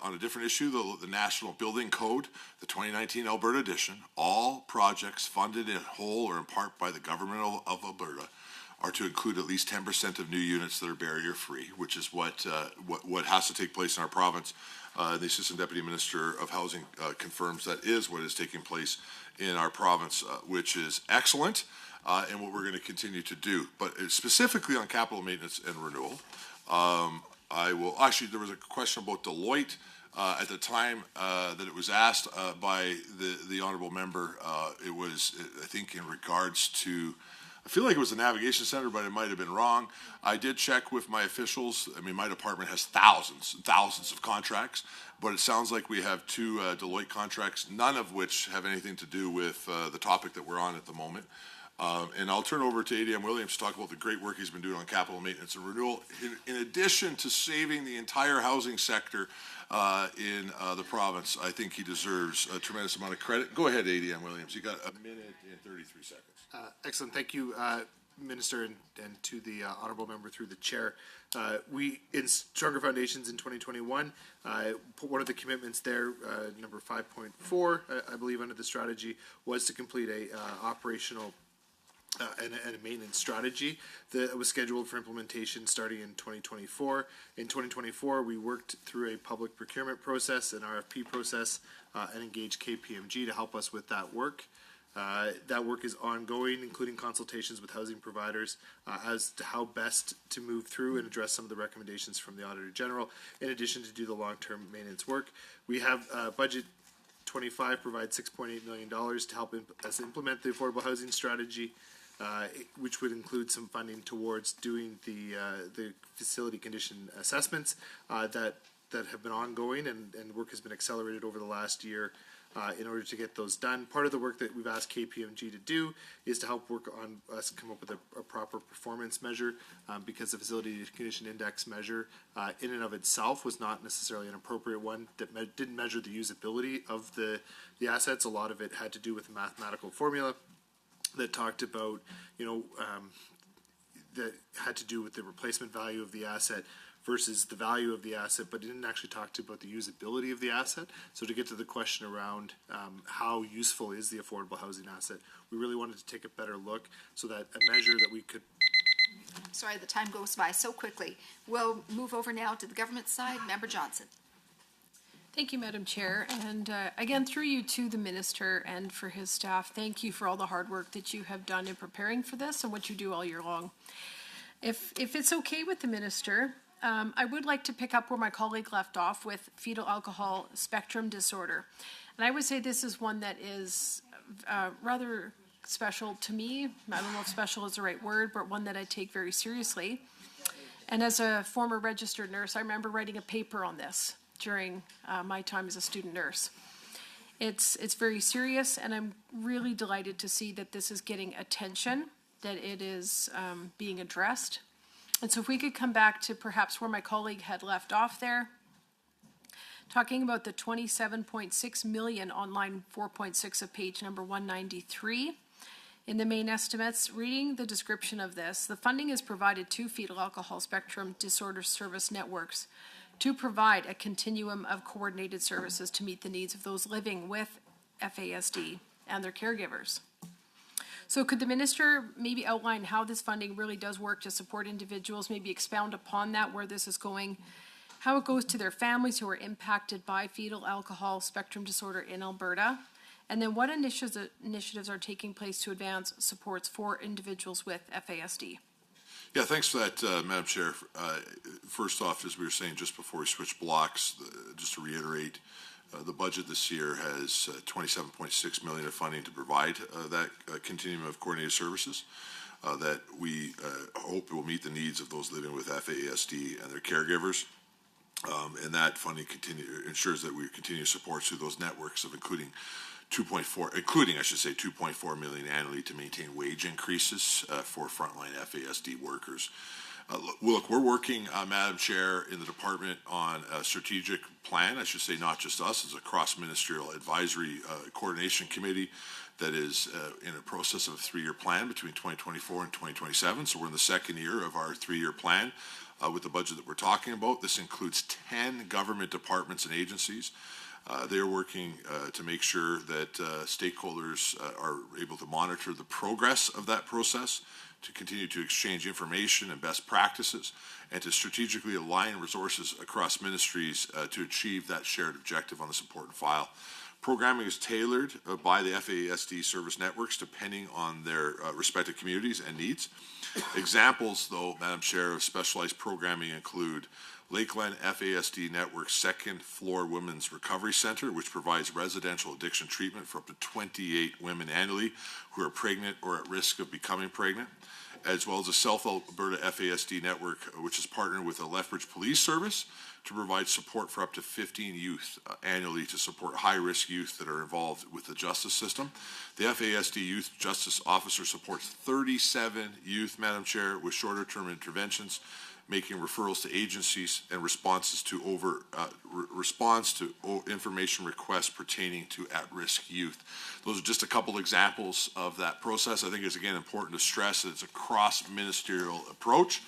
on a different issue, the National Building Code, the 2019 Alberta edition, all projects funded in whole or in part by the government of Alberta are to include at least 10% of new units that are barrier-free, which is what has to take place in our province. The Assistant Deputy Minister of Housing confirms that is what is taking place in our province, which is excellent. And what we're going to continue to do. But specifically on capital maintenance and renewal, there was a question about Deloitte. At the time that it was asked by the honorable member, it was, I think, in regards to, I feel like it was the navigation center, but it might have been wrong. I did check with my officials. I mean, my department has thousands and thousands of contracts, but it sounds like we have two Deloitte contracts, none of which have anything to do with the topic that we're on at the moment. And I'll turn over to ADM Williams to talk about the great work he's been doing on capital maintenance and renewal, in addition to saving the entire housing sector in the province. I think he deserves a tremendous amount of credit. Go ahead, ADM Williams. You got a minute and 33 seconds. Excellent. Thank you, Minister, and to the honorable member through the chair. We, in Stronger Foundations in 2021, put one of the commitments there, number 5.4, I believe, under the strategy, was to complete a operational and a maintenance strategy that was scheduled for implementation starting in 2024. In 2024, we worked through a public procurement process, an RFP process, and engaged KPMG to help us with that work. That work is ongoing, including consultations with housing providers as to how best to move through and address some of the recommendations from the Auditor General, in addition to do the long-term maintenance work. We have budget 25 provides $6.8 million to help us implement the affordable housing strategy, which would include some funding towards doing the facility condition assessments that have been ongoing, and work has been accelerated over the last year in order to get those done. Part of the work that we've asked KPMG to do is to help work on us come up with a proper performance measure, because the facility condition index measure in and of itself was not necessarily an appropriate one that didn't measure the usability of the assets. A lot of it had to do with a mathematical formula that talked about, that had to do with the replacement value of the asset versus the value of the asset, but it didn't actually talk about the usability of the asset. So to get to the question around how useful is the affordable housing asset, we really wanted to take a better look so that a measure that we could. Sorry, the time goes by so quickly. We'll move over now to the government side. Member Johnson. Thank you, Madam Chair. And again, through you to the Minister and for his staff, thank you for all the hard work that you have done in preparing for this and what you do all year long. If it's okay with the Minister, I would like to pick up where my colleague left off with fetal alcohol spectrum disorder. And I would say this is one that is rather special to me. I don't know if special is the right word, but one that I take very seriously. And as a former registered nurse, I remember writing a paper on this during my time as a student nurse. It's very serious, and I'm really delighted to see that this is getting attention, that it is being addressed. And so if we could come back to perhaps where my colleague had left off there, talking about the 27.6 million on line 4.6 of page number 193. In the main estimates, reading the description of this, the funding is provided to fetal alcohol spectrum disorder service networks to provide a continuum of coordinated services to meet the needs of those living with FASD and their caregivers. So could the Minister maybe outline how this funding really does work to support individuals, maybe expound upon that, where this is going, how it goes to their families who are impacted by fetal alcohol spectrum disorder in Alberta, and then what initiatives are taking place to advance supports for individuals with FASD? Yeah, thanks for that, Madam Chair. First off, as we were saying just before we switched blocks, just to reiterate, the budget this year has $27.6 million of funding to provide that continuum of coordinated services that we hope will meet the needs of those living with FASD and their caregivers. And that funding ensures that we continue support through those networks of including 2.4 million annually to maintain wage increases for frontline FASD workers. Look, we're working, Madam Chair, in the department on a strategic plan. I should say not just us, it's a cross-ministerial advisory coordination committee that is in a process of a 3-year plan between 2024 and 2027. So we're in the second year of our 3-year plan with the budget that we're talking about. This includes 10 government departments and agencies. They're working to make sure that stakeholders are able to monitor the progress of that process, to continue to exchange information and best practices, and to strategically align resources across ministries to achieve that shared objective on this important file. Programming is tailored by the FASD service networks depending on their respective communities and needs. Examples, though, Madam Chair, of specialized programming include Lakeland FASD Network Second Floor Women's Recovery Center, which provides residential addiction treatment for up to 28 women annually who are pregnant or at risk of becoming pregnant, as well as the South Alberta FASD Network, which is partnered with the Lethbridge Police Service to provide support for up to 15 youth annually to support high-risk youth that are involved with the justice system. The FASD Youth Justice Officer supports 37 youth, Madam Chair, with shorter-term interventions, making referrals to agencies and response to information requests pertaining to at-risk youth. Those are just a couple examples of that process. I think it's, again, important to stress that it's a cross-ministerial approach.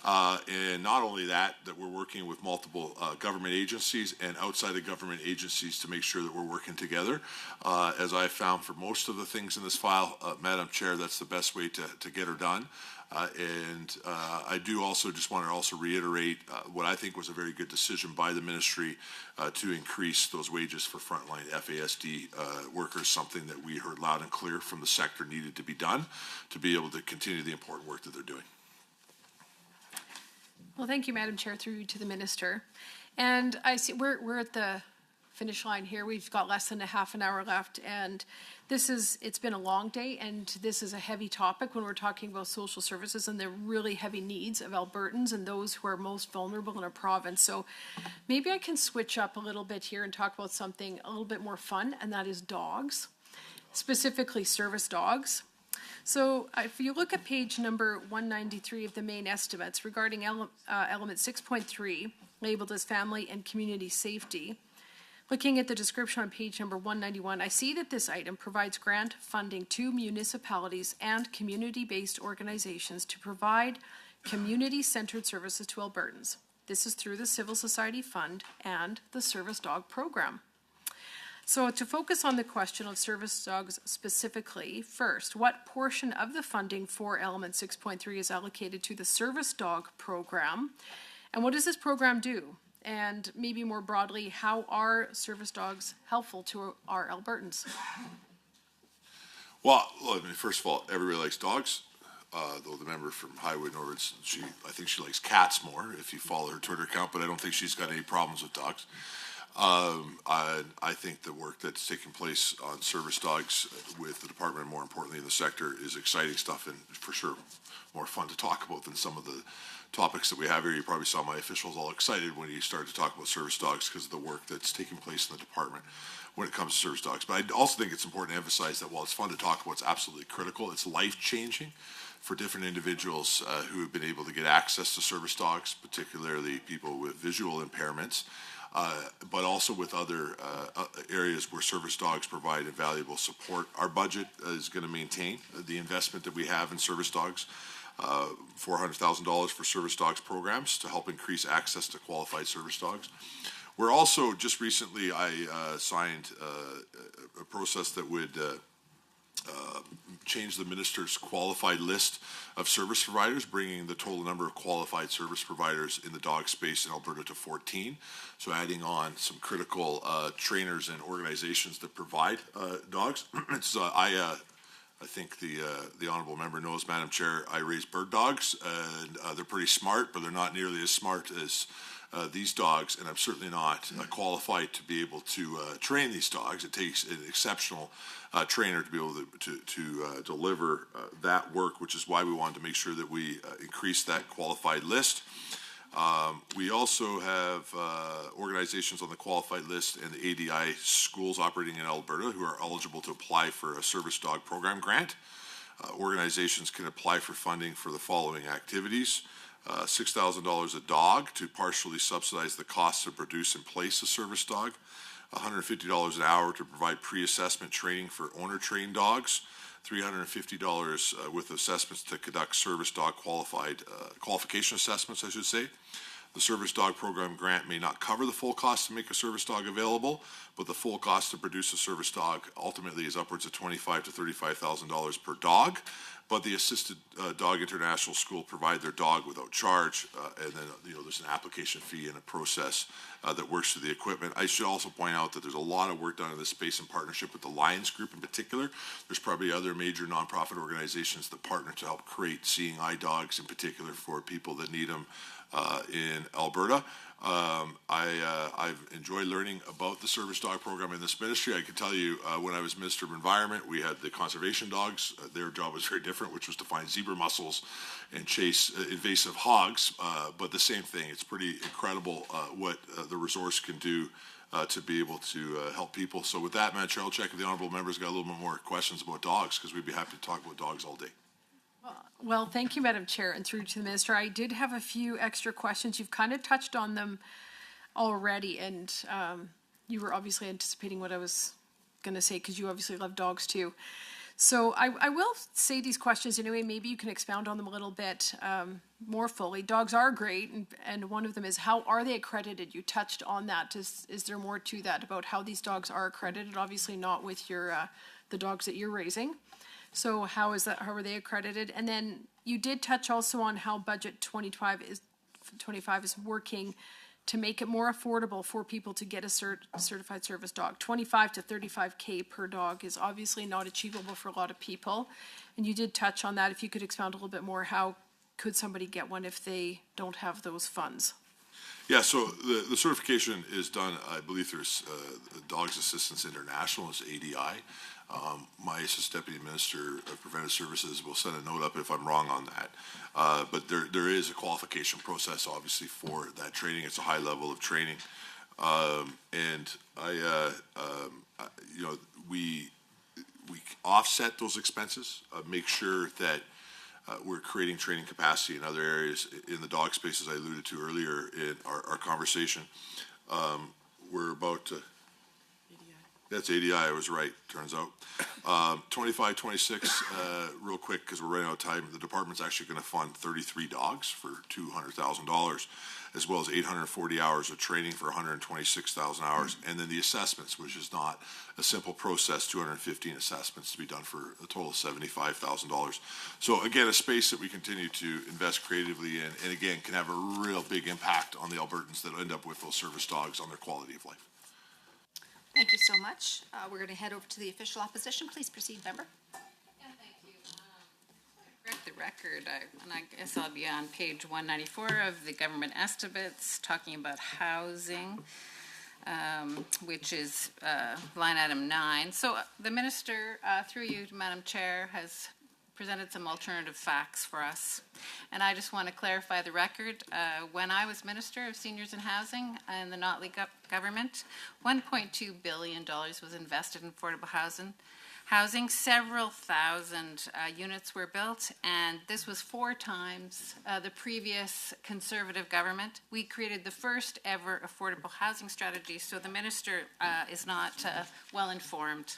And not only that we're working with multiple government agencies and outside of government agencies to make sure that we're working together. As I found for most of the things in this file, Madam Chair, that's the best way to get her done. I do also just want to also reiterate what I think was a very good decision by the ministry to increase those wages for frontline FASD workers, something that we heard loud and clear from the sector needed to be done to be able to continue the important work that they're doing. Well, thank you, Madam Chair, through you to the Minister. And I see we're at the finish line here. We've got less than a half an hour left, and it's been a long day, and this is a heavy topic when we're talking about social services and the really heavy needs of Albertans and those who are most vulnerable in our province. So maybe I can switch up a little bit here and talk about something a little bit more fun, and that is dogs, specifically service dogs. So if you look at page number 193 of the main estimates regarding element 6.3, labeled as family and community safety, looking at the description on page number 191, I see that this item provides grant funding to municipalities and community-based organizations to provide community-centered services to Albertans. This is through the Civil Society Fund and the Service Dog Program. So to focus on the question of service dogs specifically, first, what portion of the funding for element 6.3 is allocated to the Service Dog Program? And what does this program do? And maybe more broadly, how are service dogs helpful to our Albertans? Well, first of all, everybody likes dogs. Though the member from Highwood Norwood, I think she likes cats more if you follow her Twitter account, but I don't think she's got any problems with dogs. I think the work that's taking place on service dogs with the department, and more importantly in the sector, is exciting stuff and for sure more fun to talk about than some of the topics that we have here. You probably saw my officials all excited when you started to talk about service dogs because of the work that's taking place in the department when it comes to service dogs. But I also think it's important to emphasize that while it's fun to talk about, it's absolutely critical. It's life-changing for different individuals who have been able to get access to service dogs, particularly people with visual impairments. But also with other areas where service dogs provide invaluable support. Our budget is going to maintain the investment that we have in service dogs, $400,000 for service dogs programs to help increase access to qualified service dogs. We're also, just recently, I signed a process that would change the minister's qualified list of service providers, bringing the total number of qualified service providers in the dog space in Alberta to 14. So adding on some critical trainers and organizations that provide dogs. I think the honourable member knows, Madam Chair, I raise bird dogs, and they're pretty smart, but they're not nearly as smart as these dogs, and I'm certainly not qualified to be able to train these dogs. It takes an exceptional trainer to be able to deliver that work, which is why we wanted to make sure that we increase that qualified list. We also have organizations on the qualified list and the ADI schools operating in Alberta who are eligible to apply for a service dog program grant. Organizations can apply for funding for the following activities. $6,000 a dog to partially subsidize the cost to produce and place a service dog. $150 an hour to provide pre-assessment training for owner-trained dogs. $350 with assessments to conduct service dog qualification assessments, I should say. The Service Dog Program grant may not cover the full cost to make a service dog available, but the full cost to produce a service dog ultimately is upwards of $25,000 to $35,000 per dog. But the Assisted Dog International School provide their dog without charge, and then there's an application fee and a process that works through the equipment. I should also point out that there's a lot of work done in this space in partnership with the Lions Group in particular. There's probably other major nonprofit organizations that partner to help create seeing eye dogs in particular for people that need them in Alberta. I've enjoyed learning about the service dog program in this ministry. I can tell you when I was Minister of Environment, we had the conservation dogs. Their job was very different, which was to find zebra mussels and chase invasive hogs. But the same thing, it's pretty incredible what the resource can do to be able to help people. So with that, Madam Chair, I'll check if the honourable members got a little bit more questions about dogs, because we'd be happy to talk about dogs all day. Well, thank you, Madam Chair, and through to the Minister. I did have a few extra questions. You've kind of touched on them already, and you were obviously anticipating what I was going to say, because you obviously love dogs too. So I will say these questions anyway. Maybe you can expound on them a little bit more fully. Dogs are great, and one of them is, how are they accredited? You touched on that. Is there more to that about how these dogs are accredited? Obviously not with your the dogs that you're raising. So how are they accredited? And then you did touch also on how Budget 25 is working to make it more affordable for people to get a certified service dog. 25 to 35K per dog is obviously not achievable for a lot of people. And you did touch on that. If you could expound a little bit more, how could somebody get one if they don't have those funds? Yeah, so the certification is done, I believe there's Dogs Assistance International, is ADI. My Assistant Deputy Minister of Preventive Services will send a note up if I'm wrong on that. But there is a qualification process, obviously, for that training. It's a high level of training. And we offset those expenses, make sure that we're creating training capacity in other areas in the dog space, as I alluded to earlier in our conversation. We're about to... That's ADI, I was right, turns out. 25, 26, real quick, because we're running out of time. The department's actually going to fund 33 dogs for $200,000, as well as 840 hours of training for 126,000 hours. And then the assessments, which is not a simple process, 215 assessments to be done for a total of $75,000. So again, a space that we continue to invest creatively in, and again, can have a real big impact on the Albertans that end up with those service dogs on their quality of life. Thank you so much. We're going to head over to the official opposition. Please proceed, member. Yeah, thank you. Correct the record, and I guess I'll be on page 194 of the government estimates, talking about housing, which is line item 9. So the minister, through you, Madam Chair, has presented some alternative facts for us. And I just want to clarify the record. When I was Minister of Seniors and Housing in the Notley government, $1.2 billion was invested in affordable housing. Several thousand units were built, and this was 4 times the previous Conservative government. We created the first ever affordable housing strategy, so the minister is not well informed.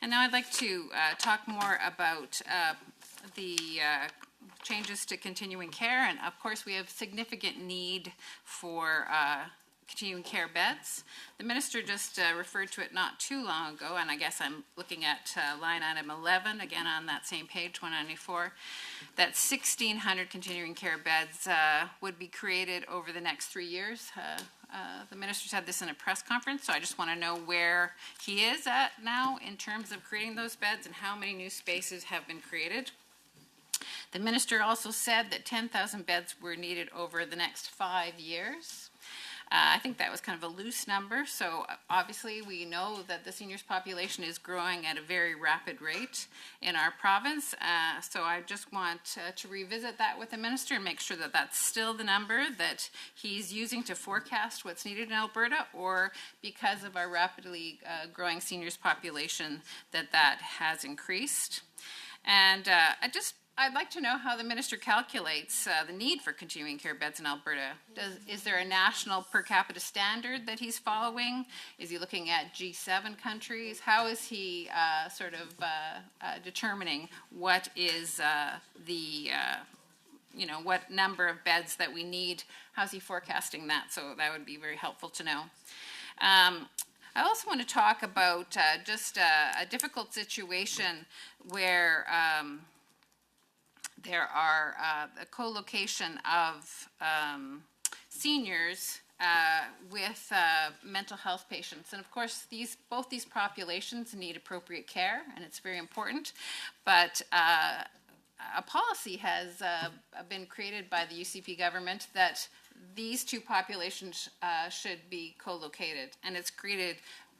And now I'd like to talk more about the changes to continuing care, and of course we have significant need for continuing care beds. The minister just referred to it not too long ago, and I guess I'm looking at line item 11, again on that same page, 194, that 1,600 continuing care beds would be created over the next 3 years. The minister said this in a press conference, so I just want to know where he is at now in terms of creating those beds and how many new spaces have been created. The minister also said that 10,000 beds were needed over the next 5 years. I think that was kind of a loose number, so obviously we know that the seniors population is growing at a very rapid rate in our province, so I just want to revisit that with the minister and make sure that that's still the number that he's using to forecast what's needed in Alberta, or because of our rapidly growing seniors population that has increased. And I'd like to know how the minister calculates the need for continuing care beds in Alberta. Is there a national per capita standard that he's following? Is he looking at G7 countries? How is he determining what is the what number of beds that we need. How's he forecasting that? So that would be very helpful to know. I also want to talk about just a difficult situation where there are a co-location of seniors with mental health patients. And of course, both these populations need appropriate care, and it's very important. But a policy has been created by the UCP government that these two populations should be co-located, and it's created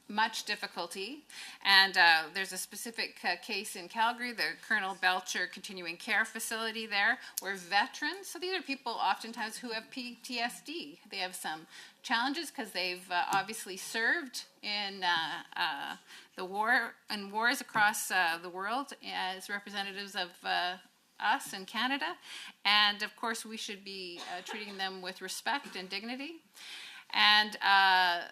much difficulty. And there's a specific case in Calgary, the Colonel Belcher Continuing Care Facility there, where veterans, so these are people oftentimes who have PTSD. They have some challenges because they've obviously served in the war and wars across the world as representatives of us in Canada. And of course, we should be treating them with respect and dignity. And a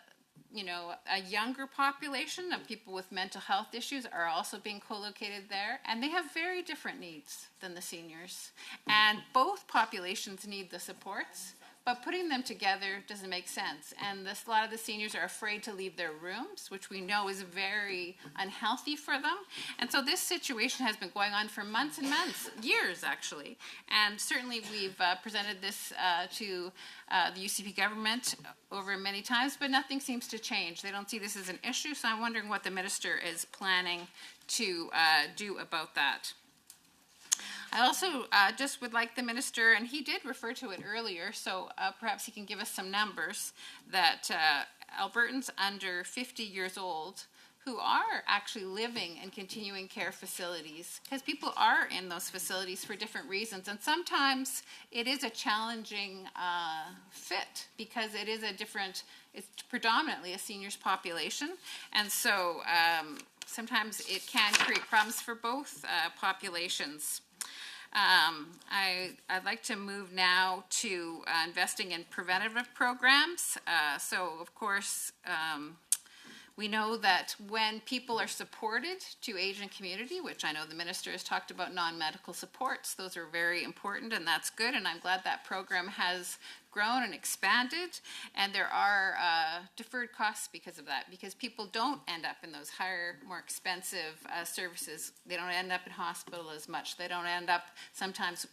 younger population of people with mental health issues are also being co-located there, and they have very different needs than the seniors. And both populations need the supports, but putting them together doesn't make sense. And a lot of the seniors are afraid to leave their rooms, which we know is very unhealthy for them. And so this situation has been going on for months and months, years actually. And certainly we've presented this to the UCP government over many times, but nothing seems to change. They don't see this as an issue, so I'm wondering what the minister is planning to do about that. I also just would like the minister, and he did refer to it earlier, so perhaps he can give us some numbers, that Albertans under 50 years old who are actually living in continuing care facilities, because people are in those facilities for different reasons, and sometimes it is a challenging fit because it is it's predominantly a seniors population, and so sometimes it can create problems for both populations. I'd like to move now to investing in preventative programs. So, of course, we know that when people are supported to age in community, which I know the minister has talked about non-medical supports, those are very important, and that's good, and I'm glad that program has grown and expanded, and there are deferred costs because of that, because people don't end up in those higher, more expensive services. They don't end up in hospital as much. They don't end up sometimes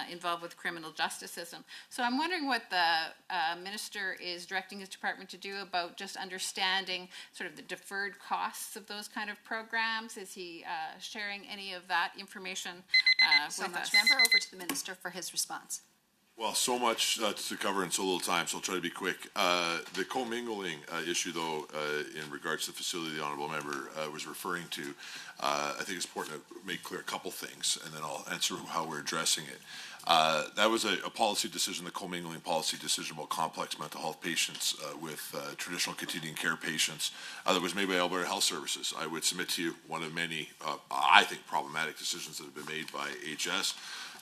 involved with criminal justice system. So I'm wondering what the minister is directing his department to do about just understanding sort of the deferred costs of those kind of programs. Is he sharing any of that information with us? Member, over to the minister for his response. Well, so much to cover in so little time, so I'll try to be quick. The commingling issue, though, in regards to the facility the honourable member was referring to, I think it's important to make clear a couple things, and then I'll answer how we're addressing it. That was a policy decision, the commingling policy decision about complex mental health patients with traditional continuing care patients that was made by Alberta Health Services. I would submit to you one of many, I think, problematic decisions that have been made by HS.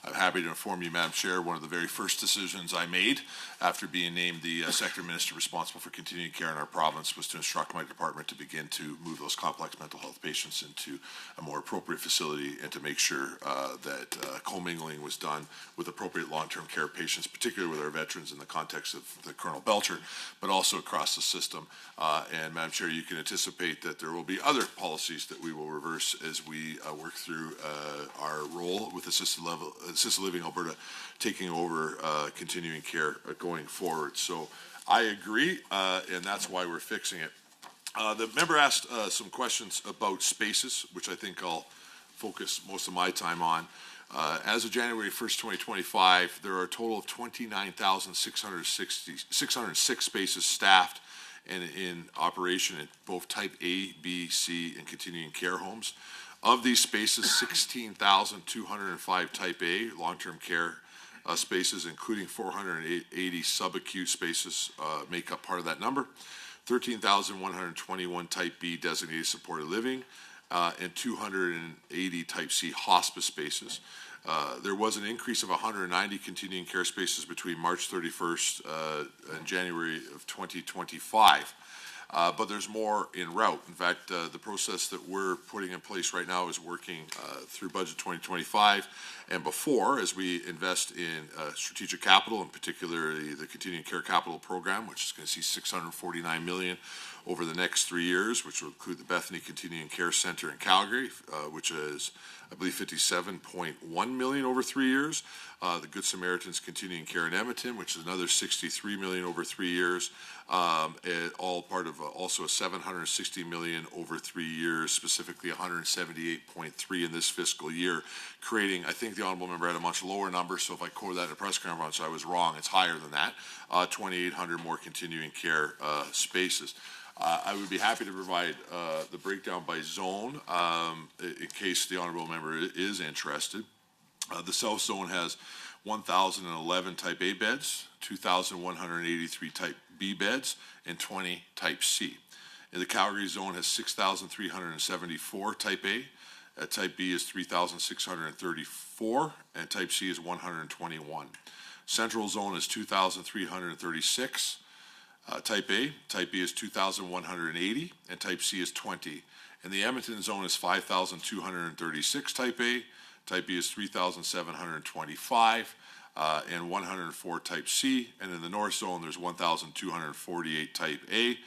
I'm happy to inform you, Madam Chair, one of the very first decisions I made after being named the Sector Minister responsible for continuing care in our province was to instruct my department to begin to move those complex mental health patients into a more appropriate facility and to make sure that commingling was done with appropriate long-term care patients, particularly with our veterans in the context of the Colonel Belcher, but also across the system. And Madam Chair, you can anticipate that there will be other policies that we will reverse as we work through our role with Assisted Living Alberta taking over continuing care going forward. So I agree, and that's why we're fixing it. The member asked some questions about spaces, which I think I'll focus most of my time on. As of January 1st, 2025, there are a total of 29,606 spaces staffed and in operation at both Type A, B, C, and continuing care homes. Of these spaces, 16,205 Type A long-term care spaces, including 480 subacute spaces, make up part of that number. 13,121 Type B designated supported living, and 280 Type C hospice spaces. There was an increase of 190 continuing care spaces between March 31st and January of 2025. but there's more en route. In fact, the process that we're putting in place right now is working through Budget 2025 and before, as we invest in strategic capital, and particularly the Continuing Care Capital Program, which is going to see $649 million over the next 3 years, which will include the Bethany Continuing Care Center in Calgary, which is, I believe, $57.1 million over 3 years. The Good Samaritans Continuing Care in Edmonton, which is another $63 million over 3 years. All part of also a $760 million over 3 years, specifically $178.3 in this fiscal year, creating, I think the honourable member had a much lower number, so if I quoted that in a press conference, I was wrong. It's higher than that. 2,800 more continuing care spaces. I would be happy to provide the breakdown by zone in case the honourable member is interested. The South Zone has 1,011 Type A beds, 2,183 Type B beds, and 20 Type C. And the Calgary Zone has 6,374 Type A. Type B is 3,634, and Type C is 121. Central Zone is 2,336. Type A, Type B is 2,180, and Type C is 20. And the Edmonton Zone is 5,236 Type A, Type B is 3,725, and 104 Type C. And in the North Zone, there's 1,248 Type A,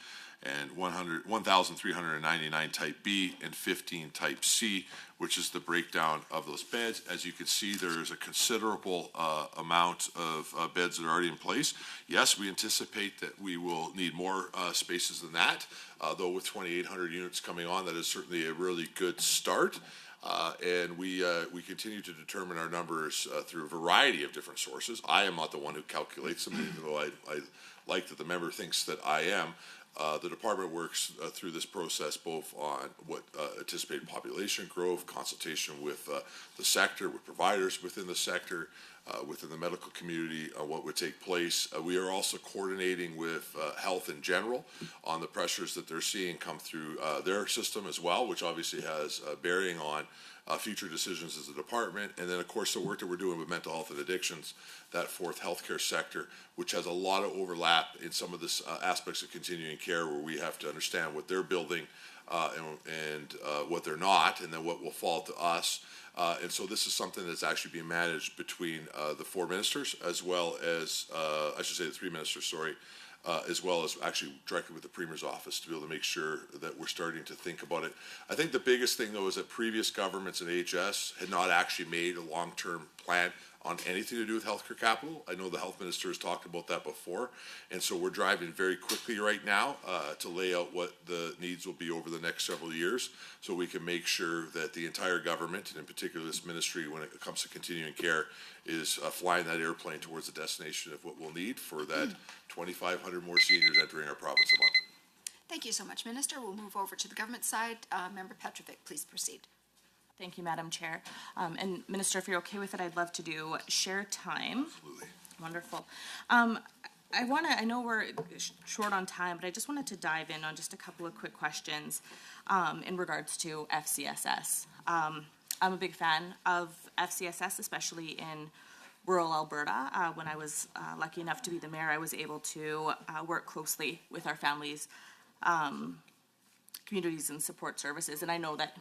and 1,399 Type B, and 15 Type C, which is the breakdown of those beds. As you can see, there is a considerable amount of beds that are already in place. Yes, we anticipate that we will need more spaces than that, though with 2,800 units coming on, that is certainly a really good start. And we continue to determine our numbers through a variety of different sources. I am not the one who calculates them, even though I like that the member thinks that I am. The department works through this process both on what anticipated population growth, consultation with the sector, with providers within the sector, within the medical community, what would take place. We are also coordinating with health in general on the pressures that they're seeing come through their system as well, which obviously has bearing on future decisions as a department. And then, of course, the work that we're doing with mental health and addictions, that fourth healthcare sector, which has a lot of overlap in some of the aspects of continuing care, where we have to understand what they're building and what they're not, and then what will fall to us. And so this is something that's actually being managed between the four ministers, as well as, I should say the three ministers, sorry, as well as actually directly with the Premier's office to be able to make sure that we're starting to think about it. I think the biggest thing, though, is that previous governments and AHS had not actually made a long-term plan on anything to do with healthcare capital. I know the health minister has talked about that before, and so we're driving very quickly right now to lay out what the needs will be over the next several years, so we can make sure that the entire government, and in particular this ministry, when it comes to continuing care, is flying that airplane towards the destination of what we'll need for that 2,500 more seniors entering our province a month. Thank you so much, Minister. We'll move over to the government side. Member Petrovic, please proceed. Thank you, Madam Chair. And Minister, if you're okay with it, I'd love to do share time. Absolutely. Wonderful. I know we're short on time, but I just wanted to dive in on just a couple of quick questions in regards to FCSS. I'm a big fan of FCSS, especially in rural Alberta. When I was lucky enough to be the mayor, I was able to work closely with our families, communities and support services. And I know that,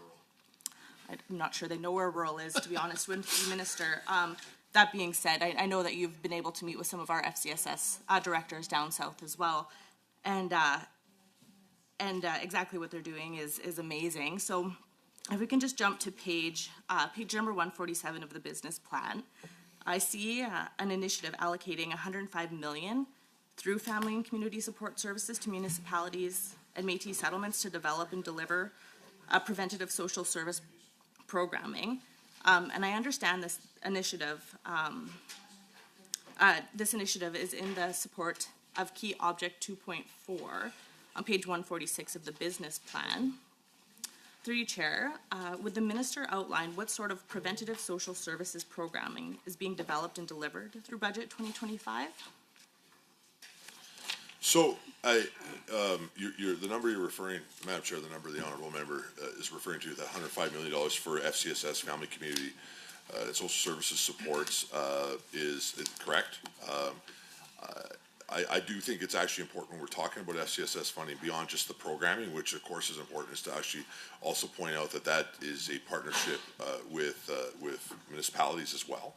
I'm not sure they know where rural is, to be honest with you, Minister. That being said, I know that you've been able to meet with some of our FCSS directors down south as well. And exactly what they're doing is amazing. So if we can just jump to page number 147 of the business plan, I see an initiative allocating $105 million through family and community support services to municipalities and Métis settlements to develop and deliver preventative social service programming. And I understand this initiative is in the support of key object 2.4 on page 146 of the business plan. Through you, Chair, would the minister outline what sort of preventative social services programming is being developed and delivered through budget 2025? So, the number you're referring, Madam Chair, the number the honourable member is referring to, that $105 million for FCSS, Family Community and Social Services supports, is correct. I do think it's actually important when we're talking about FCSS funding beyond just the programming, which of course is important, is to actually also point out that that is a partnership with municipalities as well,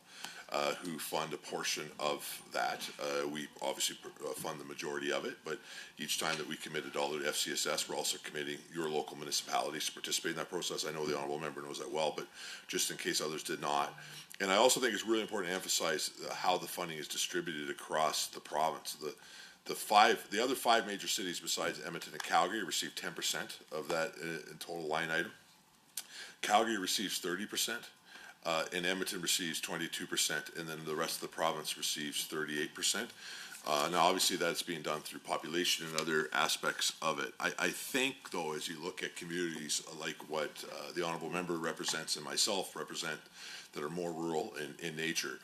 who fund a portion of that. We obviously fund the majority of it, but each time that we commit $1 to FCSS, we're also committing your local municipalities to participate in that process. I know the honourable member knows that well, but just in case others did not. And I also think it's really important to emphasize how the funding is distributed across the province. The other 5 major cities besides Edmonton and Calgary receive 10% of that in total line item. Calgary receives 30%, and Edmonton receives 22%, and then the rest of the province receives 38%. Now, obviously, that's being done through population and other aspects of it. I think, though, as you look at communities like what the honourable member represents and myself represent, that are more rural in nature,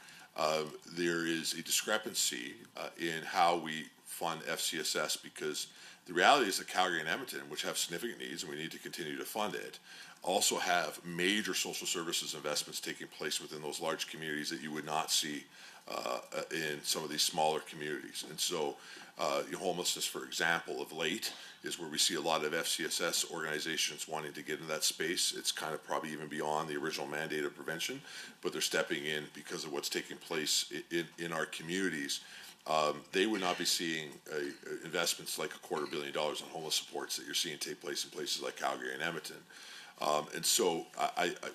there is a discrepancy in how we fund FCSS, because the reality is that Calgary and Edmonton, which have significant needs, and we need to continue to fund it, also have major social services investments taking place within those large communities that you would not see in some of these smaller communities. And so homelessness, for example, of late is where we see a lot of FCSS organizations wanting to get into that space. It's kind of probably even beyond the original mandate of prevention, but they're stepping in because of what's taking place in our communities. They would not be seeing investments like $250 million on homeless supports that you're seeing take place in places like Calgary and Edmonton. And so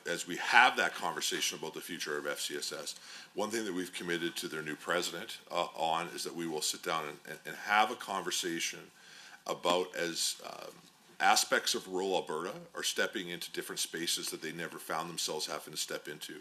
as we have that conversation about the future of FCSS, one thing that we've committed to their new president on is that we will sit down and have a conversation about as aspects of rural Alberta are stepping into different spaces that they never found themselves having to step into,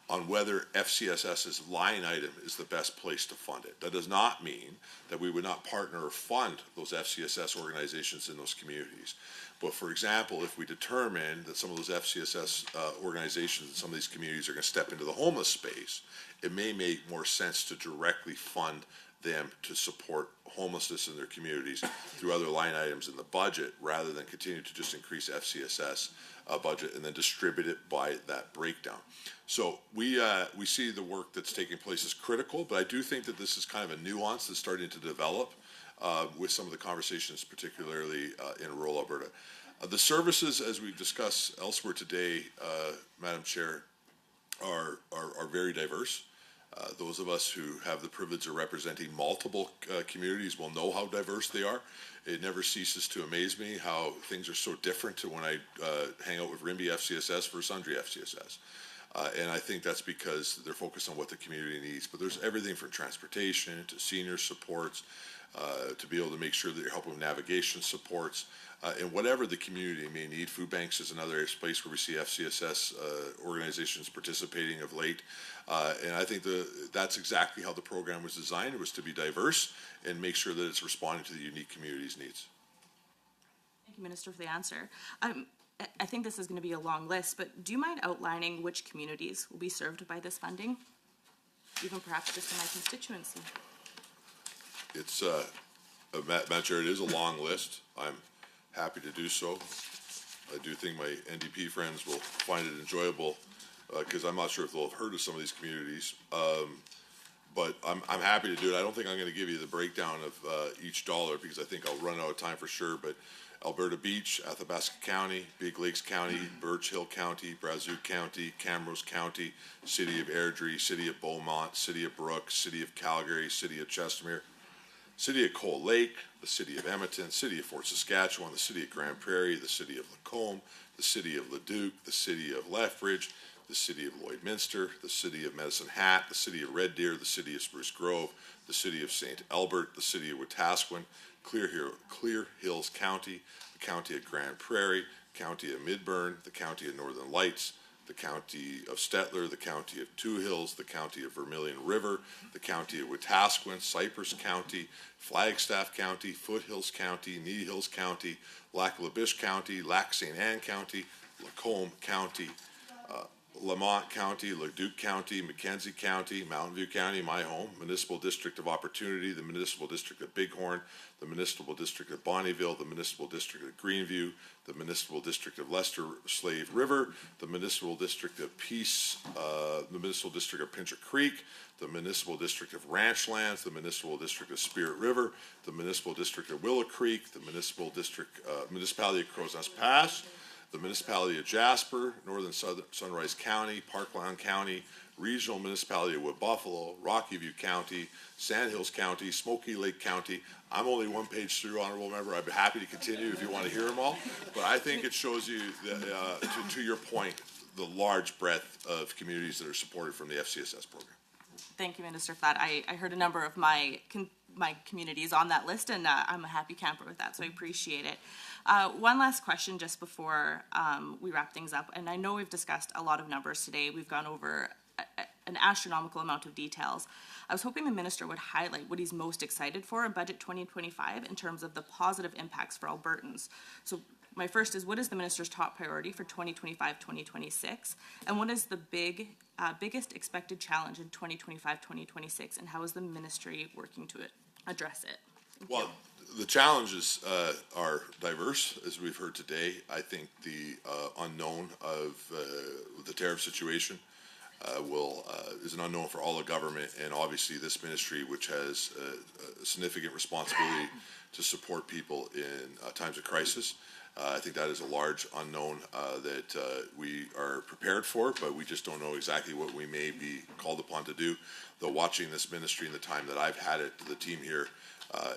on whether FCSS's line item is the best place to fund it. That does not mean that we would not partner or fund those FCSS organizations in those communities. But for example, if we determine that some of those FCSS organizations in some of these communities are going to step into the homeless space, it may make more sense to directly fund them to support homelessness in their communities through other line items in the budget, rather than continue to just increase FCSS budget and then distribute it by that breakdown. So we see the work that's taking place as critical, but I do think that this is kind of a nuance that's starting to develop with some of the conversations, particularly in rural Alberta. The services, as we've discussed elsewhere today, Madam Chair, are very diverse. Those of us who have the privilege of representing multiple communities will know how diverse they are. It never ceases to amaze me how things are so different to when I hang out with Rimbey FCSS versus Sundre FCSS. And I think that's because they're focused on what the community needs. But there's everything from transportation to senior supports, to be able to make sure that you're helping with navigation supports, and whatever the community may need. Food banks is another place where we see FCSS organizations participating of late. And I think that's exactly how the program was designed. It was to be diverse and make sure that it's responding to the unique community's needs. Thank you, Minister, for the answer. I think this is going to be a long list, but do you mind outlining which communities will be served by this funding? Even perhaps just in my constituency. It's, Madam Chair, it is a long list. I'm happy to do so. I do think my NDP friends will find it enjoyable, because I'm not sure if they'll have heard of some of these communities. But I'm happy to do it. I don't think I'm going to give you the breakdown of each dollar, because I think I'll run out of time for sure. But Alberta Beach, Athabasca County, Big Lakes County, Birch Hill County, Brazeau County, Camrose County, City of Airdrie, City of Beaumont, City of Brooks, City of Calgary, City of Chestermere, City of Cold Lake, the City of Edmonton, City of Fort Saskatchewan, the City of Grand Prairie, the City of Lacombe, the City of Leduc, the City of Lethbridge, the City of Lloydminster, the City of Medicine Hat, the City of Red Deer, the City of Spruce Grove, the City of St. Albert, the City of Wetaskiwin, Clear Hills County, the County of Grand Prairie, County of Midburn, the County of Northern Lights, the County of Stettler, the County of Two Hills, the County of Vermilion River, the County of Wetaskiwin, Cypress County, Flagstaff County, Foothills County, Needy Hills County, Lac La Biche County, Lac St. Anne County, Lacombe County, Lamont County, Leduc County, Mackenzie County, Mountain View County, my home, Municipal District of Opportunity, the Municipal District of Bighorn, the Municipal District of Bonnyville, the Municipal District of Greenview, the Municipal District of Leicester Slave River, the Municipal District of Peace, the Municipal District of Pincher Creek, the Municipal District of Ranchlands, the Municipal District of Spirit River, the Municipal District of Willow Creek, the Municipality of Crow's Nest Pass, the Municipality of Jasper, Northern Sunrise County, Parkland County, Regional Municipality of Wood Buffalo, Rocky View County, Sand Hills County, Smoky Lake County. I'm only one page through, Honorable Member. I'd be happy to continue if you want to hear them all. But I think it shows you, to your point, the large breadth of communities that are supported from the FCSS program. Thank you, Minister, for that. I heard a number of my communities on that list, and I'm a happy camper with that, so I appreciate it. One last question just before we wrap things up, and I know we've discussed a lot of numbers today. We've gone over an astronomical amount of details. I was hoping the Minister would highlight what he's most excited for in Budget 2025 in terms of the positive impacts for Albertans. So my first is, what is the Minister's top priority for 2025-2026? And what is the biggest expected challenge in 2025-2026? And how is the Ministry working to address it? Well, the challenges are diverse, as we've heard today. I think the unknown of the tariff situation is an unknown for all of government, and obviously this ministry, which has a significant responsibility to support people in times of crisis. I think that is a large unknown that we are prepared for, but we just don't know exactly what we may be called upon to do. Though watching this ministry in the time that I've had it, the team here,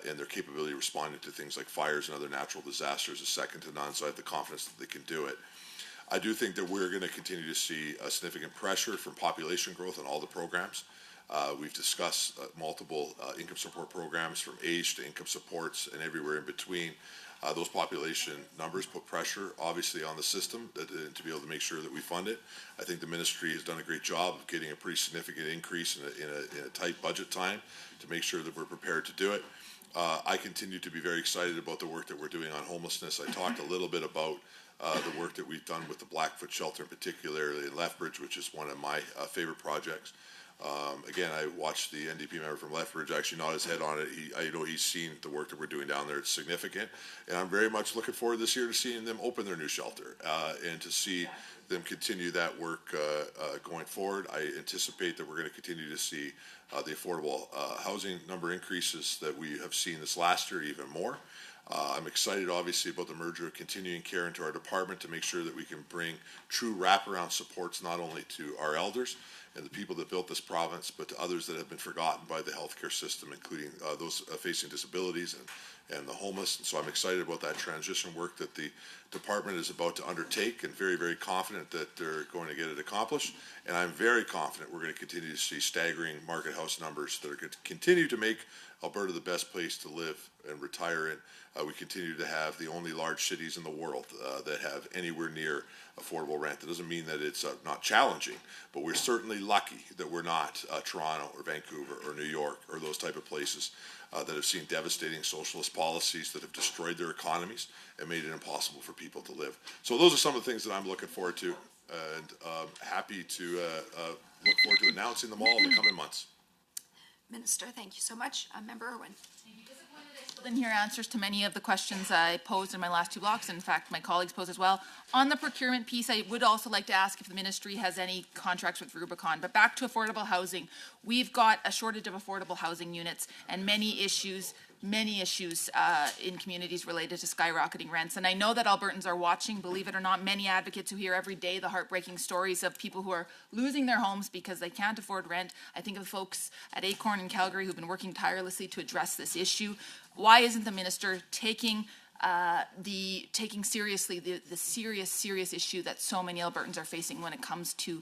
and their capability of responding to things like fires and other natural disasters is second to none, so I have the confidence that they can do it. I do think that we're going to continue to see a significant pressure from population growth on all the programs. We've discussed multiple income support programs, from age to income supports and everywhere in between. Those population numbers put pressure, obviously, on the system to be able to make sure that we fund it. I think the ministry has done a great job of getting a pretty significant increase in a tight budget time to make sure that we're prepared to do it. I continue to be very excited about the work that we're doing on homelessness. I talked a little bit about the work that we've done with the Blackfoot Shelter, particularly in Lethbridge, which is one of my favorite projects. Again, I watched the NDP member from Lethbridge actually nod his head on it. I know he's seen the work that we're doing down there. It's significant. And I'm very much looking forward this year to seeing them open their new shelter and to see them continue that work going forward. I anticipate that we're going to continue to see the affordable housing number increases that we have seen this last year, even more. I'm excited, obviously, about the merger of Continuing Care into our department to make sure that we can bring true wraparound supports not only to our elders and the people that built this province, but to others that have been forgotten by the healthcare system, including those facing disabilities and the homeless. And so I'm excited about that transition work that the department is about to undertake, and very, very confident that they're going to get it accomplished. And I'm very confident we're going to continue to see staggering market house numbers that are going to continue to make Alberta the best place to live and retire in. We continue to have the only large cities in the world that have anywhere near affordable rent. That doesn't mean that it's not challenging, but we're certainly lucky that we're not Toronto or Vancouver or New York or those type of places that have seen devastating socialist policies that have destroyed their economies and made it impossible for people to live. So those are some of the things that I'm looking forward to, and happy to look forward to announcing them all in the coming months. Minister, thank you so much. Member Irwin. Didn't hear answers to many of the questions I posed in my last two blocks. In fact, my colleagues posed as well. On the procurement piece, I would also like to ask if the ministry has any contracts with Rubicon. But back to affordable housing, we've got a shortage of affordable housing units and many issues in communities related to skyrocketing rents. And I know that Albertans are watching, believe it or not, many advocates who hear every day the heartbreaking stories of people who are losing their homes because they can't afford rent. I think of the folks at Acorn in Calgary who've been working tirelessly to address this issue. Why isn't the minister taking seriously the serious issue that so many Albertans are facing when it comes to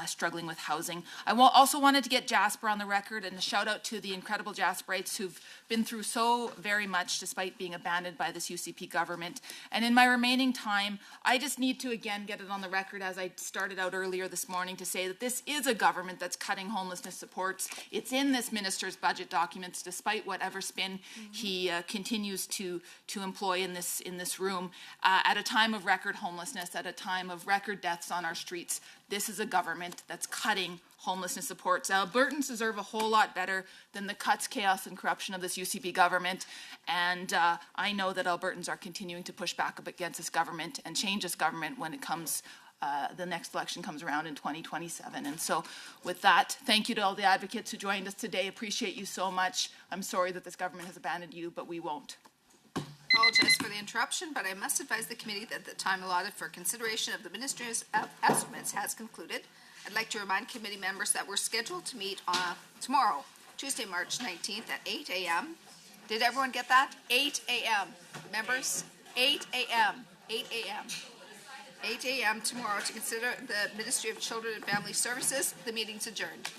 struggling with housing? I also wanted to get Jasper on the record, and a shout out to the incredible Jasperites who've been through so very much despite being abandoned by this UCP government. And in my remaining time, I just need to again get it on the record, as I started out earlier this morning, to say that this is a government that's cutting homelessness supports. It's in this minister's budget documents, despite whatever spin he continues to employ employ in this room, at a time of record homelessness, at a time of record deaths on our streets, this is a government that's cutting homelessness supports. Albertans deserve a whole lot better than the cuts, chaos, and corruption of this UCP government. And I know that Albertans are continuing to push back against this government and change this government when it comes, the next election comes around in 2027. And so with that, thank you to all the advocates who joined us today. Appreciate you so much. I'm sorry that this government has abandoned you, but we won't. Apologize for the interruption, but I must advise the committee that the time allotted for consideration of the minister's estimates has concluded. I'd like to remind committee members that we're scheduled to meet tomorrow, Tuesday, March 19th at 8 a.m. Did everyone get that? 8 a.m. Members, 8 a.m. 8 a.m. 8 a.m. tomorrow to consider the Ministry of Children and Family Services. The meeting's adjourned.